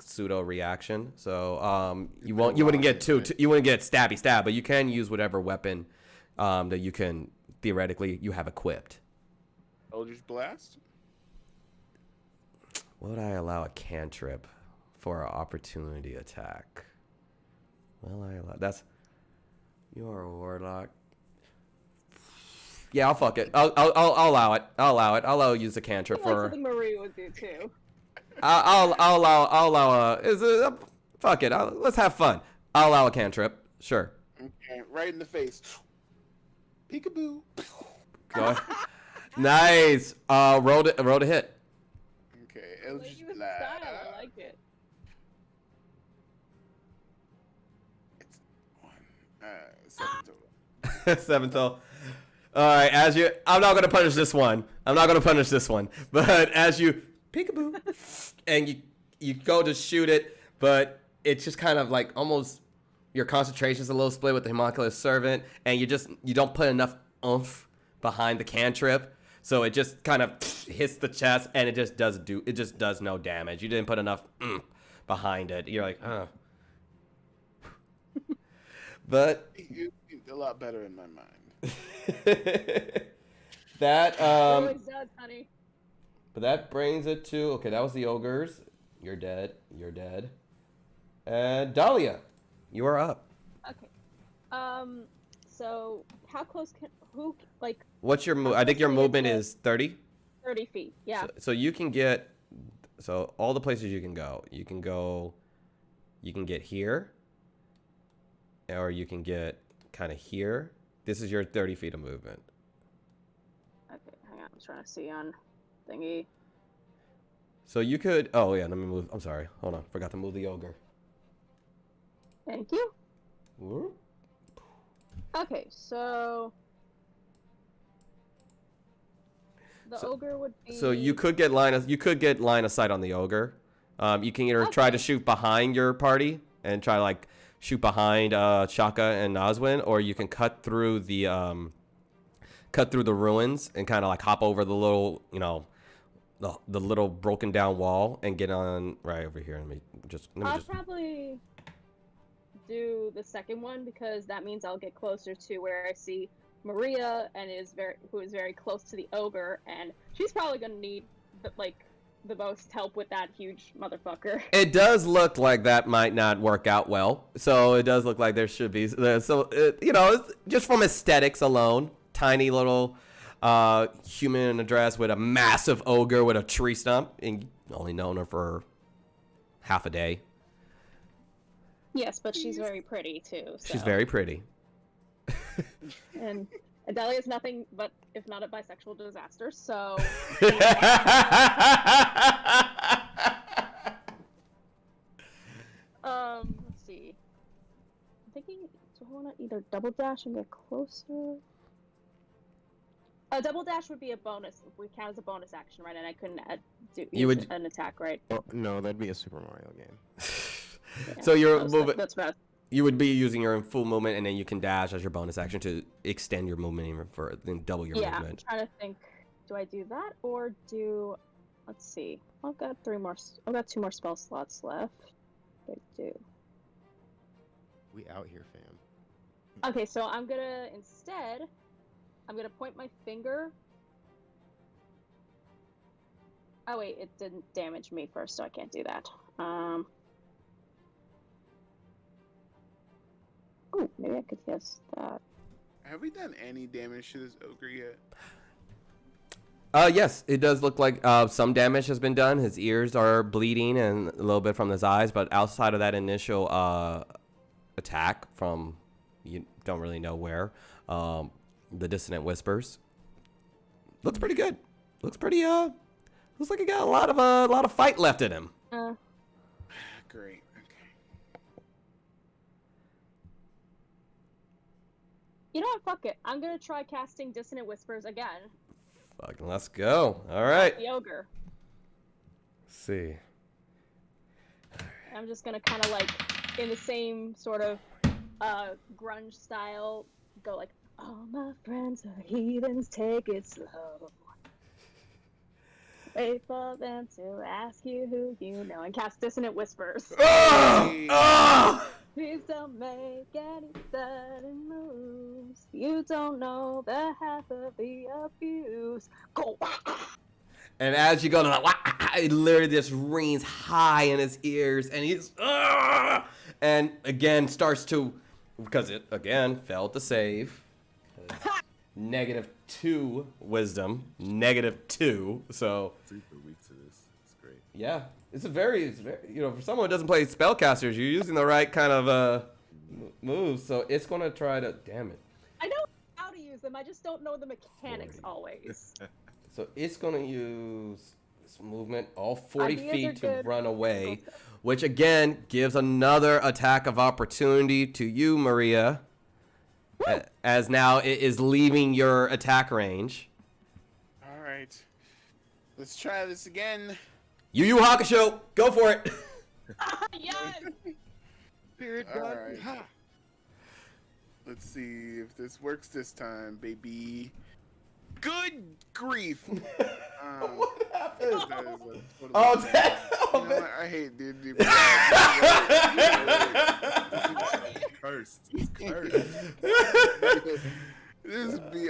pseudo reaction. So you wouldn't get you wouldn't get stab, but you can use whatever weapon that you can theoretically you have equipped. Eldritch Blast? Would I allow a cantrip for an opportunity attack? Will I allow you are a warlock. Yeah, I'll fuck it. I'll allow it. I'll allow you use a cantrip for. Something Marie would do too. I'll allow fuck it. Let's have fun. I'll allow a cantrip. Sure. Okay, right in the face. Peekaboo. Go ahead. Nice. Roll to hit. Okay, The way Eldritch you Blast. style, I like it. It's 1. 7 total. 7 total. All right, I'm not gonna punish this one. But as you peekaboo, and you go to shoot it, but it's just kind of like almost your concentration's a little split with the homunculus servant, and you don't put enough oomph behind the cantrip, so it just kind of hits the chest, and it just does no damage. You didn't put enough behind it. You're like, but A lot better in my mind. that Always does, honey. but that brings it to okay. That was the ogres. You're dead. And Dahlia, you are up. Okay. So how close can What's your move? I think your movement is 30. 30 feet. Yeah. So you can get all the places you can go. You can get here, or you can get kind of here. This is your 30 feet of movement. Okay, hang on. I'm trying to see on thingy. So you could. Oh yeah, let me move. I'm sorry. Hold on. Forgot to move the ogre. Thank you. Whoop. Okay, so the ogre would be. So you could get line of sight on the ogre. You can either try to shoot behind your party and try to like shoot behind Shaka and Nazwin, or you can cut through the ruins and kind of like hop over the little the little broken down wall and get on right over here. Let me I'll probably do the second one because that means I'll get closer to where I see Maria and who is very close to the ogre, and she's probably gonna need the most help with that huge motherfucker. It does look like that might not work out well. So it does look like there should be. Just from aesthetics alone, tiny little human in a dress with a massive ogre with a tree stump, and you only known her for half a day. Yes, but she's very pretty too. So. She's very pretty. And Adelia is nothing but, if not a bisexual disaster, so... let's see. I'm thinking, do I want to either double dash and get closer? A double dash would be a bonus. We count as a bonus action, right? And I couldn't use an attack, right? Oh, no, that'd be a Super Mario game. Yeah, so you're that's bad. You would be using your full movement, and then you can dash as your bonus action to extend your movement even further, then double your movement. I'm trying to think. Do I do that or do? Let's see. I've got 2 more spell slots left. What do I do? We out here, fam. Okay, so I'm gonna point my finger. Oh wait, it didn't damage me first, so I can't do that. Oh, maybe I could guess that. Have we done any damage to this ogre yet? Yes, it does look like some damage has been done. His ears are bleeding and a little bit from his eyes, but outside of that initial attack from you don't really know where, the dissonant whispers looks pretty good. Looks pretty looks like he got a lot of fight left in him. Great. You know what? Fuck it. I'm gonna try casting Dissonant Whispers again. Fucking let's go. All right. The ogre. Let's see. I'm just gonna kind of like, in the same sort of grunge style, go like, all my friends are heathens, take it slow. Wait for them to ask you who you know, and cast Dissonant Whispers. Please don't make any sudden moves. You don't know the half of the abuse. Go. And as you go, it literally just rings high in his ears, and he's and again starts to, because it again failed to save. -2 wisdom, -2. So Super weak to this. It's great. yeah, it's very, for someone who doesn't play spellcasters, you're using the right kind of moves. So it's gonna try to, damn it. I know how to use them. I just don't know the mechanics always. So it's gonna use this movement, all 40 Ideas feet are to good. run away, which again gives another attack of opportunity to you, Maria. As now it is leaving your attack range. All right. Let's try this again. Yu Yu Hakusho, go for it. Yes! All right. Let's see if this works this time, baby. Good grief. What happened? You know what? I hate D&D. Cursed. It's cursed.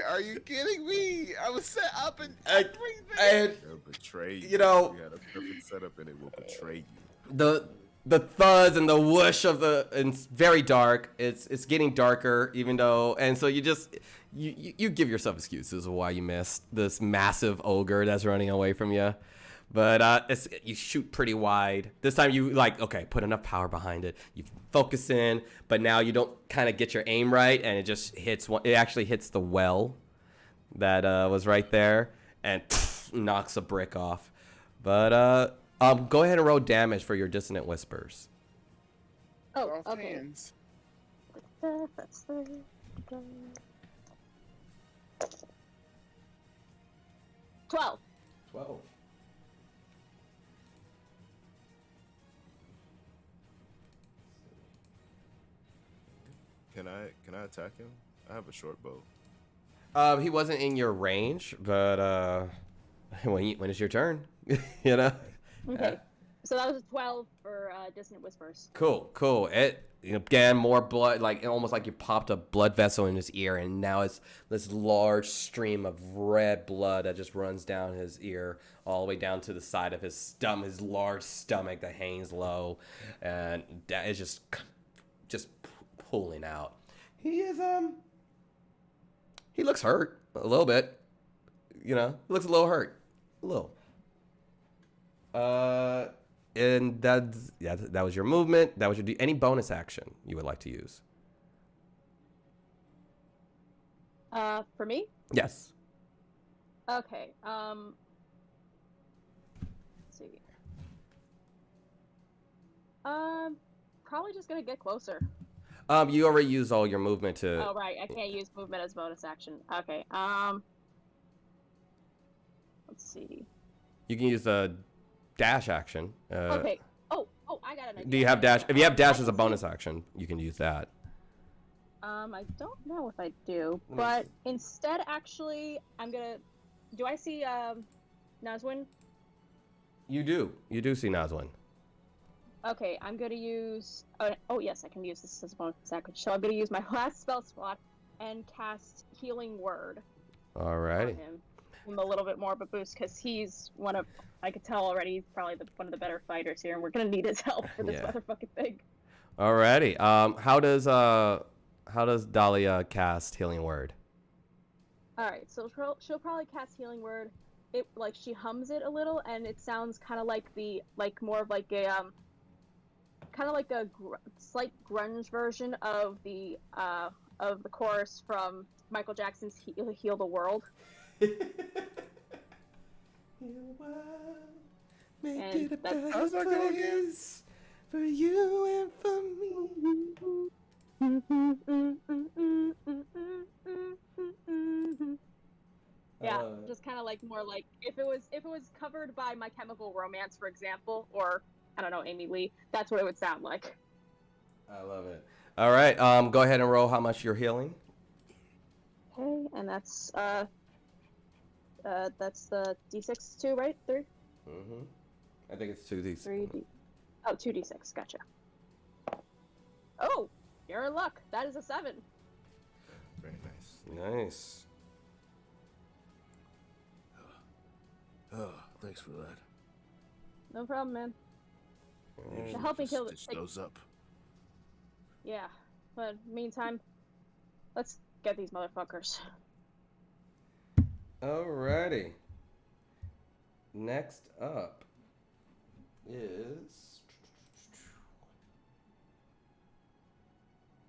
Are you kidding me? I was set up and And It'll betray you. You know- You had a perfect setup and it will betray you. the thuds and the whoosh of and it's very dark. It's getting darker, even though, and so you just you give yourself excuses of why you missed this massive ogre that's running away from you. But you shoot pretty wide. This time you put enough power behind it. You focus in, but now you don't kind of get your aim right, and it just hits one. It actually hits the well that was right there, and knocks a brick off. But go ahead and roll damage for your dissonant whispers. Oh, Off okay. hands. That's the... 12. 12. Can I attack him? I have a short bow. He wasn't in your range, but when it's your turn, you know. Okay. So that was a 12 for Dissonant Whispers. Cool, cool. It again more blood, like almost like you popped a blood vessel in his ear, and now it's this large stream of red blood that just runs down his ear all the way down to the side of his stomach, his large stomach that hangs low, and that is just pulling out. He is he looks hurt a little bit. He looks a little hurt, a little. And that was your movement. That was your any bonus action you would like to use. For me? Yes. Okay. Let's see. Probably just gonna get closer. You already used all your movement to. Oh right, I can't use movement as bonus action. Okay. Let's see. You can use the dash action. Okay. Oh, I got an idea. Do you have dash? If you have dash as a bonus action, you can use that. I don't know if I do, but instead, actually, I'm gonna. Do I see Nazwin? You do. You do see Nazwin. Okay, I'm gonna use. Oh yes, I can use this as a bonus action. So I'm gonna use my last spell slot and cast Healing Word. Alrighty. On him a little bit more of a boost because he's one of. I could tell already. He's probably one of the better fighters here, and we're gonna need his help for this motherfucking thing. Alrighty. How does Dahlia cast Healing Word? All right, so she'll probably cast Healing Word. It like she hums it a little, and it sounds kind of like more of like a kind of like a slight grunge version of the chorus from Michael Jackson's "Heal the World." And that's How's that go again? For you and for me. Yeah, just kind of like more like if it was covered by My Chemical Romance, for example, or I don't know, Amy Lee, that's what it would sound like. I love it. All right, go ahead and roll how much you're healing. Okay, and that's the D6 too, right? 3? Mm-hmm. I think it's 2d6. 3D. Oh, 2d6. Gotcha. Oh, you're in luck. That is a 7. Very nice. Nice. Oh, thanks for that. No problem, man. Usually help me just kill the- stitch those up. Yeah, but meantime, let's get these motherfuckers. Alrighty. Next up is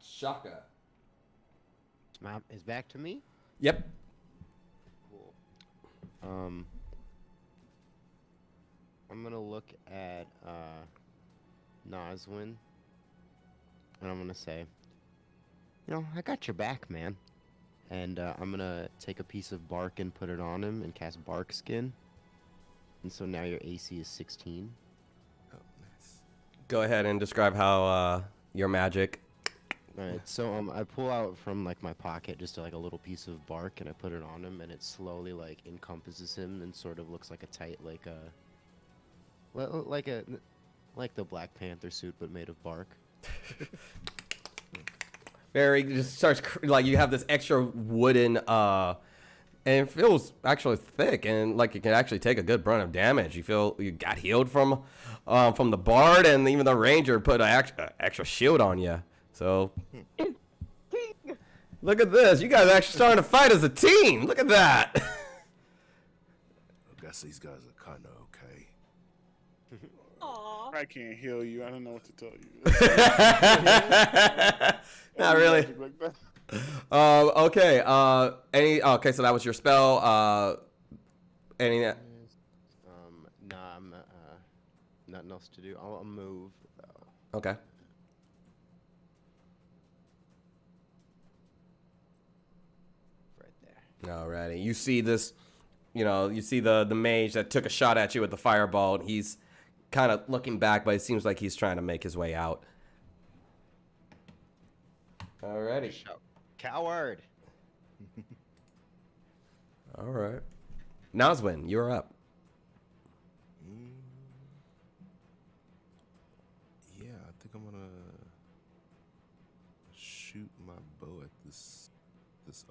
Shaka. It's back to me? Yep. Cool. I'm gonna look at Nazwin, and I'm gonna say, I got your back, man. And I'm gonna take a piece of bark and put it on him and cast Bark Skin. And so now your AC is 16. Oh, nice. Go ahead and describe how your magic. Alright, so I pull out from like my pocket just like a little piece of bark and I put it on him and it slowly like encompasses him and sort of looks like a tight like the Black Panther suit but made of bark. Very just starts like you have this extra wooden and it feels actually thick and like it can actually take a good brunt of damage. You feel you got healed from the bard and even the ranger put an extra shield on you. So look at this. You guys are actually starting to fight as a team. Look at that. I guess these guys are kind of okay. Aww. I can't heal you. I don't know what to tell you. Not really. Like that. Okay. Okay, so that was your spell. Any Nah, I'm nothing else to do. I'll move though. Okay. Right there. Alrighty. You see this, you see the mage that took a shot at you with the fireball. He's kind of looking back, but it seems like he's trying to make his way out. Alrighty. Coward. Alright. Nazwin, you're up.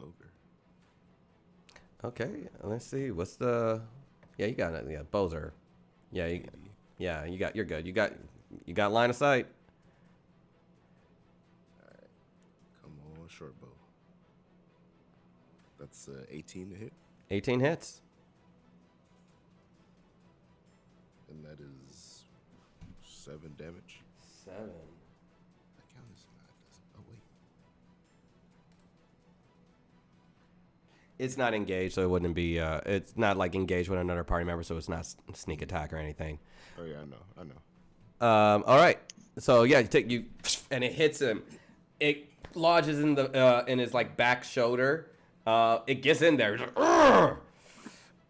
ogre. Okay, let's see. What's the? Yeah, you got it. Yeah, bows are. Yeah, you're good. You got line of sight. Come on, short bow. That's 18 to hit, 18 hits. and that is 7 damage. 7. I count this. Oh wait. It's not engaged, so it wouldn't be. It's not like engaged with another party member, so it's not sneak attack or anything. Oh yeah, I know. All right. So yeah, and it hits him. It lodges in the in his like back shoulder. It gets in there. Like,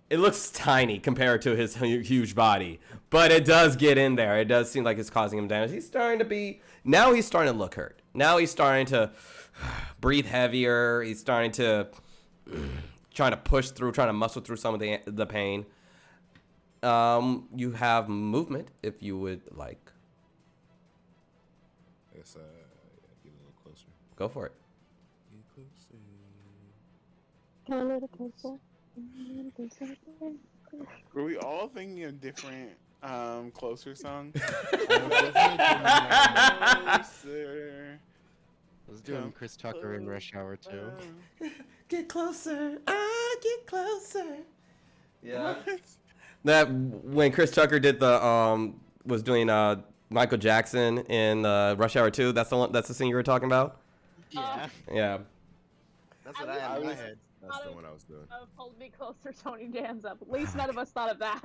it looks tiny compared to his huge body, but it does get in there. It does seem like it's causing him damage. He's starting to look hurt. Now he's starting to breathe heavier. He's starting to trying to push through, trying to muscle through some of the pain. You have movement if you would like. I guess get a little closer. Go for it. Get closer. Come a little closer. Were we all thinking of different closer songs? Closer. I was doing Chris Tucker in Rush Hour 2. Get closer. Get closer. Yeah. That when Chris Tucker did the was doing Michael Jackson in Rush Hour 2. That's the scene you were talking about. Yeah, Yeah. that's what I had in my head. That's the one I was doing. Hold me closer, Tony Danza. At least none of us thought of that.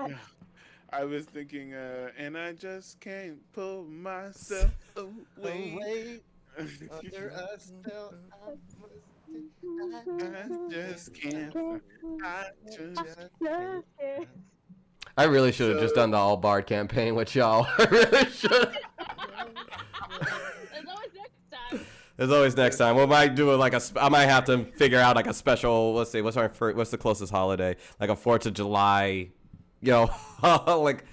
I was thinking, and I just can't pull myself away. Under a spell, I just can't. I just I really should have just done the all bard campaign with y'all. I really should. There's always next time. There's always next time. We might do it I might have to figure out like a special. Let's see, what's the closest holiday? Like a 4th of July, like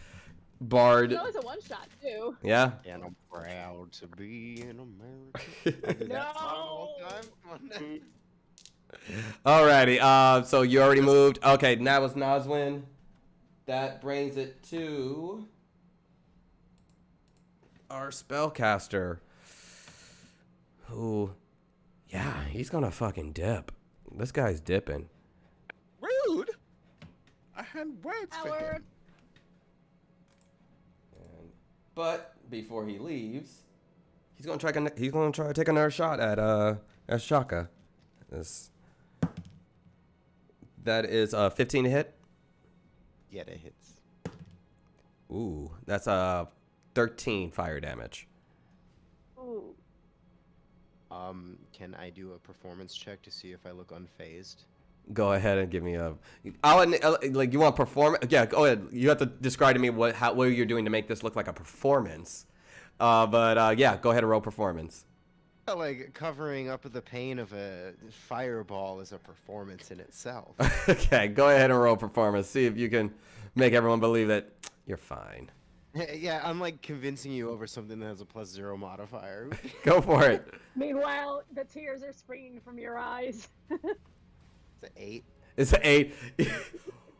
bard. It's always a one shot too. Yeah. And I'm proud to be an American. No. Alrighty. So you already moved. Okay, now it's Nazwin. That brings it to our spellcaster. Who, yeah, he's gonna fucking dip. This guy's dipping. Rude. I had words for him. But before he leaves, he's gonna try to take another shot at Shaka. That is 15 to hit. Yeah, that hits. Ooh, that's 13 fire damage. Ooh. Can I do a performance check to see if I look unfazed? Go ahead and give me a. Like you want performance? Yeah, go ahead. You have to describe to me what you're doing to make this look like a performance. But yeah, go ahead and roll performance. Like covering up the pain of a fireball is a performance in itself. Okay, go ahead and roll performance. See if you can make everyone believe that you're fine. Yeah, I'm like convincing you over something that has a +0 modifier. Go for it. Meanwhile, the tears are springing from your eyes. It's an 8. It's an 8.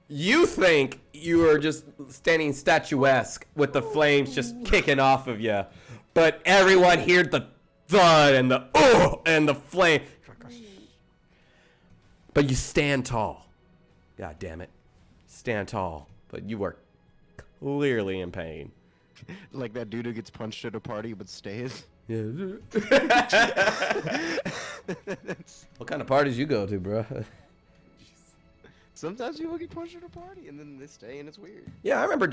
You think you are just standing statuesque with the flames just kicking off of you, but everyone heard the thud and the flame. But you stand tall. God damn it, stand tall. But you are clearly in pain. Like that dude who gets punched at a party but stays. Yeah. What kind of parties you go to, bro? Sometimes people get punched at a party and then they stay and it's weird. Yeah, I remember.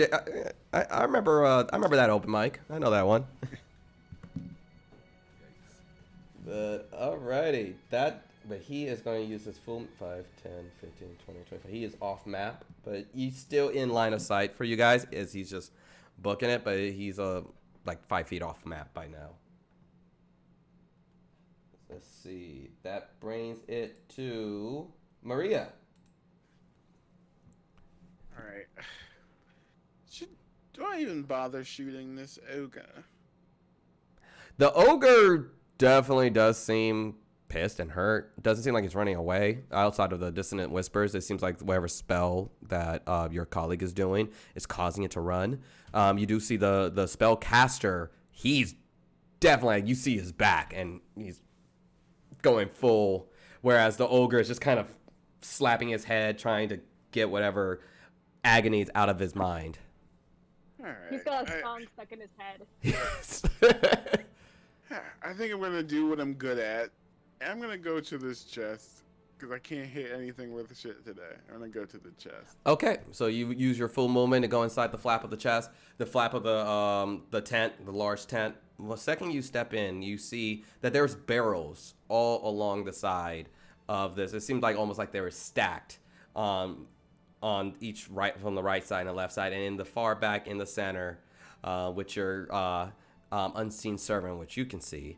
I remember that open mic. I know that one. But alrighty, but he is going to use his full 5, 10, 15, 20, 25. He is off map, but he's still in line of sight for you guys as he's just booking it, but he's like 5 feet off map by now. Let's see. That brings it to Maria. All right. Do I even bother shooting this ogre? The ogre definitely does seem pissed and hurt. It doesn't seem like he's running away. Outside of the dissonant whispers, it seems like whatever spell that your colleague is doing is causing it to run. You do see the spell caster. He's definitely, you see his back and he's going full, whereas the ogre is just kind of slapping his head, trying to get whatever agonies out of his mind. All right. He's got a song stuck in his head. I think I'm gonna do what I'm good at. I'm gonna go to this chest because I can't hit anything with shit today. I'm gonna go to the chest. Okay, so you use your full movement to go inside the flap of the chest, the flap of the tent, the large tent. The second you step in, you see that there's barrels all along the side of this. It seemed like almost like they were stacked on each right, from the right side and the left side, and in the far back in the center, with your unseen servant, which you can see,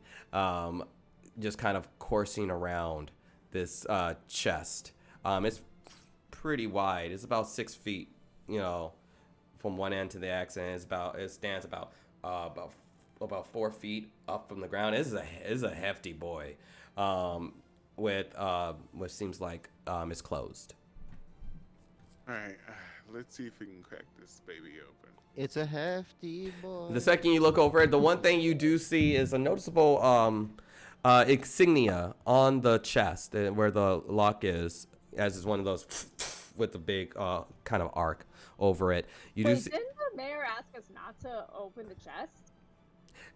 just kind of coursing around this chest. It's pretty wide. It's about 6 feet, from one end to the X, and it stands about 4 feet up from the ground. It is a hefty boy, with what seems like it's closed. All right, let's see if we can crack this baby open. It's a hefty boy. The second you look over it, the one thing you do see is a noticeable insignia on the chest where the lock is, as is one of those with the big kind of arc over it. You do see. Didn't the mayor ask us not to open the chest?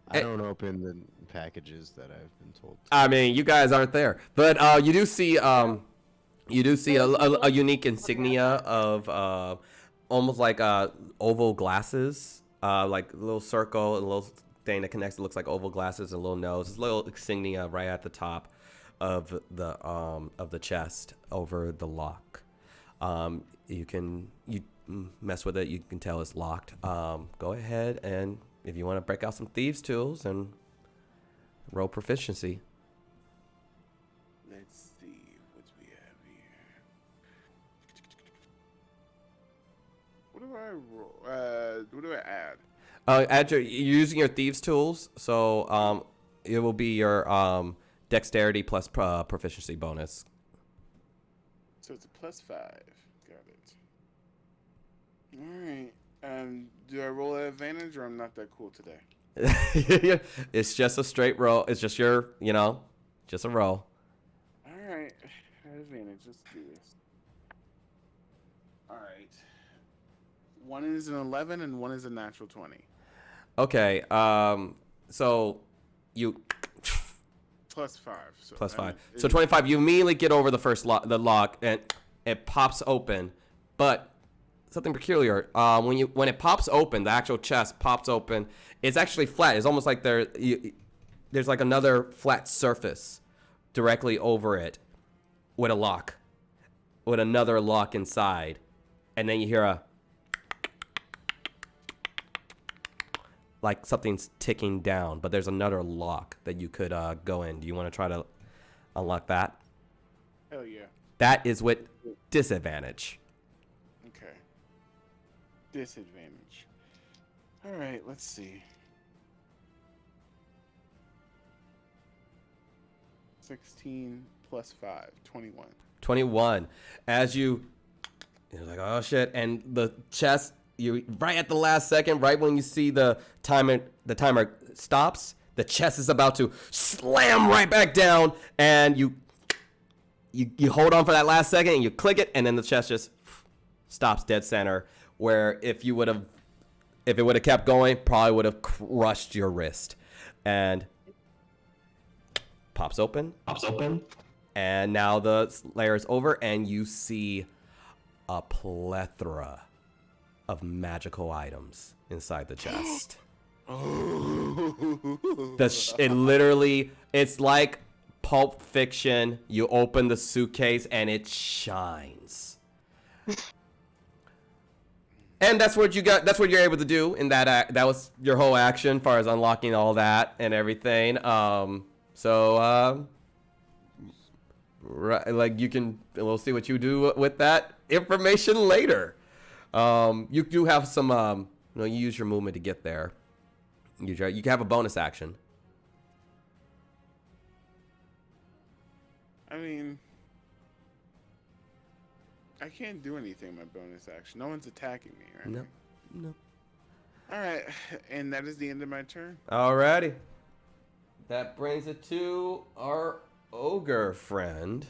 I don't open the packages that I've been told to. I mean, you guys aren't there, but you do see a unique insignia of almost like oval glasses, like a little circle, a little thing that connects. It looks like oval glasses, and a little nose. This little insignia right at the top of the chest over the lock. You mess with it. You can tell it's locked. Go ahead, and if you want to break out some thieves' tools and roll proficiency. Let's see what we have here. What do I roll? What do I add? You're using your thieves' tools, so it will be your dexterity plus proficiency bonus. So it's a +5. Got it. All right. Do I roll at advantage, or I'm not that cool today? It's just a straight roll. It's just your, just a roll. All right. Advantage. Let's do this. All right. One is an 11 and one is a natural 20. Okay. So you +5. So +5. So 25. You immediately get over the first the lock, and it pops open. But something peculiar. When it pops open, the actual chest pops open. It's actually flat. It's almost like there's like another flat surface directly over it, with a lock, with another lock inside, and then you hear like something's ticking down. But there's another lock that you could go in. Do you want to try to unlock that? Hell yeah. That is with disadvantage. Okay. Disadvantage. All right, let's see. 16 + 5, 21. 21. As you're like, oh shit, and the chest, you right at the last second, right when you see the timer stops, the chest is about to slam right back down, and you hold on for that last second, and you click it, and then the chest just stops dead center. Where if it would have kept going, probably would have crushed your wrist. And pops open. And now the layer is over, and you see a plethora of magical items inside the chest. It's like Pulp Fiction. You open the suitcase, and it shines. And that's what you got. That's what you're able to do in that. That was your whole action, as far as unlocking all that and everything. Right, like we'll see what you do with that information later. You do have some. You use your movement to get there. You can have a bonus action. I mean, I can't do anything in my bonus action. No one's attacking me, right? No. No. All right, and that is the end of my turn. Alrighty. That brings it to our ogre friend.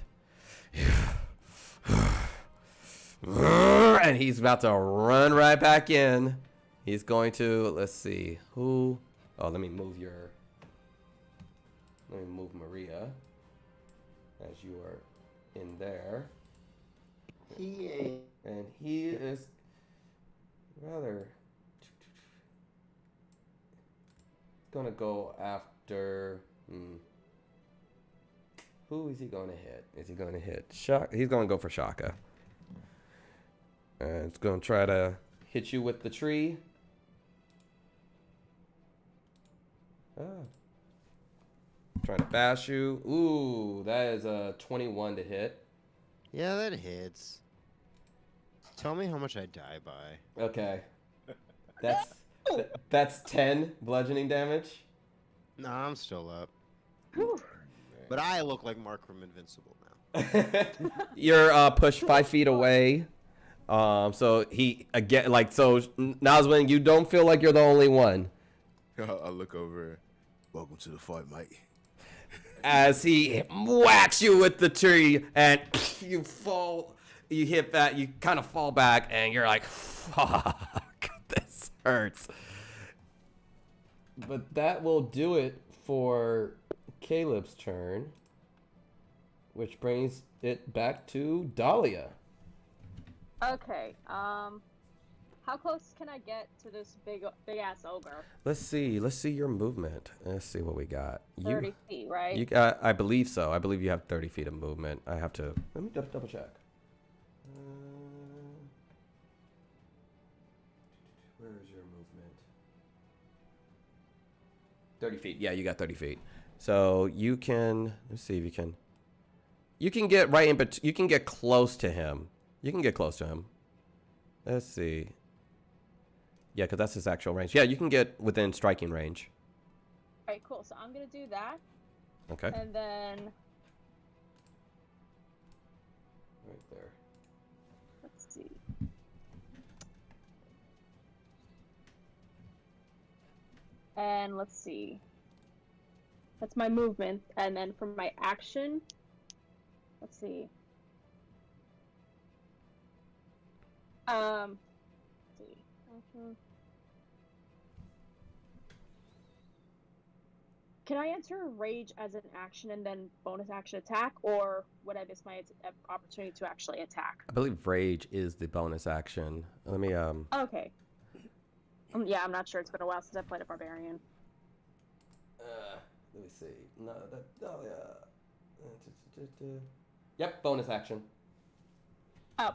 And he's about to run right back in. He's going to, let's see, who? Oh, let me move Maria as you are in there. And he is rather gonna go after. Who is he gonna hit? Is he gonna hit Shaka? He's gonna go for Shaka. And it's gonna try to hit you with the tree. Trying to bash you. Ooh, that is a 21 to hit. Yeah, that hits. Tell me how much I die by. Okay. That's 10 bludgeoning damage. Nah, I'm still up. Whew. But I look like Mark from Invincible now. You're pushed 5 feet away. So he again so Nazwin, you don't feel like you're the only one. I'll look over. Welcome to the fight, mate. As he whacks you with the tree and you fall, you hit that, you kind of fall back and you're like, fuck, this hurts. But that will do it for Caleb's turn, which brings it back to Dahlia. Okay. How close can I get to this big ass ogre? Let's see your movement. Let's see what we got. 30 feet, right? You got, I believe so. I believe you have 30 feet of movement. I have to, let me double check. Where is your movement? 30 feet. Yeah, you got 30 feet. So you can, let's see if you can get right in, but you can get close to him. You can get close to him. Let's see. Yeah, because that's his actual range. Yeah, you can get within striking range. Alright, cool. So I'm gonna do that. Okay. And then Right there. let's see. And let's see. That's my movement. And then for my action, let's see. Let's see. Action. Can I enter rage as an action and then bonus action attack, or would I miss my opportunity to actually attack? I believe rage is the bonus action. Let me Okay. Yeah, I'm not sure. It's been a while since I played a barbarian. Let me see. No, Yep, bonus action. Oh.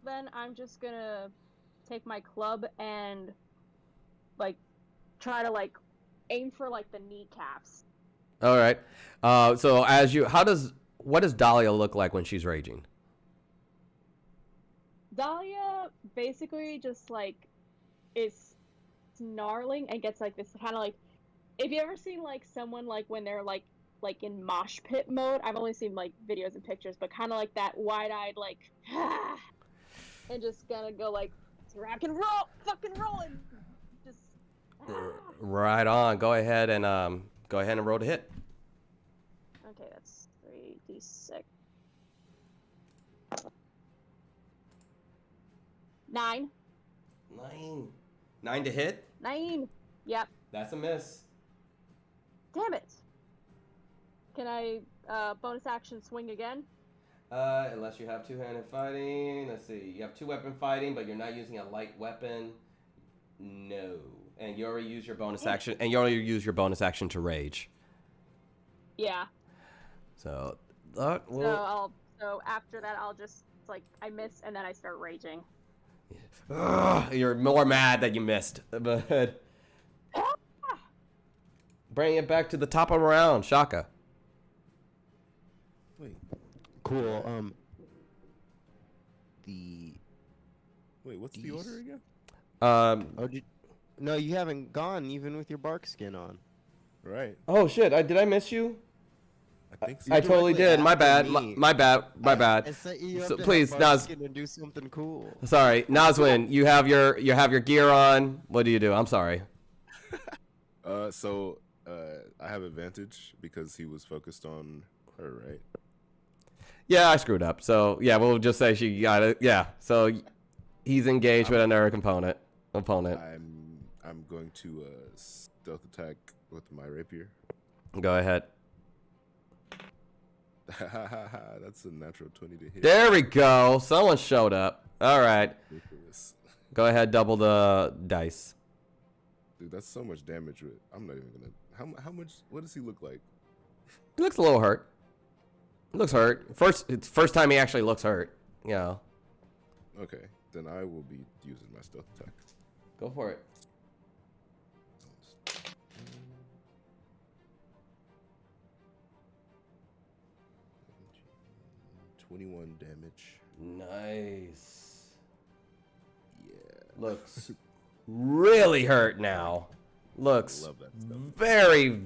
Then I'm just gonna take my club and try to aim for the kneecaps. All right. So what does Dahlia look like when she's raging? Dahlia basically just is snarling and gets this kind of if you ever seen someone when they're in mosh pit mode. I've only seen videos and pictures, but kind of that wide-eyed and just gonna go rock and roll, fucking rolling, just Right on. Go ahead and roll to hit. Okay, that's 3d6. 9. 9 to hit. 9. Yep. That's a miss. Damn it. Can I bonus action swing again? Unless you have two-handed fighting. Let's see. You have two-weapon fighting, but you're not using a light weapon. No. And you already use your bonus action. And you already use your bonus action to rage. Yeah. So that will. So after that, I'll just I miss and then I start raging. Ugh, you're more mad that you missed, but bring it back to the top of the round, Shaka. Wait. Cool. Wait, what's the order again? No, you haven't gone even with your bark skin on. Right. Oh shit! Did I miss you? I think so. I totally did. My bad. Me. My bad. My bad. I set you So up to please, have Naz. skin and do something cool. Sorry, Nazwin. You have your gear on. What do you do? I'm sorry. I have advantage because he was focused on her, right? Yeah, I screwed up. So yeah, we'll just say she got it. Yeah. So he's engaged with another opponent. I'm going to stealth attack with my rapier. Go ahead. That's a natural 20 to hit. There we go. Someone showed up. All right. Ridiculous. Go ahead. Double the dice. Dude, that's so much damage. I'm not even gonna. How much? What does he look like? He looks a little hurt. He looks hurt. It's first time he actually looks hurt. You know. Okay, then I will be using my stealth attack. Go for it. 21 damage. Nice. Yeah. Looks really hurt now. Looks Love that stuff. very,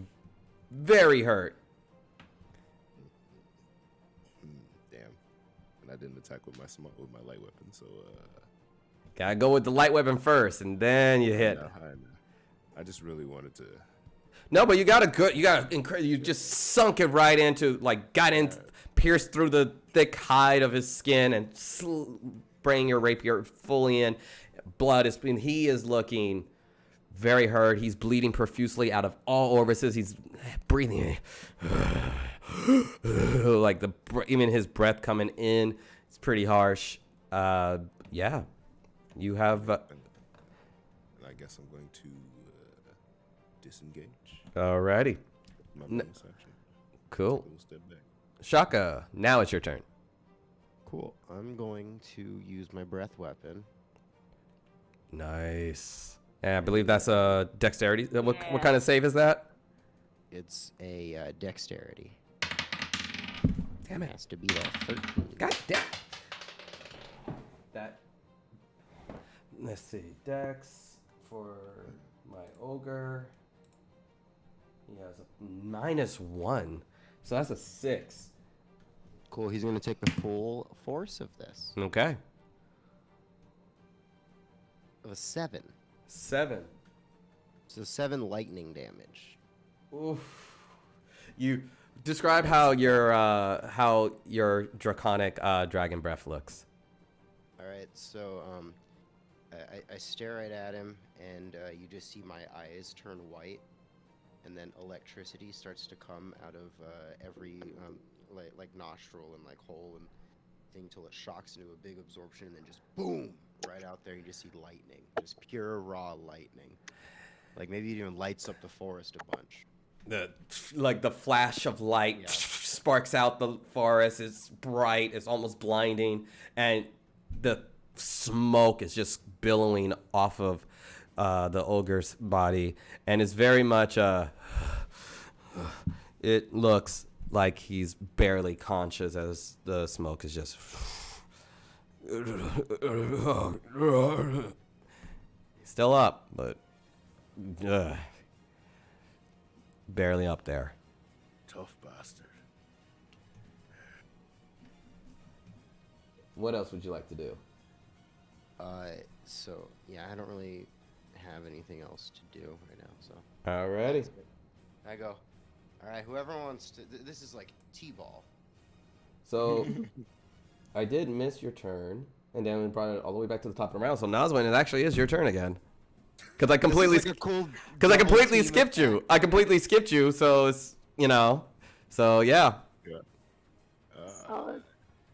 very hurt. Damn. And I didn't attack with my light weapon, so Gotta go with the light weapon first, and then you hit. I just really wanted to. No, but you got a good. You just sunk it right into, like, got in, pierced through the thick hide of his skin, and spraying your rapier fully in. Blood is. He is looking very hurt. He's bleeding profusely out of all orifices. He's breathing like even his breath coming in. It's pretty harsh. Yeah, you have. And I guess I'm going to disengage. Alrighty. My bonus action. Cool. Take a little step back. Shaka, now it's your turn. Cool. I'm going to use my breath weapon. Nice. And I believe that's a dexterity. What kind of save is that? It's a dexterity. Damn it. Has to be a 13. God damn. That. Let's see. Dex for my ogre. He has a -1. So that's a 6. Cool. He's going to take the full force of this. Okay. Of a 7. 7. So 7 lightning damage. Oof. You describe how your draconic dragon breath looks. All right. So I stare right at him, and you just see my eyes turn white, and then electricity starts to come out of every like nostril and like hole and thing till it shocks into a big absorption, and then just boom, right out there you just see lightning, just pure raw lightning. Like maybe it even lights up the forest a bunch. The flash of light sparks out the forest. It's bright. It's almost blinding, and the smoke is just billowing off of the ogre's body, and it's very much it looks like he's barely conscious as the smoke is just still up, but barely up there. Tough bastard. What else would you like to do? So yeah, I don't really have anything else to do right now. So Alrighty. I go. All right, whoever wants to. This is like T-ball. So I did miss your turn, and then we brought it all the way back to the top of the round. So Nazwin, it actually is your turn again. Because I completely skipped you. I completely skipped you. So it's So yeah. Yeah. Solid.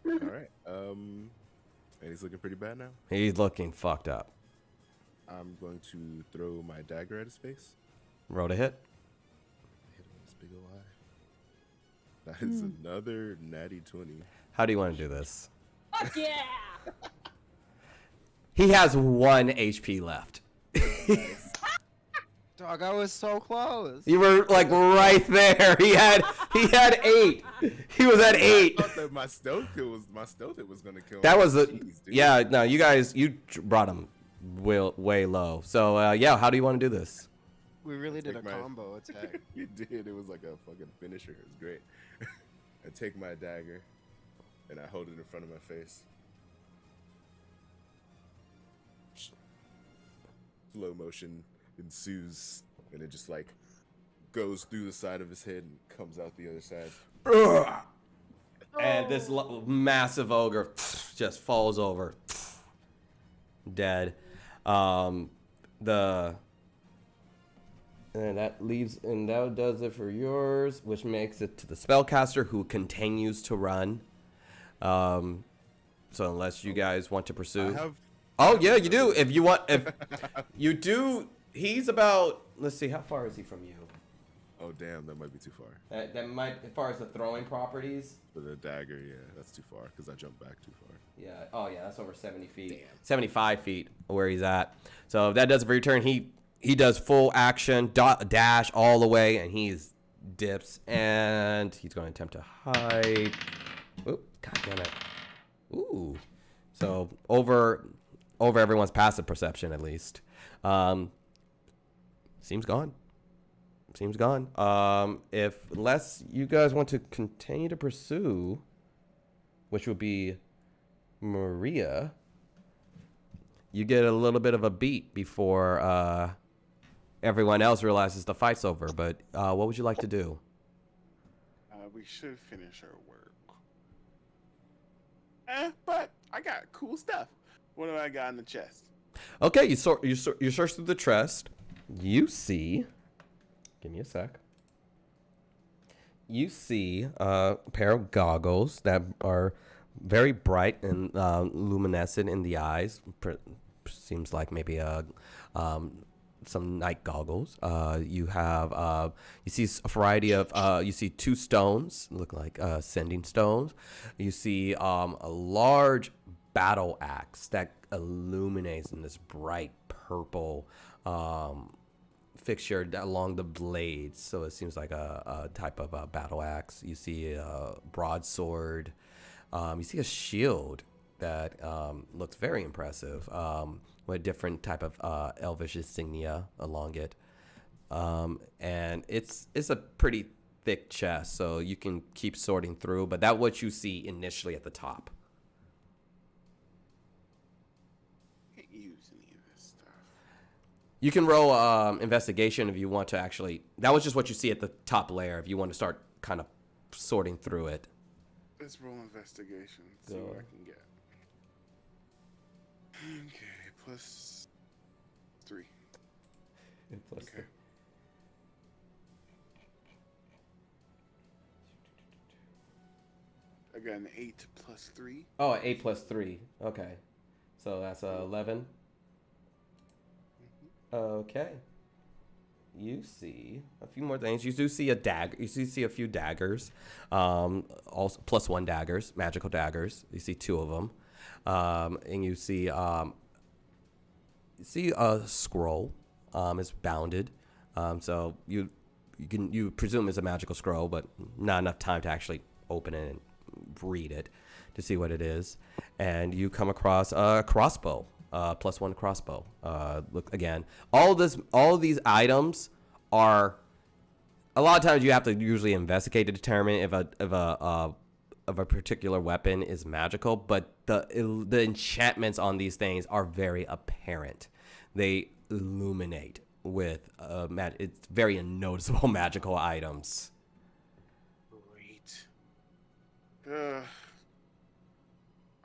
All right. And he's looking pretty bad now. He's looking fucked up. I'm going to throw my dagger at his face. Roll to hit. Hit him in his big ol' eye. That is another natty 20. How do you want to do this? Fuck yeah! He has 1 HP left. Dog, I was so close. You were like right there. He had 8. He was at 8. I thought that my stealth hit was gonna kill him. That was Jeez, dude. yeah. No, you brought him way low. So yeah, how do you want to do this? We really did a Like my- combo attack. You did. It was like a fucking finisher. It was great. I take my dagger and I hold it in front of my face. Slow motion ensues, and it just like goes through the side of his head and comes out the other side. And this massive ogre just falls over, dead. And that does it for yours, which makes it to the spellcaster, who continues to run. So unless you guys want to pursue, yeah, you do. If you want, if you do, he's about. Let's see, how far is he from you? Oh damn, that might be too far. That might, as far as the throwing properties. For the dagger, yeah, that's too far because I jumped back too far. Yeah. Oh yeah, that's over 70 feet. Damn. 75 feet where he's at. So if that does it for your turn. He does full action, dash all the way, and he's dips, and he's going to attempt to hide. Oop, god damn it. Ooh. So over everyone's passive perception, at least. Seems gone. Unless you guys want to continue to pursue, which would be Maria, you get a little bit of a beat before everyone else realizes the fight's over. But what would you like to do? We should finish our work. But I got cool stuff. What do I got in the chest? Okay, you search through the chest. You see. Give me a sec. You see a pair of goggles that are very bright and luminescent in the eyes. Seems like maybe some night goggles. You have you see a variety of you see 2 stones, look like sending stones. You see a large battle axe that illuminates in this bright purple fixture along the blades, so it seems like a type of battle axe. You see a broadsword. You see a shield that looks very impressive, with different type of elvish insignia along it. And it's a pretty thick chest, so you can keep sorting through. But that's what you see initially at the top. Can't use any of this stuff. You can roll investigation if you want to actually. That was just what you see at the top layer. If you want to start kind of sorting through it. Let's roll investigation. See what I can get. Okay, plus 3. Okay. I got an 8 plus 3. Oh, 8 plus 3. Okay. So that's 11. Okay. You see a few more things. You do see a dagger. You see a few daggers. Also +1 daggers, magical daggers. You see 2 of them. And you see a scroll. It's bounded. So you presume it's a magical scroll, but not enough time to actually open it and read it to see what it is. And you come across a crossbow. +1 crossbow. Look again. All of these items are. A lot of times you have to usually investigate to determine if a particular weapon is magical, but the enchantments on these things are very apparent. They illuminate with it's very noticeable magical items. Great. I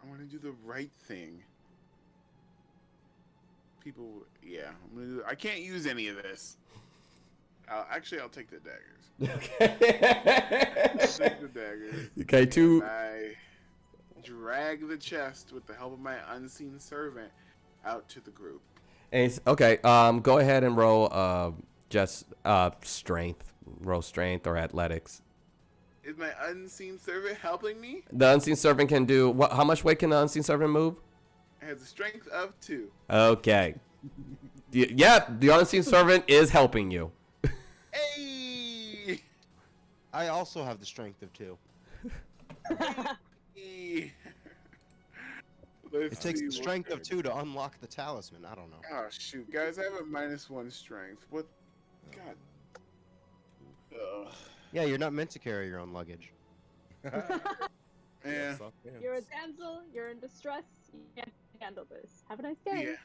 want to do the right thing. People, yeah, I can't use any of this. Actually, I'll take the daggers. Okay. I'll take the daggers. Okay, 2. I drag the chest with the help of my unseen servant out to the group. And okay, go ahead and roll just strength. Roll strength or athletics. Is my unseen servant helping me? The unseen servant can do what? How much weight can the unseen servant move? It has a strength of 2. Okay. Yeah, the unseen servant is helping you. Hey! I also have the strength of 2. Hey. It takes the strength of 2 to unlock the talisman. I don't know. Oh shoot, guys! I have a -1 strength. What? God. Ugh. Yeah, you're not meant to carry your own luggage. Yeah. soft hands. You're a damsel, you're in distress, you can't handle this. Have a nice day.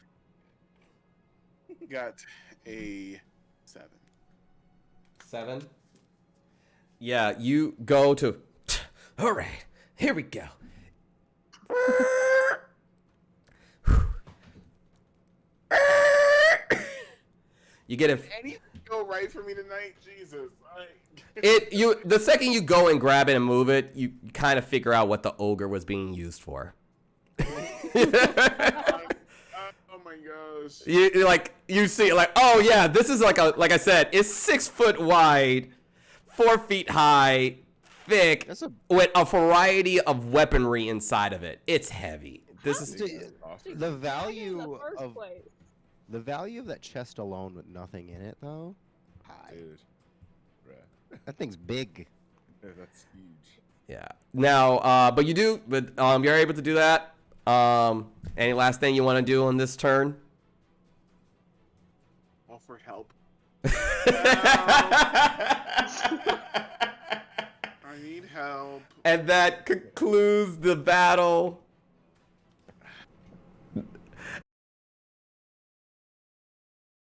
Yeah. Got a 7. 7. Yeah, you go to. All right, here we go. You get a. Anything go right for me tonight? Jesus. The second you go and grab it and move it, you kind of figure out what the ogre was being used for. Oh my gosh. You see like, oh yeah, this is like I said, it's 6 foot wide, 4 feet high, thick, with a variety of weaponry inside of it. It's heavy. This is Awesome. The value In the first of place. the value of that chest alone with nothing in it though. High. Dude. Bruh. That thing's big. That's huge. yeah. Now, but you're able to do that. Any last thing you want to do on this turn? Offer help. I need help. And that concludes the battle.